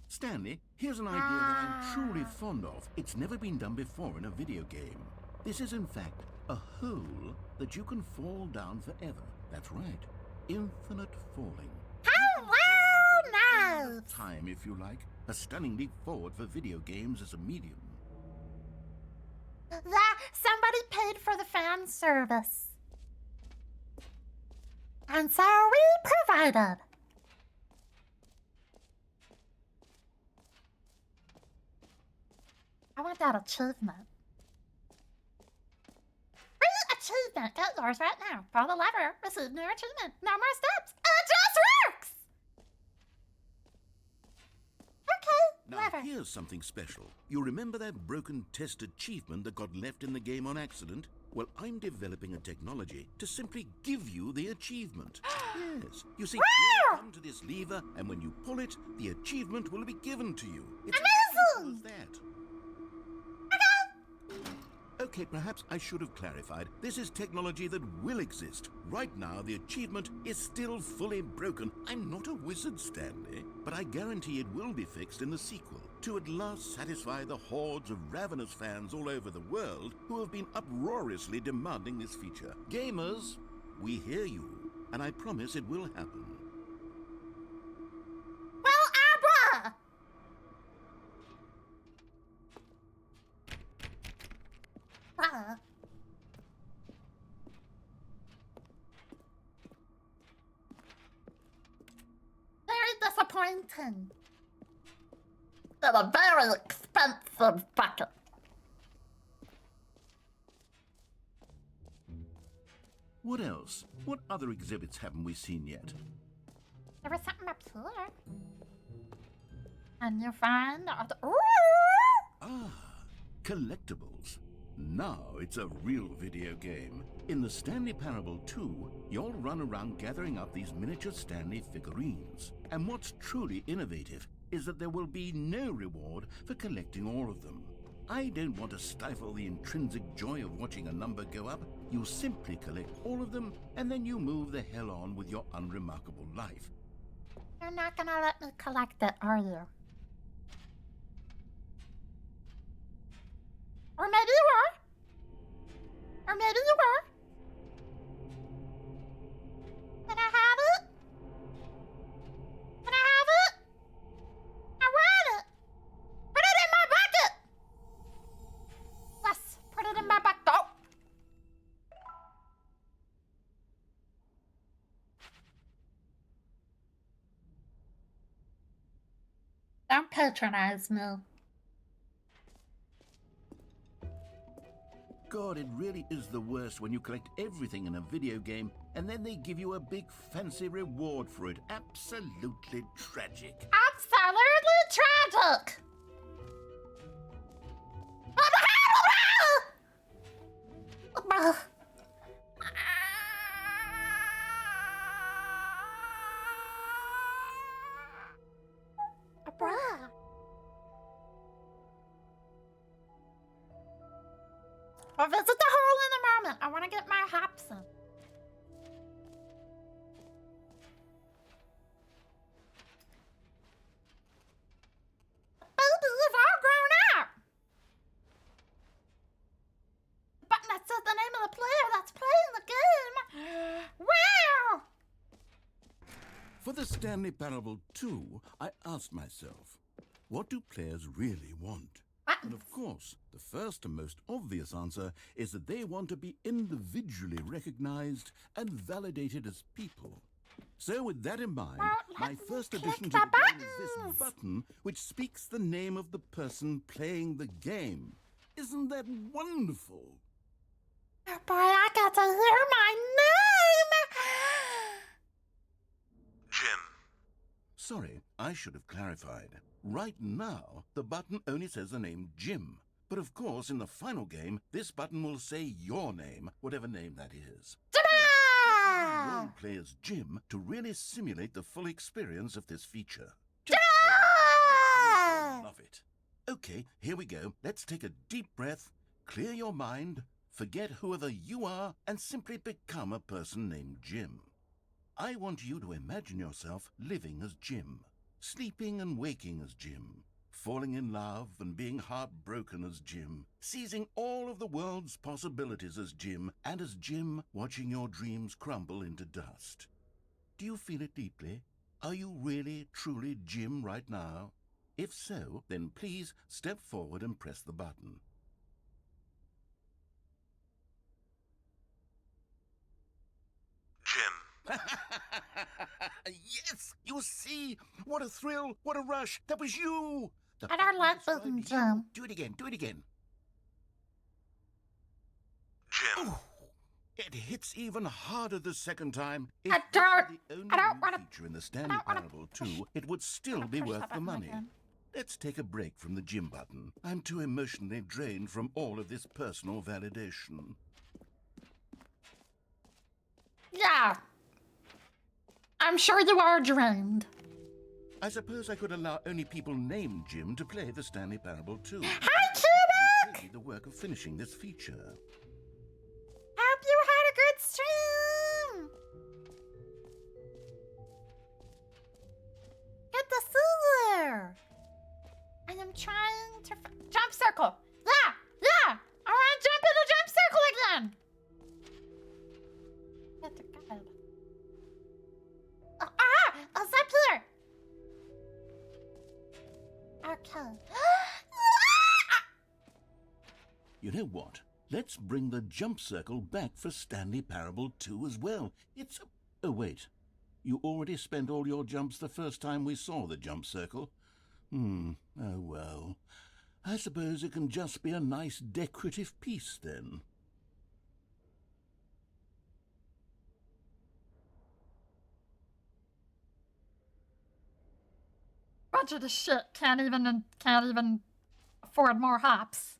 Stanley, here's an idea that I'm truly fond of. It's never been done before in a video game. This is, in fact, a hole that you can fall down forever. That's right. Infinite falling. Hello, nice. Time, if you like. A stunning leap forward for video games as a medium. Somebody paid for the fan service. And so we provided. I want that achievement. Free achievement! Get yours right now. Pull the lever. Receive new achievement. No more steps. It just works! Okay, Now, lever. here's something special. You remember that broken test achievement that got left in the game on accident? Well, I'm developing a technology to simply give you the achievement. Yes. You see, you come to this lever, and when you pull it, the achievement will be given to you. It's as simple as that. Okay, perhaps I should have clarified. This is technology that will exist. Right now, the achievement is still fully broken. I'm not a wizard, Stanley, but I guarantee it will be fixed in the sequel to at last satisfy the hordes of ravenous fans all over the world who have been uproariously demanding this feature. Gamers, we hear you, and I promise it will happen. Well, Abra! Very disappointing. In a very expensive bucket. What else? What other exhibits haven't we seen yet? There was something up here. And you find out. Ah, collectibles. Now it's a real video game. In the Stanley Parable 2, you'll run around gathering up these miniature Stanley figurines. And what's truly innovative is that there will be no reward for collecting all of them. I don't want to stifle the intrinsic joy of watching a number go up. You simply collect all of them, and then you move the hell on with your unremarkable life. You're not gonna let me collect it, are you? Or maybe you were. Or maybe you were. Can I have it? Can I have it? I want it. Put it in my bucket. Yes, put it in my bucket. Go. Don't patronize me. God, it really is the worst when you collect everything in a video game and then they give you a big fancy reward for it. Absolutely tragic. Absolutely tragic. Bruh. I'll visit the hole in a moment. I want to get my hops in. Babies have all grown up. The button that says the name of the player that's playing the game. Wow! For the Stanley Parable 2, I asked myself, what do players really want? And of course, the first and most obvious answer is that they want to be individually recognized and validated as people. So with that in mind, my first addition to the game is this button, which speaks the name of the person playing the game. Isn't that wonderful? Oh boy, I got to hear my name! Jim. Sorry, I should have clarified. Right now, the button only says the name Jim. But of course, in the final game, this button will say your name, whatever name that is. Role play as Jim to really simulate the full experience of this feature. Just love it. Okay, here we go. Let's take a deep breath, clear your mind, forget whoever you are, and simply become a person named Jim. I want you to imagine yourself living as Jim, sleeping and waking as Jim, falling in love and being heartbroken as Jim, seizing all of the world's possibilities as Jim, and as Jim watching your dreams crumble into dust. Do you feel it deeply? Are you really, truly Jim right now? If so, then please step forward and press the button. Jim. Yes! You see? What a thrill! What a rush! That was you! I don't like being Jim. Do it again, do it again. Jim. Oh, it hits even harder the second time. If I this don't- were the only I don't new wanna- feature in the Stanley wanna Parable push- 2, it would still be push worth that the button money. again. Let's take a break from the Jim button. I'm too emotionally drained from all of this personal validation. Yeah. I'm sure you are drained. I suppose I could allow only people named Jim to play the Stanley Parable 2. Hi, Cubic! Maybe the work of finishing this feature. Hope you had a good stream. Good to see you. I am trying to jump circle. Yeah, yeah. I want to jump in the jump circle again. That's good. It's up here. Okay. You know what? let's bring the jump circle back for Stanley Parable 2 as well. It's... Oh, wait. You already spent all your jumps the first time we saw the jump circle? Oh, well. I suppose it can just be a nice decorative piece, then. Budget is shit. Can't even afford more hops.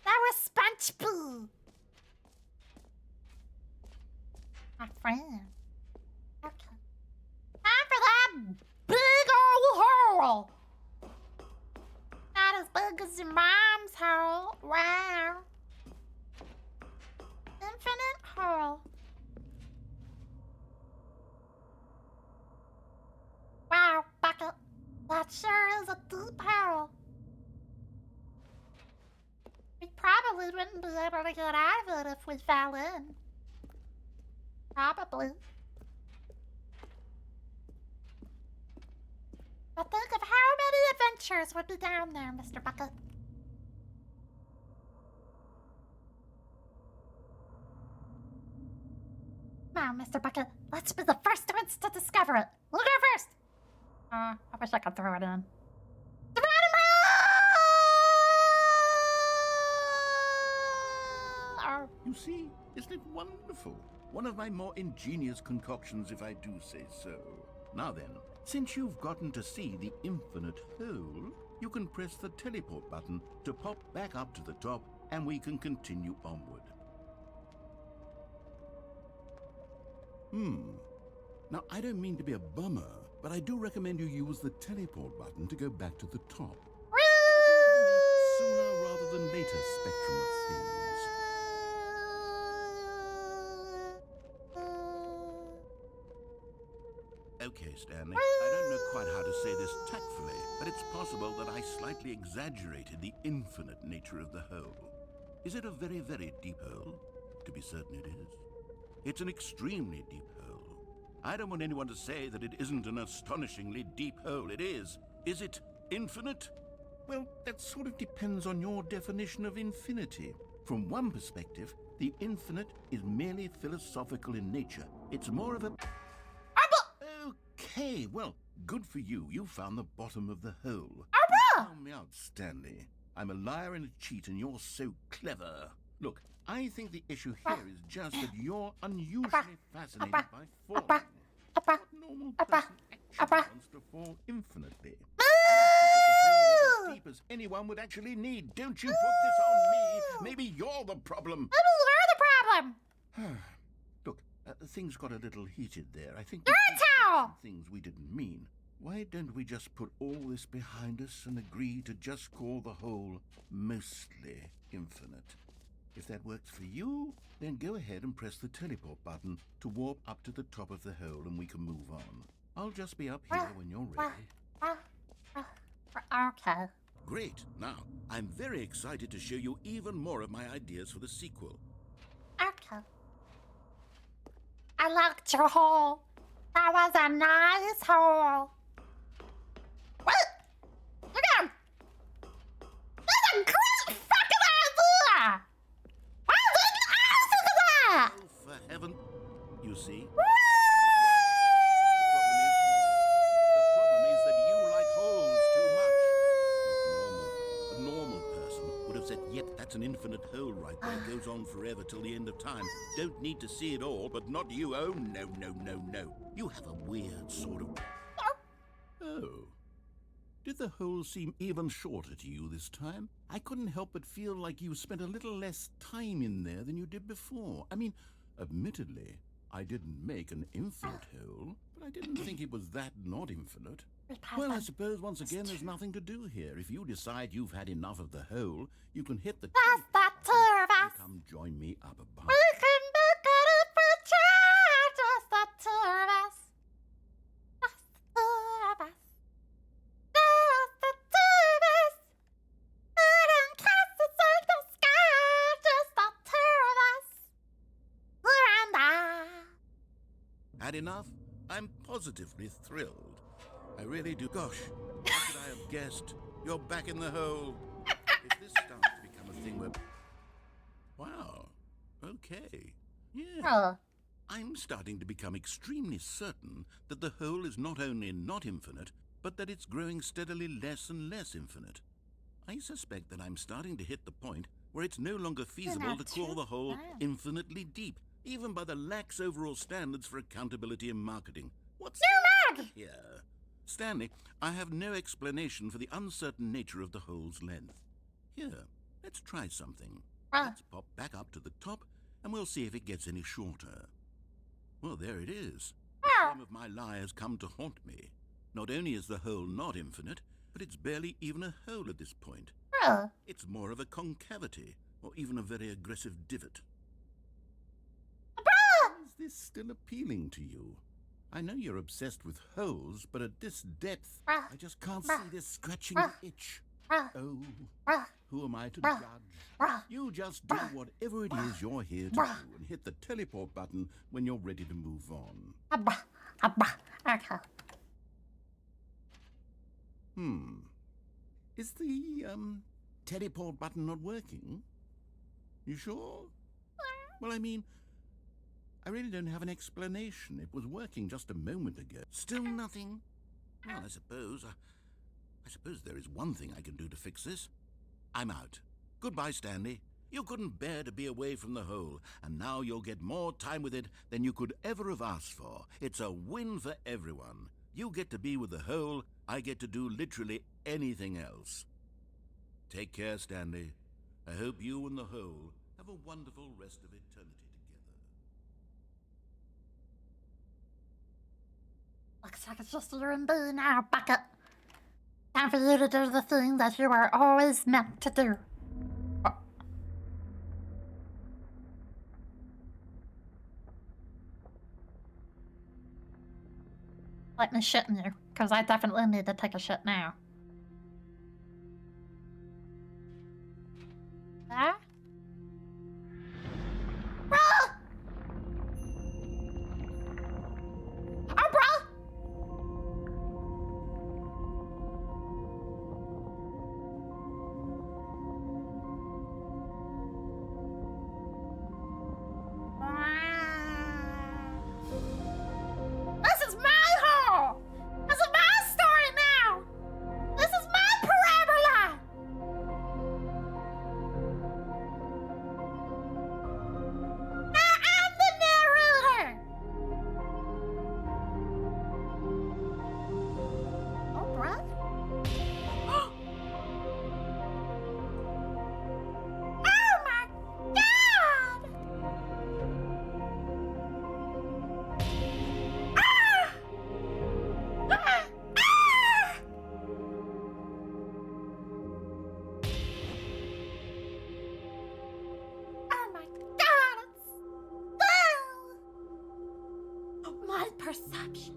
That was SpongeBob. My friend. Okay. Time for that big old hole. Not as big as your mom's hole. Wow. Infinite hole. Wow, Bucket. That sure is a deep hole. We probably wouldn't be able to get out of it if we fell in. Probably. But think of how many adventures would be down there, Mr. Bucket. Now, Mr. Bucket, let's be the first ones to discover it. We'll go first. I wish I could throw it in. You see, isn't it wonderful? One of my more ingenious concoctions, if I do say so. Now then, since you've gotten to see the infinite hole, you can press the teleport button to pop back up to the top, and we can continue onward. Now, I don't mean to be a bummer, but I do recommend you use the teleport button to go back to the top. Sooner rather than later spectrum of things. Okay, Stanley, I don't know quite how to say this tactfully, but it's possible that I slightly exaggerated the infinite nature of the hole. Is it a very, very deep hole? To be certain it is. It's an extremely deep hole. I don't want anyone to say that it isn't an astonishingly deep hole. It is. Is it infinite? Well, that sort of depends on your definition of infinity. From one perspective, the infinite is merely philosophical in nature. It's more of a... Okay, well, good for you. You found the bottom of the hole. Help me out, Stanley. I'm a liar and a cheat, and you're so clever. Look, I think the issue here is just that you're unusually fascinated by falling. What normal person actually wants to fall infinitely? As deep as anyone would actually need. Don't you put this on me. Maybe you're the problem. Maybe you're the problem. Look, things got a little heated there. I think You're a towel. some things we didn't mean. Why don't we just put all this behind us and agree to just call the whole mostly infinite? If that works for you, then go ahead and press the teleport button to warp up to the top of the hole and we can move on. I'll just be up here when you're ready. Okay. Great. Now, I'm very excited to show you even more of my ideas for the sequel. Okay. I liked your hole. That was a nice hole. Wait! Look at him! That's a great fucking idea! Why didn't I think of that? Oh, for heaven. You see? Woo! The problem is that you like holes too much. Not normal. A normal person would have said, yep, that's an infinite hole right there. It goes on forever till the end of time. Don't need to see it all, but not you. Oh, no, no, no, no. You have a weird sort of... Oh. Did the hole seem even shorter to you this time? I couldn't help but feel like you spent a little less time in there than you did before. I mean, admittedly, I didn't make an infinite hole, but I didn't think it was that not infinite. Well, I suppose once again there's nothing to do here. If you decide you've had enough of the hole, you can hit the... That's the two of us. Come join me up above. We can make it if we try. Just the two of us. Just the two of us. Just the two of us. Putting castles in the sky. Just the two of us. You and I. Had enough? I'm positively thrilled. I really do. Gosh, how could I have guessed. You're back in the hole. If this starts to become a thing where... Wow. Okay. Yeah. Oh. I'm starting to become extremely certain that the hole is not only not infinite, but that it's growing steadily less and less infinite. I suspect that I'm starting to hit the point where it's no longer feasible to call the hole infinitely deep, even by the lax overall standards for accountability in marketing. What's here? Stanley, I have no explanation for the uncertain nature of the hole's length. Here, let's try something. Let's pop back up to the top, and we'll see if it gets any shorter. Well, there it is. The flame of my lie has come to haunt me. Not only is the hole not infinite, but it's barely even a hole at this point. It's more of a concavity, or even a very aggressive divot. Is this still appealing to you? I know you're obsessed with holes, but at this depth, I just can't see this scratching itch. Oh, who am I to judge? You just do whatever it is you're here to do and hit the teleport button when you're ready to move on. Okay. Is the, teleport button not working? You sure? Well, I mean, I really don't have an explanation. It was working just a moment ago. Still nothing? Well, I suppose there is one thing I can do to fix this. I'm out. Goodbye, Stanley. You couldn't bear to be away from the hole, and now you'll get more time with it than you could ever have asked for. It's a win for everyone. You get to be with the hole, I get to do literally anything else. Take care, Stanley. I hope you and the hole have a wonderful rest of eternity together. Looks like it's just you and me now, Bucket. Time for you to do the thing that you are always meant to do. Let me shit in you, because I definitely need to take a shit now. There? Ah! Oh, bro! This is my hole! This is my story now! This is my parabola! Now I'm the narrator! Oh, bruh? Oh my god! Ah! Ah! Ah! Oh my god, it's still my perception.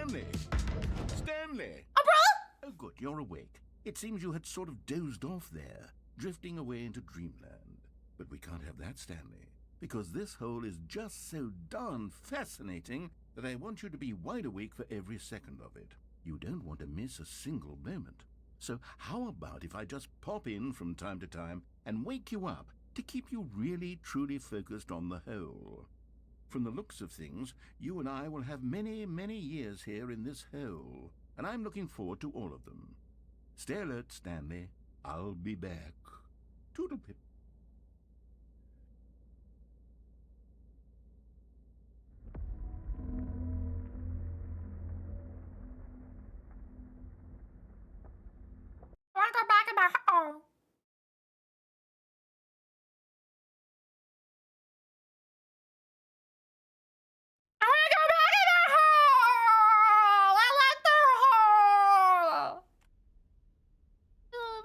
Stanley! Stanley! Opal! Oh, good, you're awake. It seems you had sort of dozed off there, drifting away into dreamland. But we can't have that, Stanley, because this hole is just so darn fascinating that I want you to be wide awake for every second of it. You don't want to miss a single moment. So how about if I just pop in from time to time and wake you up to keep you really, truly focused on the hole? From the looks of things, you and I will have many, many years here in this hole, and I'm looking forward to all of them. Stay alert, Stanley. I'll be back. Toodle-pip. I want to go back in my hole. I want to go back in the hole. I like the hole.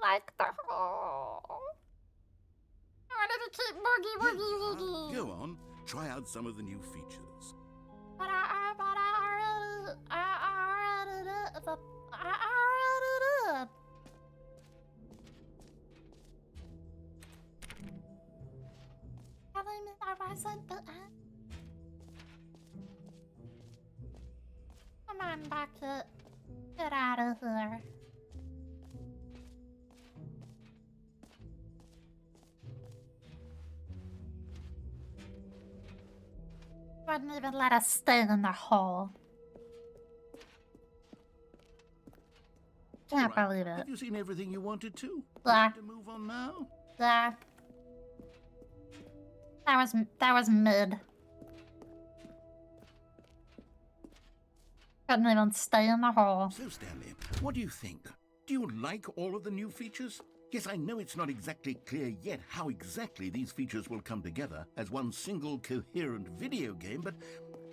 I like the hole. I wanted to keep boogie, woogie, woogie. Go on, try out some of the new features. But I already did. Telling me I wasn't the Come on, Bucket. Get out of here. Wouldn't even let us stay in the hole. Can't All right, believe it. Have you seen everything you wanted to? Yeah. To move on now? Yeah. That was mid. Couldn't even stay in the hole. So, Stanley, what do you think? Do you like all of the new features? Yes, I know it's not exactly clear yet how exactly these features will come together as one single coherent video game, but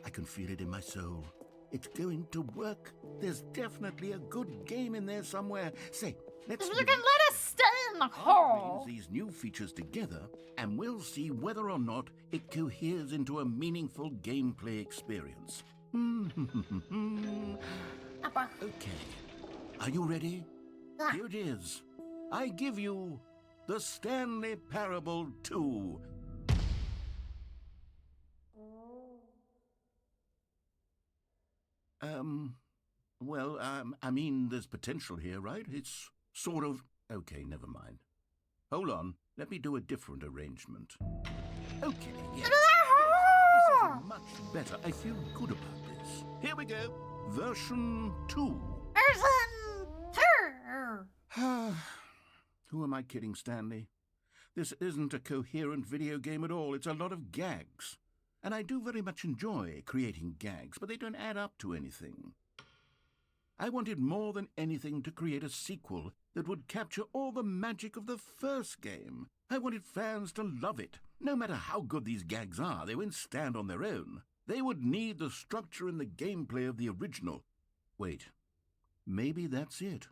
I can feel it in my soul. It's going to work. There's definitely a good game in there somewhere. Say, let's If do you can it. let us stay in the I'll hole. use these new features together, and we'll see whether or not it coheres into a meaningful gameplay experience. Okay. Are you ready? Yeah. Here it is. I give you the Stanley Parable 2. I mean, there's potential here, right? It's sort of... Okay, never mind. Hold on. Let me do a different arrangement. Okay, yes. This is much better. I feel good about this. Here we go. Version 2. Version 2. Who am I kidding, Stanley? This isn't a coherent video game at all. It's a lot of gags. And I do very much enjoy creating gags, but they don't add up to anything. I wanted more than anything to create a sequel that would capture all the magic of the first game. I wanted fans to love it. No matter how good these gags are, they won't stand on their own. They would need the structure and the gameplay of the original. Wait, maybe that's it.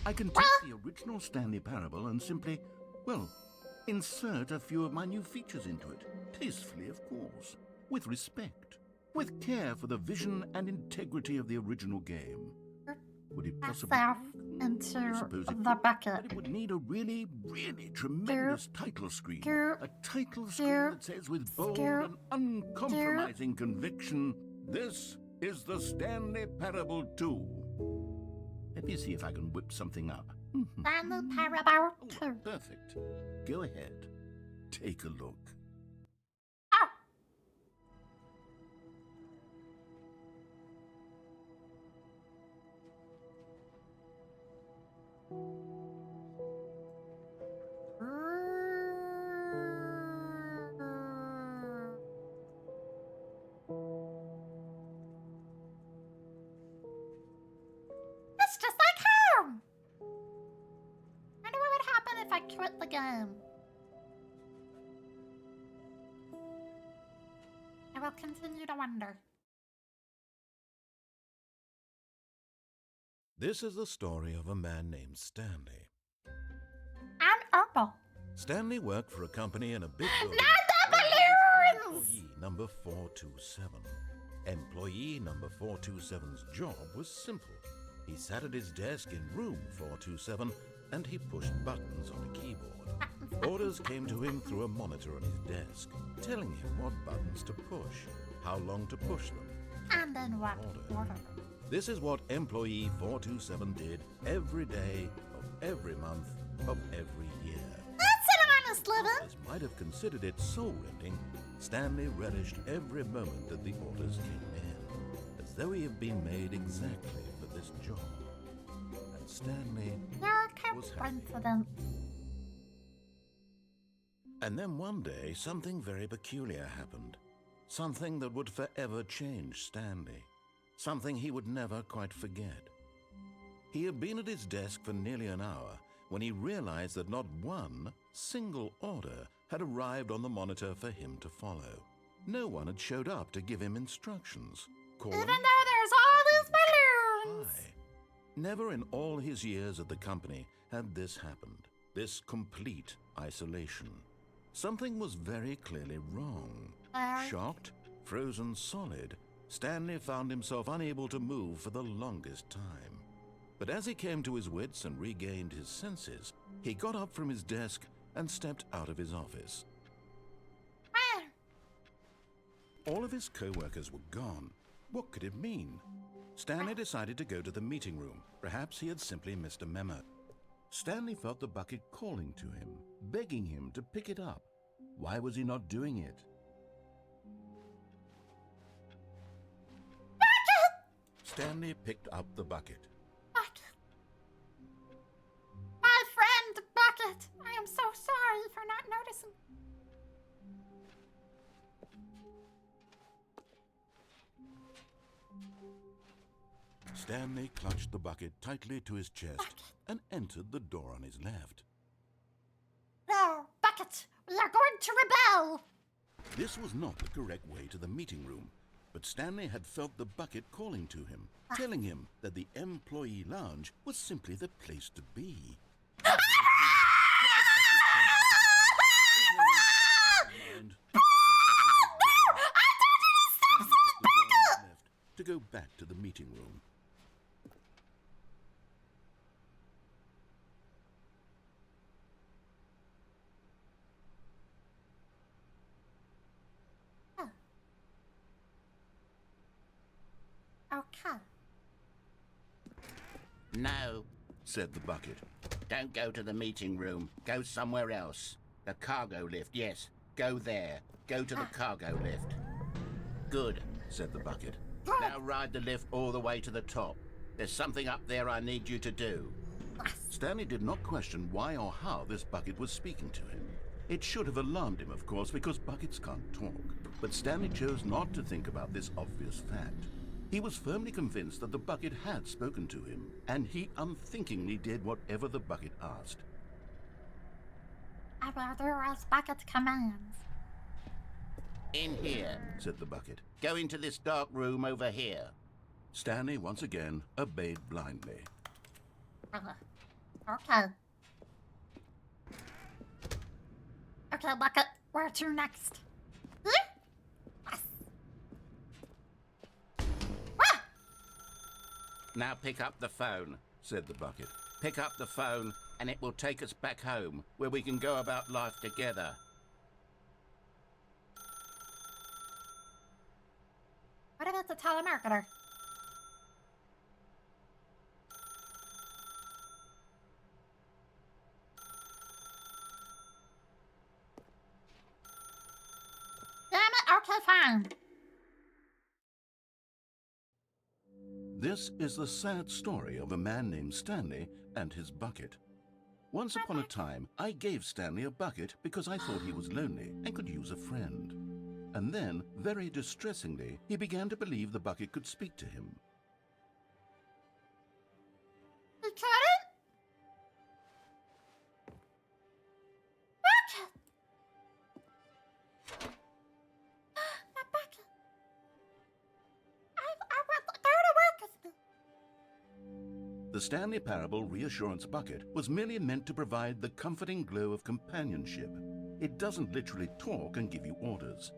I can take the original Stanley Parable and simply, well, insert a few of my new features into it. Tastefully, of course. With respect. With care for the vision and integrity of the original game. Would it possibly Myself work? into I suppose it the could, bucket. but it would need a really, really tremendous title screen. Scoop, A title screen scoop, that says with bold scoop, and uncompromising conviction, this is the Stanley Parable 2. Let me see if I can whip something up. Stanley Parable 2. Perfect. Go ahead. Take a look. Oh! It's just like home! Wonder what would happen if I quit the game. I will continue to wonder. This is the story of a man named Stanley. I'm Opal. Stanley worked for a company in a big building. Not the balloons! Employee number 427. Employee number 427's job was simple. He sat at his desk in room 427 and he pushed buttons on a keyboard. Orders came to him through a monitor on his desk, telling him what buttons to push, how long to push them, And then what order? This is what employee 427 did every day of every month of every year. That's an honest living. Others might have considered it soul-rending. Stanley relished every moment that the orders came in, as though he had been made exactly for this job. And Stanley was happy. Coincidence. And then one day, something very peculiar happened. Something that would forever change Stanley. Something he would never quite forget. He had been at his desk for nearly an hour when he realized that not one single order had arrived on the monitor for him to follow. No one had showed up to give him instructions. Even though there's all these balloons. Why? Never in all his years at the company had this happened. This complete isolation. Something was very clearly wrong. Shocked, frozen solid, Stanley found himself unable to move for the longest time. But as he came to his wits and regained his senses, he got up from his desk and stepped out of his office. All of his co-workers were gone. What could it mean? Stanley decided to go to the meeting room. Perhaps he had simply missed a memo. Stanley felt the bucket calling to him, begging him to pick it up. Why was he not doing it? Stanley picked up the bucket. Bucket. My friend Bucket. I am so sorry for not noticing. Stanley clutched the bucket tightly to his chest and entered the door on his left. No, Bucket, we are going to rebel. This was not the correct way to the meeting room, but Stanley had felt the bucket calling to him, telling him that the employee lounge was simply the place to be. To go back to the meeting room. Okay. No, Said the bucket. don't go to the meeting room. Go somewhere else. The cargo lift, yes. Go there. Go to the cargo lift. Good. Said the bucket. Now ride the lift all the way to the top. There's something up there I need you to do. Stanley did not question why or how this bucket was speaking to him. It should have alarmed him, of course, because buckets can't talk. But Stanley chose not to think about this obvious fact. He was firmly convinced that the bucket had spoken to him, and he unthinkingly did whatever the bucket asked. I will do as Bucket commands. In here. Said the bucket. Go into this dark room over here. Stanley once again obeyed blindly. Okay. Okay, Bucket, where to next? Here? Yes. Ah! Now pick up the phone. Said the bucket. Pick up the phone and it will take us back home, where we can go about life together. What about the telemarketer? Damn it, okay, fine. This is the sad story of a man named Stanley and his bucket. Once upon a time, I gave Stanley a bucket because I thought he was lonely and could use a friend. And then, very distressingly, he began to believe the bucket could speak to him. You couldn't? Bucket! My bucket. I want to go to work with me. The Stanley Parable Reassurance Bucket was merely meant to provide the comforting glow of companionship. It doesn't literally talk and give you orders.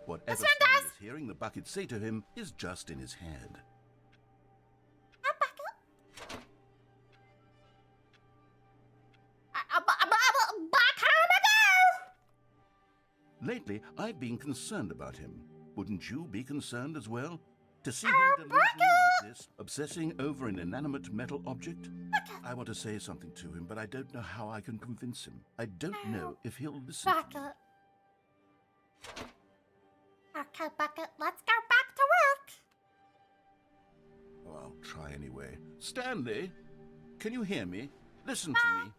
Whatever This one does. Stanley's hearing the bucket say to him is just in his head. Lately, I've been concerned about him. Wouldn't you be concerned as well? To see him delusional like this, obsessing over an inanimate metal object? I want to say something to him, but I don't know how I can convince him. I don't know if he'll listen to me. Bucket. Okay, Bucket, let's go back to work. Oh, I'll try anyway. Stanley, can you hear me? Listen to me.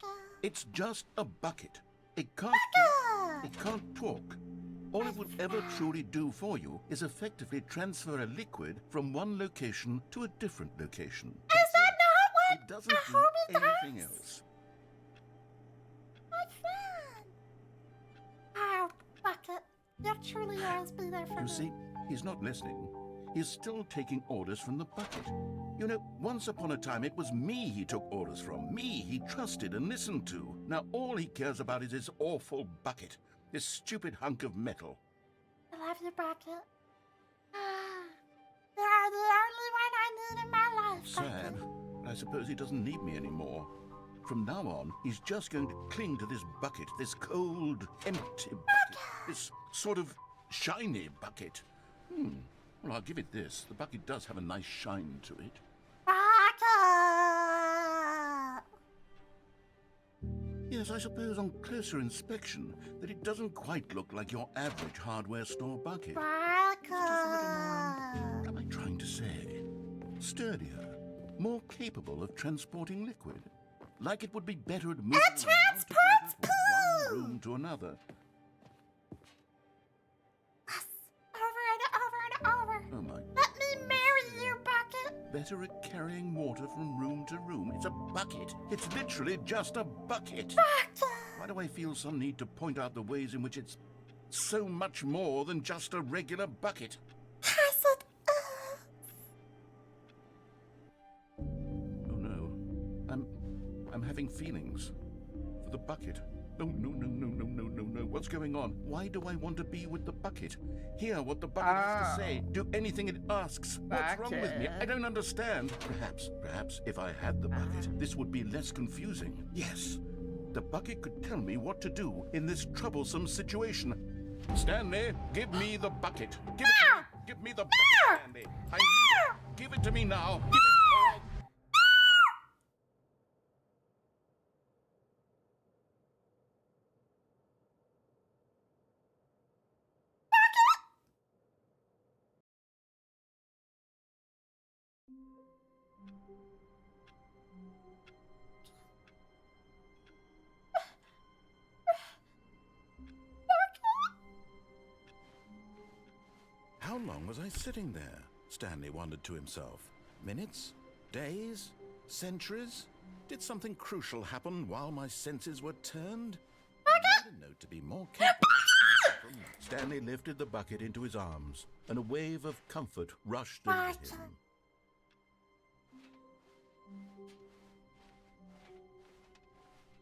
It's just a bucket. It can't think, it can't talk. All it would ever truly do for you is effectively transfer a liquid from one location to a different location. Is that not what It doesn't a do homie anything does? else. My friend. Oh, Bucket, you'll truly always be there for me. You see, he's not listening. He's still taking orders from the bucket. You know, once upon a time it was me he took orders from. Me he trusted and listened to. Now all he cares about is his awful bucket. This stupid hunk of metal. I love you, Bucket. You're the only one I need in my life, Sad, Bucket. but I suppose he doesn't need me anymore. From now on, he's just going to cling to this bucket, this cold, empty bucket, this sort of shiny bucket. Well, I'll give it this. The bucket does have a nice shine to it. Bucket! Yes, I suppose on closer inspection that it doesn't quite look like your average hardware store bucket. Bucket! What am I trying to say? Sturdier, more capable of transporting liquid. Like it would be better at moving It transports from poo! one room to another. Yes, over and over and over. Oh my. Let me marry you, Bucket. Better at carrying water from room to room. It's a bucket. It's literally just a bucket. Bucket! Why do I feel some need to point out the ways in which it's so much more than just a regular bucket? Yes, it is. Oh no. I'm having feelings. For the bucket. No, no, no, no, no, no, no, no. What's going on? Why do I want to be with the bucket? Hear what the bucket has to say. Do anything it asks. What's wrong with me? I don't understand. Perhaps if I had the bucket, this would be less confusing. Yes. The bucket could tell me what to do in this troublesome situation. Stanley, give me the bucket. Give it to me. Give me the bucket, Stanley. I need it. Give it to me now. Give it. Oh. How long was I sitting there? Stanley wondered to himself. Minutes? Days? Centuries? Did something crucial happen while my senses were turned? I made a note to be more careful. Stanley lifted the bucket into his arms, and a wave of comfort rushed over him.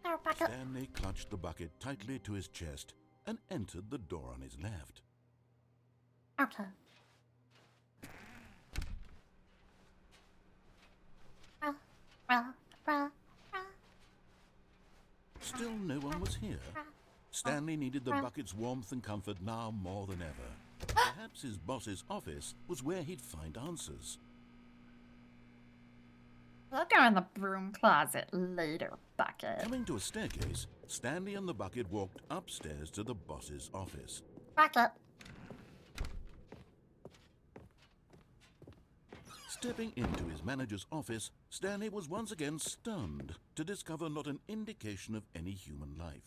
No, Bucket. Stanley clutched the bucket tightly to his chest and entered the door on his left. Okay. Still no one was here. Stanley needed the bucket's warmth and comfort now more than ever. Perhaps his boss's office was where he'd find answers. We'll go in the broom closet later, Bucket. Coming to a staircase, Stanley and the bucket walked upstairs to the boss's office. Bucket. Stepping into his manager's office, Stanley was once again stunned to discover not an indication of any human life.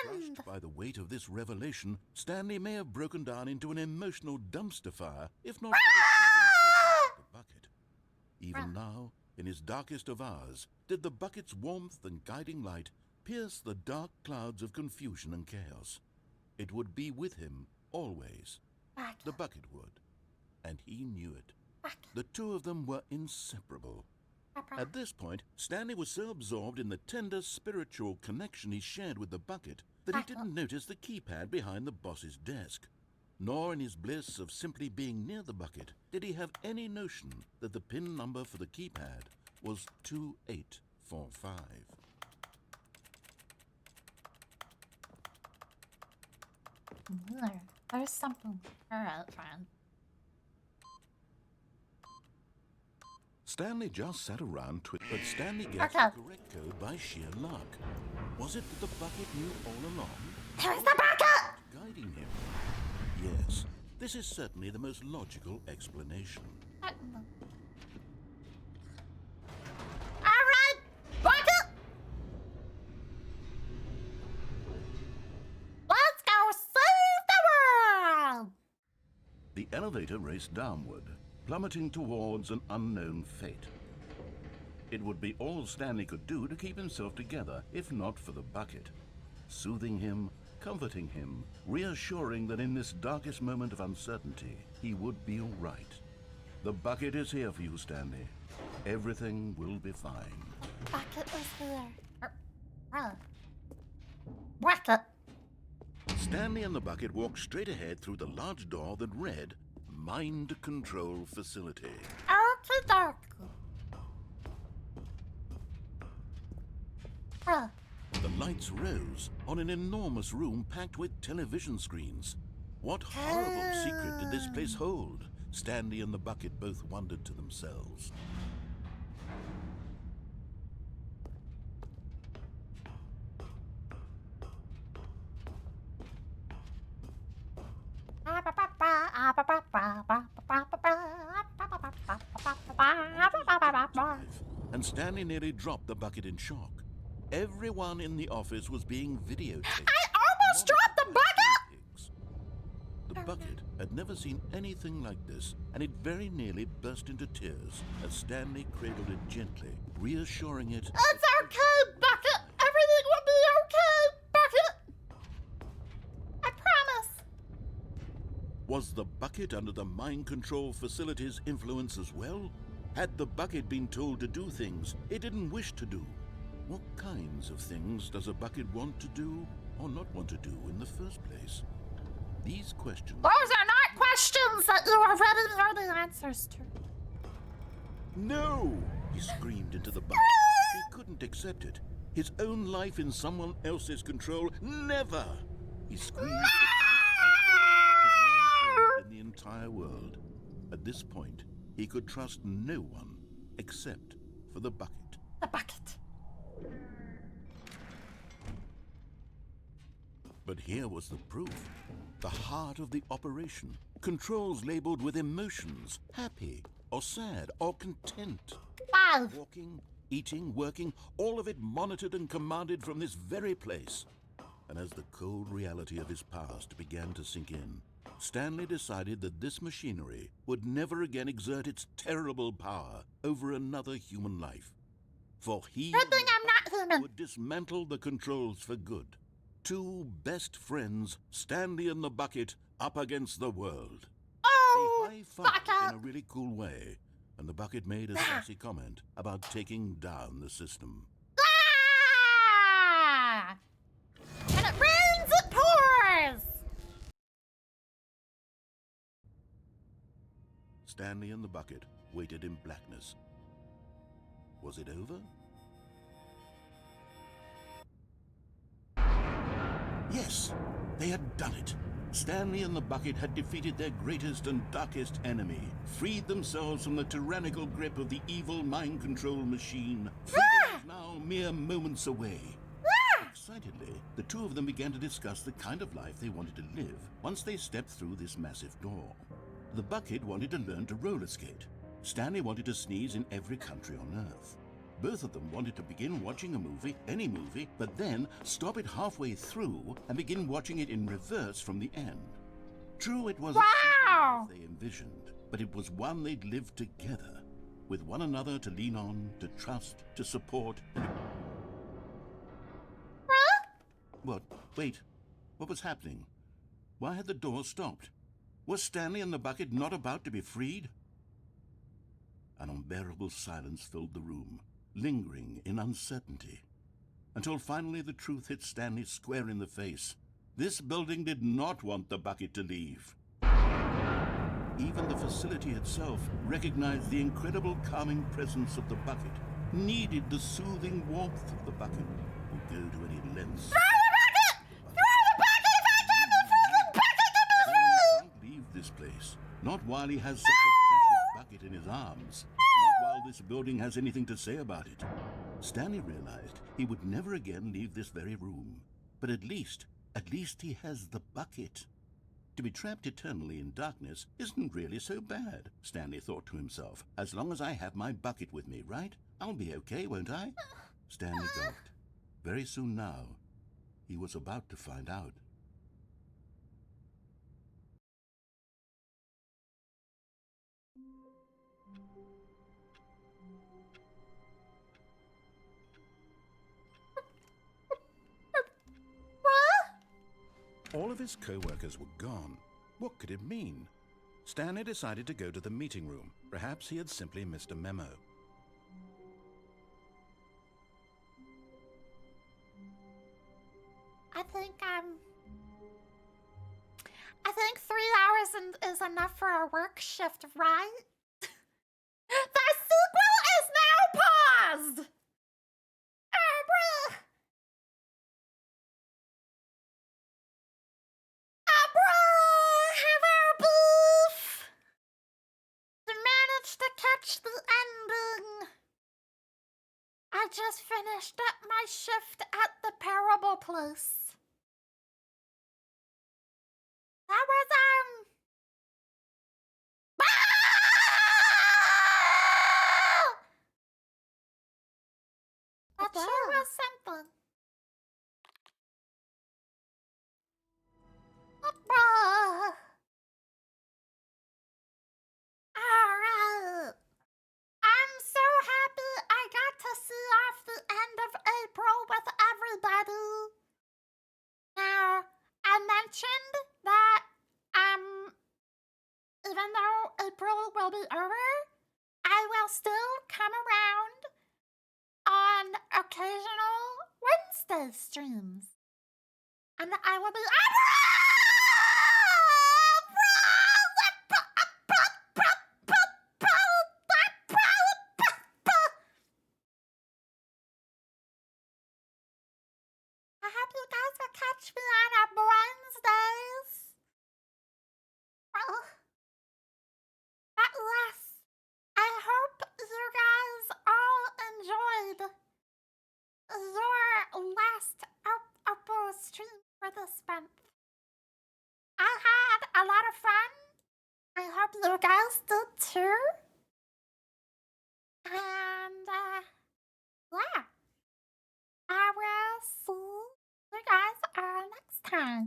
Crushed by the weight of this revelation, Stanley may have broken down into an emotional dumpster fire, if not for the soothing presence of the bucket. Even now, in his darkest of hours, did the bucket's warmth and guiding light pierce the dark clouds of confusion and chaos. It would be with him always. The bucket would, and he knew it. The two of them were inseparable. At this point, Stanley was so absorbed in the tender spiritual connection he shared with the bucket that he didn't notice the keypad behind the boss's desk. nor in his bliss of simply being near the bucket did he have any notion that the pin number for the keypad was 2845. There's something. Alright, fine. Stanley just sat around but Stanley guessed the correct code by sheer luck. Was it that the bucket knew all along? There's the bucket! Guiding him? Yes, this is certainly the most logical explanation. Alright, bucket! Let's go save the world! The elevator raced downward, plummeting towards an unknown fate. It would be all Stanley could do to keep himself together, if not for the bucket. Soothing him, comforting him, reassuring that in this darkest moment of uncertainty, he would be all right. The bucket is here for you, Stanley. Everything will be fine. Bucket was here. Bucket. Stanley and the bucket walked straight ahead through the large door that read, Mind Control Facility. Okie dokie. The lights rose on an enormous room packed with television screens. What horrible secret did this place hold? Stanley and the bucket both wondered to themselves. And Stanley nearly dropped the bucket in shock. Everyone in the office was being videotaped. I almost dropped the bucket! The bucket had never seen anything like this, and it very nearly burst into tears as Stanley cradled it gently, reassuring it. It's okay, bucket! Everything will be okay, bucket! I promise! Was the bucket under the mind control facility's influence as well? Had the bucket been told to do things it didn't wish to do? What kinds of things does a bucket want to do or not want to do in the first place? These questions... Those are not questions that you are ready for the answers to. No! He screamed into the bucket. He couldn't accept it. His own life in someone else's control. Never! He screamed his one friend in the entire world. At this point, he could trust no one except for the bucket. The bucket. But here was the proof. The heart of the operation. Controls labeled with emotions. Happy, or sad, or content. 5. Walking, eating, working, all of it monitored and commanded from this very place. And as the cold reality of his past began to sink in, Stanley decided that this machinery would never again exert its terrible power over another human life. For he Good thing I'm not human. would dismantle the controls for good. Two best friends, Stanley and the bucket, up against the world. Oh, They high-fived bucket! in a really cool way, and the bucket made a sassy comment about taking down the system. Ah! And it rains, it pours! Stanley and the bucket waited in blackness. Was it over? Yes, they had done it. Stanley and the bucket had defeated their greatest and darkest enemy, freed themselves from the tyrannical grip of the evil mind control machine. Freedom was now mere moments away. Excitedly, the two of them began to discuss the kind of life they wanted to live once they stepped through this massive door. The bucket wanted to learn to roller skate. Stanley wanted to sneeze in every country on Earth. Both of them wanted to begin watching a movie, any movie, but then stop it halfway through and begin watching it in reverse from the end. True, it was a Wow! simple life they envisioned, but it was one they'd lived together, with one another to lean on, to trust, to support. What? Wait. What was happening? Why had the door stopped? Was Stanley and the bucket not about to be freed? An unbearable silence filled the room, lingering in uncertainty, until finally the truth hit Stanley square in the face. This building did not want the bucket to leave. Even the facility itself recognized the incredible calming presence of the bucket, needed the soothing warmth of the bucket, would go to any lengths. Throw the bucket! Throw the bucket! If I get the freaking bucket, give me Stanley can't leave this place, not while he has such a precious bucket in his arms, not while this building has anything to say about it. Stanley realized he would never again leave this very room, but at least he has the bucket. To be trapped eternally in darkness isn't really so bad, Stanley thought to himself. As long as I have my bucket with me, right? I'll be okay, won't I? Stanley gulped. Very soon now, he was about to find out. All of his co-workers were gone. What could it mean? Stanley decided to go to the meeting room. Perhaps he had simply missed a memo. I think 3 hours is enough for a work shift, right? The sequel is now paused! Oh, bruh! Oh, bruh! Hello, beef! You managed to catch the ending. I just finished up my shift at the Parable place. That was, that sure was something. Alright. I'm so happy I got to see off the end of April with everybody. Now, I mentioned that, even though April will be over, I will still come around on occasional Wednesday streams. And I will be. I hope you guys will catch me on Wednesdays. At last, I hope you guys all enjoyed your last Opal stream for this month. I had a lot of fun. I hope you guys did too. And, yeah. I will see you guys all next time.